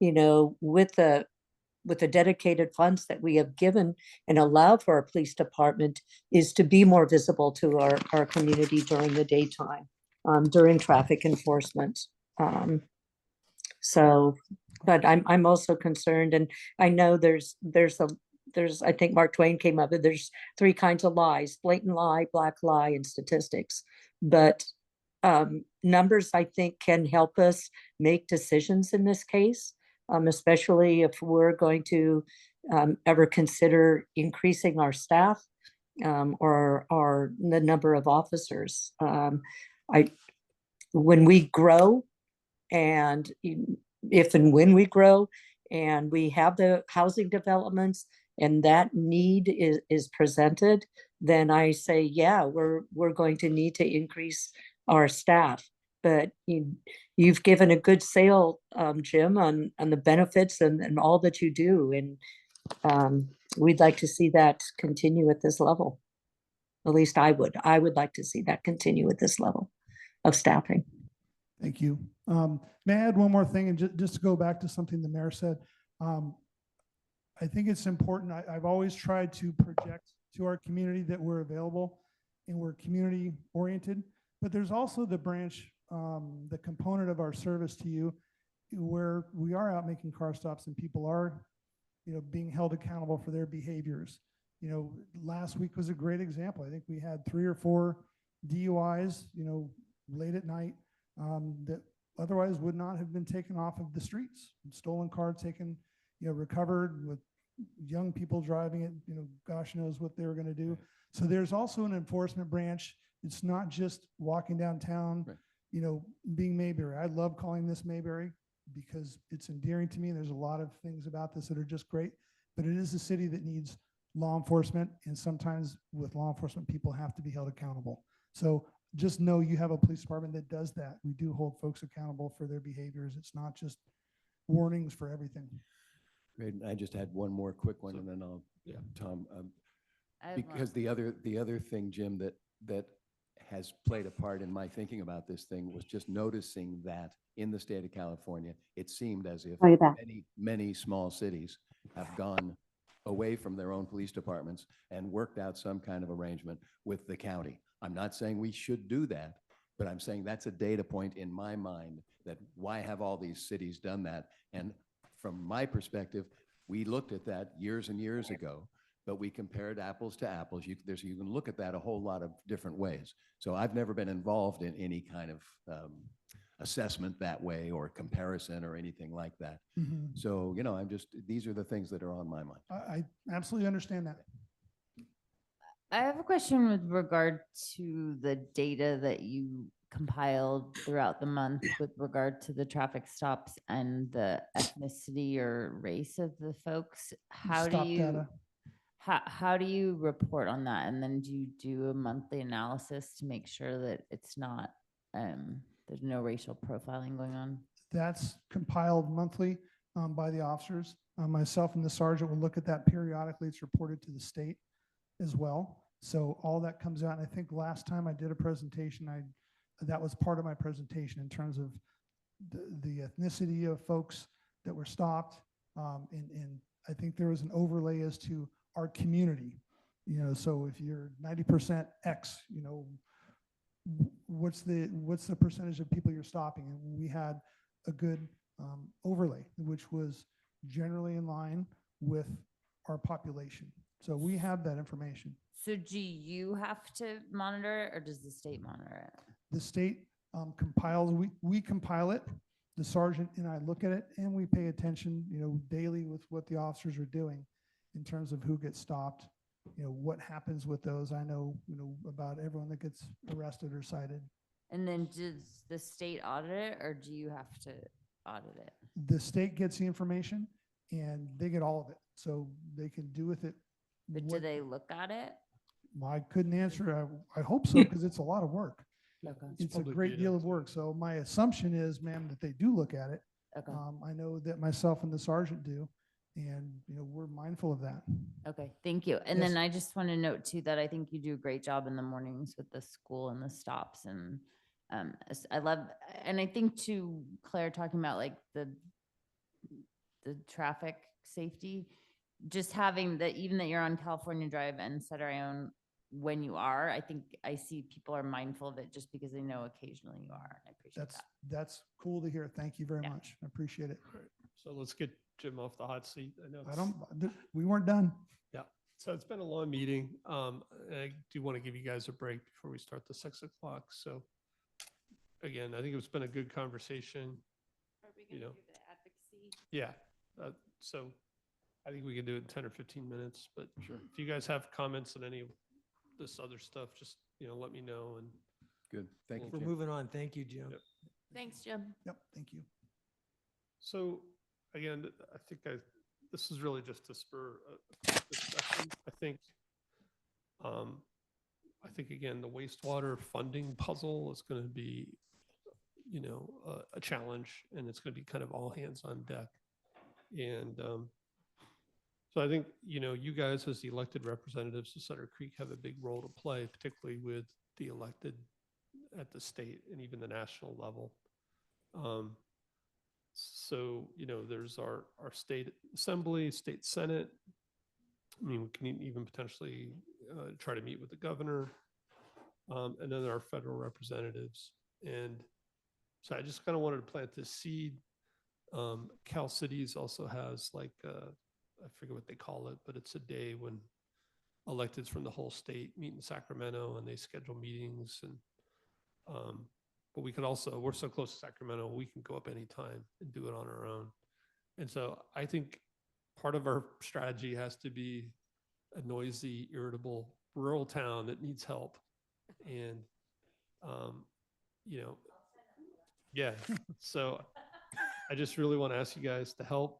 with the dedicated funds that we have given and allow for our police department, is to be more visible to our community during the daytime, during traffic enforcement. So, but I'm also concerned, and I know there's I think Mark Twain came up with, there's 3 kinds of lies: blatant lie, black lie, and statistics. But numbers, I think, can help us make decisions in this case, especially if we're going to ever consider increasing our staff, or the number of officers. When we grow, and if and when we grow and we have the housing developments and that need is presented, then I say, yeah, we're going to need to increase our staff. But you've given a good sale, Jim, on the benefits and all that you do. And we'd like to see that continue at this level. At least I would like to see that continue at this level of staffing. Thank you. May I add one more thing? And just to go back to something the mayor said, I think it's important. I've always tried to project to our community that we're available and we're community oriented, but there's also the branch, the component of our service to you, where we are out making car stops and people are, being held accountable for their behaviors. Last week was a great example. I think we had 3 or 4 DUIs, late at night, that otherwise would not have been taken off of the streets. Stolen car taken, recovered, with young people driving it, gosh knows what they were going to do. So there's also an enforcement branch. It's not just walking downtown, Right. Being Mayberry. I love calling this Mayberry because it's endearing to me. There's a lot of things about this that are just great, but it is a city that needs law enforcement. And sometimes with law enforcement, people have to be held accountable. So just know you have a police department that does that. We do hold folks accountable for their behaviors. It's not just warnings for everything. Great. And I just had one more quick one, and then I'll, Yeah. Tom, I have one. because the other thing, Jim, that has played a part in my thinking about this thing was just noticing that in the state of California, it seemed as if Oh, you bet. many small cities have gone away from their own police departments and worked out some kind of arrangement with the county. I'm not saying we should do that, but I'm saying that's a data point in my mind, that why have all these cities done that? And from my perspective, we looked at that years and years ago, but we compared apples to apples. You can look at that a whole lot of different ways. So I've never been involved in any kind of assessment that way or comparison or anything like that. Mhm. So, these are the things that are on my mind. I absolutely understand that. I have a question with regard to the data that you compiled throughout the month with regard to the traffic stops and the ethnicity or race of the folks. How do Stop you data. how do you report on that? And then do you do a monthly analysis to make sure that it's not there's no racial profiling going on? That's compiled monthly by the officers. Myself and the sergeant will look at that periodically. It's reported to the state as well. So all that comes out. And I think last time I did a presentation, that was part of my presentation in terms of the ethnicity of folks that were stopped. And I think there was an overlay as to our community. So if you're 90% X, what's the percentage of people you're stopping? And we had a good overlay, which was generally in line with our population. So we have that information. So do you have to monitor it, or does the state monitor it? The state compiles, we compile it, the sergeant and I look at it, and we pay attention, daily with what the officers are doing in terms of who gets stopped, what happens with those. I know, about everyone that gets arrested or cited. And then does the state audit it or do you have to audit it? The state gets the information and they get all of it, so they can do with it. But do what- they look at it? I couldn't answer. I hope so, because it's a lot of work. Okay. It's a public great data, deal of so- work. So my assumption is, ma'am, that they do look at it. Okay. I know that myself and the sergeant do, and, you know, we're mindful of that. Okay, thank you. And Yes. then I just want to note too that I think you do a great job in the mornings with the school and the stops and I love, and I think too, Claire talking about like the traffic safety, just having that, even that you're on California Drive and Sutter Ione when you are, I think I see people are mindful of it just because they know occasionally you are. And I appreciate that. That's cool to hear. Thank you very Yeah. much. I appreciate it. All right, so let's get Jim off the hot seat. I know. I it's- don't, we weren't done. Yeah, so it's been a long meeting. I do want to give you guys a break before we start the 6 o'clock. So again, I think it's been a good conversation. Are we You gonna know. do the advocacy? Yeah, so I think we can do it in 10 or 15 minutes, but sure. If you guys have comments on any of this other stuff, just, let me know. And Good. Thank you, We're Jim. moving on. Thank you, Jim. Yep. Thanks, Jim. Yep, thank you. so again, I think this is really just to spur a discussion. I think again, the wastewater funding puzzle is going to be, a challenge, and it's going to be kind of all hands on deck. And so I think, you guys as the elected representatives of Sutter Creek have a big role to play, particularly with the elected at the state and even the national level. So, there's our state assembly, state senate. I mean, we can even potentially try to meet with the governor, and then our federal representatives. And so I just kind of wanted to plant this seed. Cal Cities also has like, I forget what they call it, but it's a day when electeds from the whole state meet in Sacramento and they schedule meetings. And but we could also, we're so close to Sacramento, we can go up anytime and do it on our own. And so I think part of our strategy has to be a noisy, irritable rural town that needs help. And, yeah, so I just really want to ask you guys to help.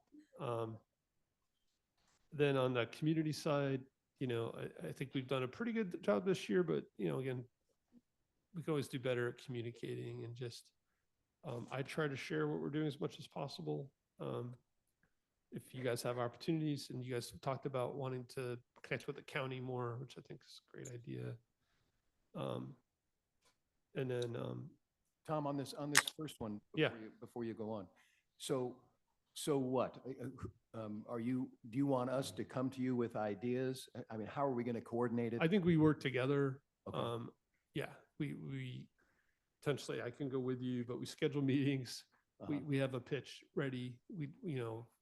Then on the community side, I think we've done a pretty good job this year, but, again, we can always do better at communicating and just, I try to share what we're doing as much as possible. If you guys have opportunities and you guys have talked about wanting to connect with the county more, which I think is a great idea. And then, Tom, on this first one, Yeah. before you go on. So what? Do you want us to come to you with ideas? I mean, how are we going to coordinate it? I think we work together. Okay. Yeah, we potentially, I can go with you, but we schedule meetings. Uh-huh. We have a pitch ready. We,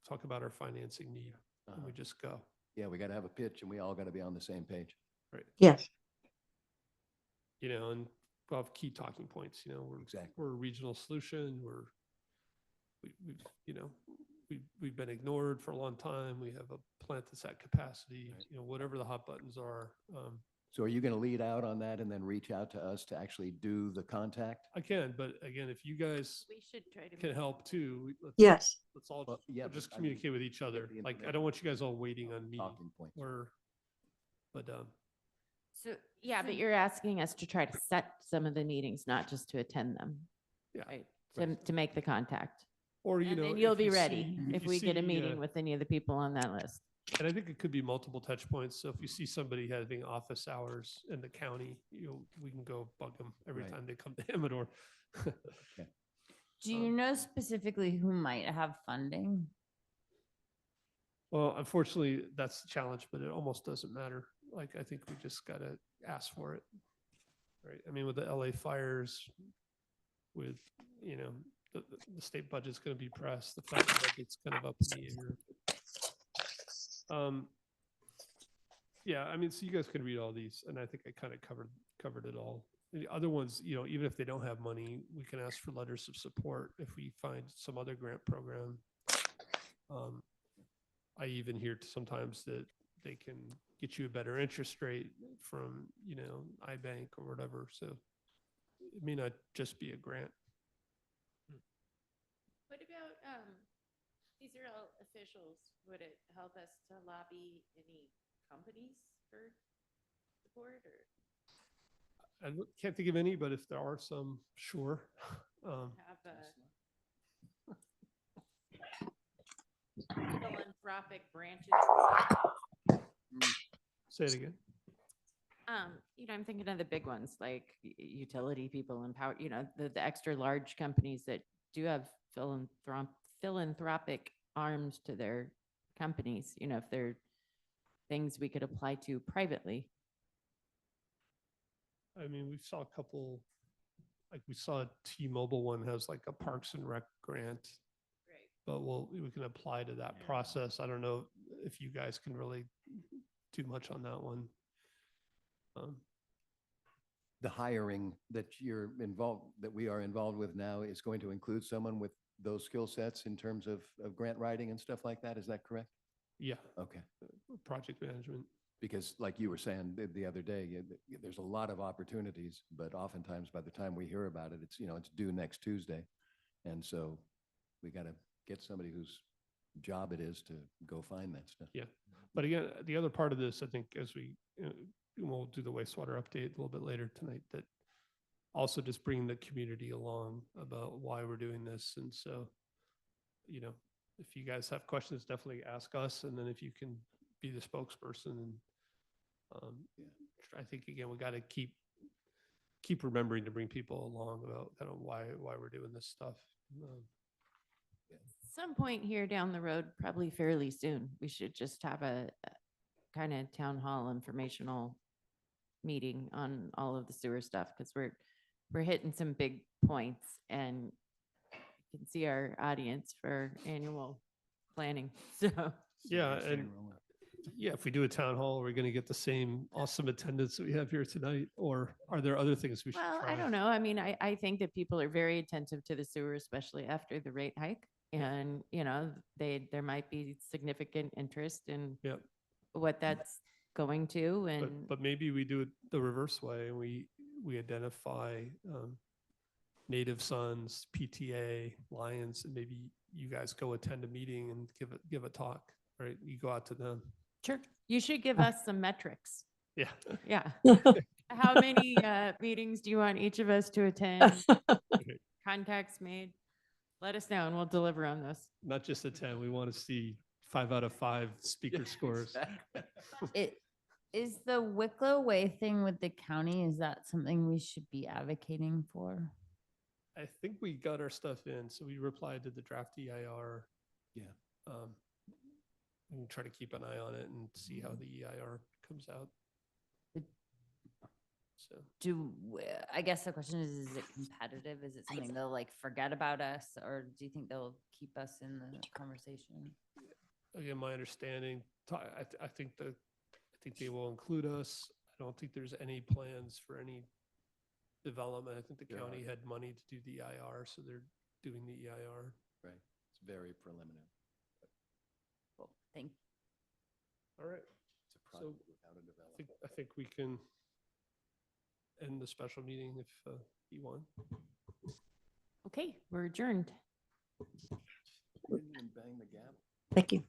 talk about our financing need and we Uh-huh. just go. Yeah, we got to have a pitch and we all got to be on the same page. Yes. And we'll have key talking points, Exactly. we're a regional solution. We've been ignored for a long time. We have a plant that's at capacity, Right. whatever the hot buttons are. So are you going to lead out on that and then reach out to us to actually do the contact? I can, but again, if you guys We should try to. can meet. help too, Yes. let's all Well, yeah, just but I mean, communicate with each get other. the Like, I information. don't want you guys all waiting on me. Talking points. So, yeah, but you're asking us to try to set some of the meetings, not just to attend them. Yeah, Right, right. to make the contact. Or, And then if you'll be you ready see- if you we get a see, meeting with any of the people on that list. And I think it could be multiple touch points. So if you see somebody having office hours in the county, we can go bug them every Right. time they come to Amador. Do you know specifically who might have funding? Well, unfortunately, that's the challenge, but it almost doesn't matter. Like, I think we just gotta ask for it. Right? I mean, with the LA fires, with, the state budget's gonna be pressed, the federal budget's kind of up in the air. Yeah, I mean, so you guys can read all these, and I think I kind of covered it all. The other ones, even if they don't have money, we can ask for letters of support if we find some other grant program. I even hear sometimes that they can get you a better interest rate from, iBank or whatever. So It may not just be a grant. What about, these are all officials. Would it help us to lobby any companies for support or Can't think of any, but if there are some, sure. have a philanthropic branches? Say it again. I'm thinking of the big ones like utility people and power, the extra large companies that do have philanthropic arms to their companies, if they're things we could apply to privately. I mean, we saw a couple, like we saw a T-Mobile one has like a Parks and Rec grant, Right. but we can apply to that process. I don't know if you guys can really do much on that one. The hiring that we are involved with now is going to include someone with those skill sets in terms of grant writing and stuff like that. Is that correct? Yeah, Okay. project management. Because like you were saying the other day, there's a lot of opportunities, but oftentimes by the time we hear about it, it's due next Tuesday. And so we got to get somebody whose job it is to go find that stuff. Yeah. But again, the other part of this, I think, as we'll do the wastewater update a little bit later tonight, that also just bringing the community along about why we're doing this. And so, if you guys have questions, definitely ask us. And then if you can be the spokesperson, and I think, again, we got to keep remembering to bring people along about kind of why we're doing this stuff. Some point here down the road, probably fairly soon, we should just have a kind of town hall informational meeting on all of the sewer stuff, because we're hitting some big points, and you can see our audience for annual planning. So Yeah, and if we do a town hall, we're going to get the same awesome attendance that we have here tonight, or are there other things we should well, try? I don't know. I mean, I think that people are very attentive to the sewer, especially after the rate hike. And, there might be significant interest in Yep. what that's going to. And But maybe we do it the reverse way, and we identify Native Sons, PTA, Lions, and maybe you guys go attend a meeting and give a talk, right? You go out to them. sure, you should give us some metrics. Yeah. Yeah. How many meetings do you want each of us to attend? Contacts made? Let us know and we'll deliver on this. Not just a 10. We want to see 5 out of 5 speaker scores. It is the Wicklow Way thing with the county. Is that something we should be advocating for? I think we got our stuff in, so we replied to the draft EIR. Yeah. We can try to keep an eye on it and see how the EIR comes out. So I guess the question is it competitive? Is it something they'll forget about us, or do you think they'll keep us in the conversation? again, my understanding, I think they will include us. I don't think there's any plans for any development. I think the county had money to do the EIR, so they're doing the EIR. Right. It's very preliminary. Cool. Thank you. All right. It's a project without a development. I think we can end the special meeting if you want. Okay, we're adjourned. Didn't even bang the gavel. Thank you.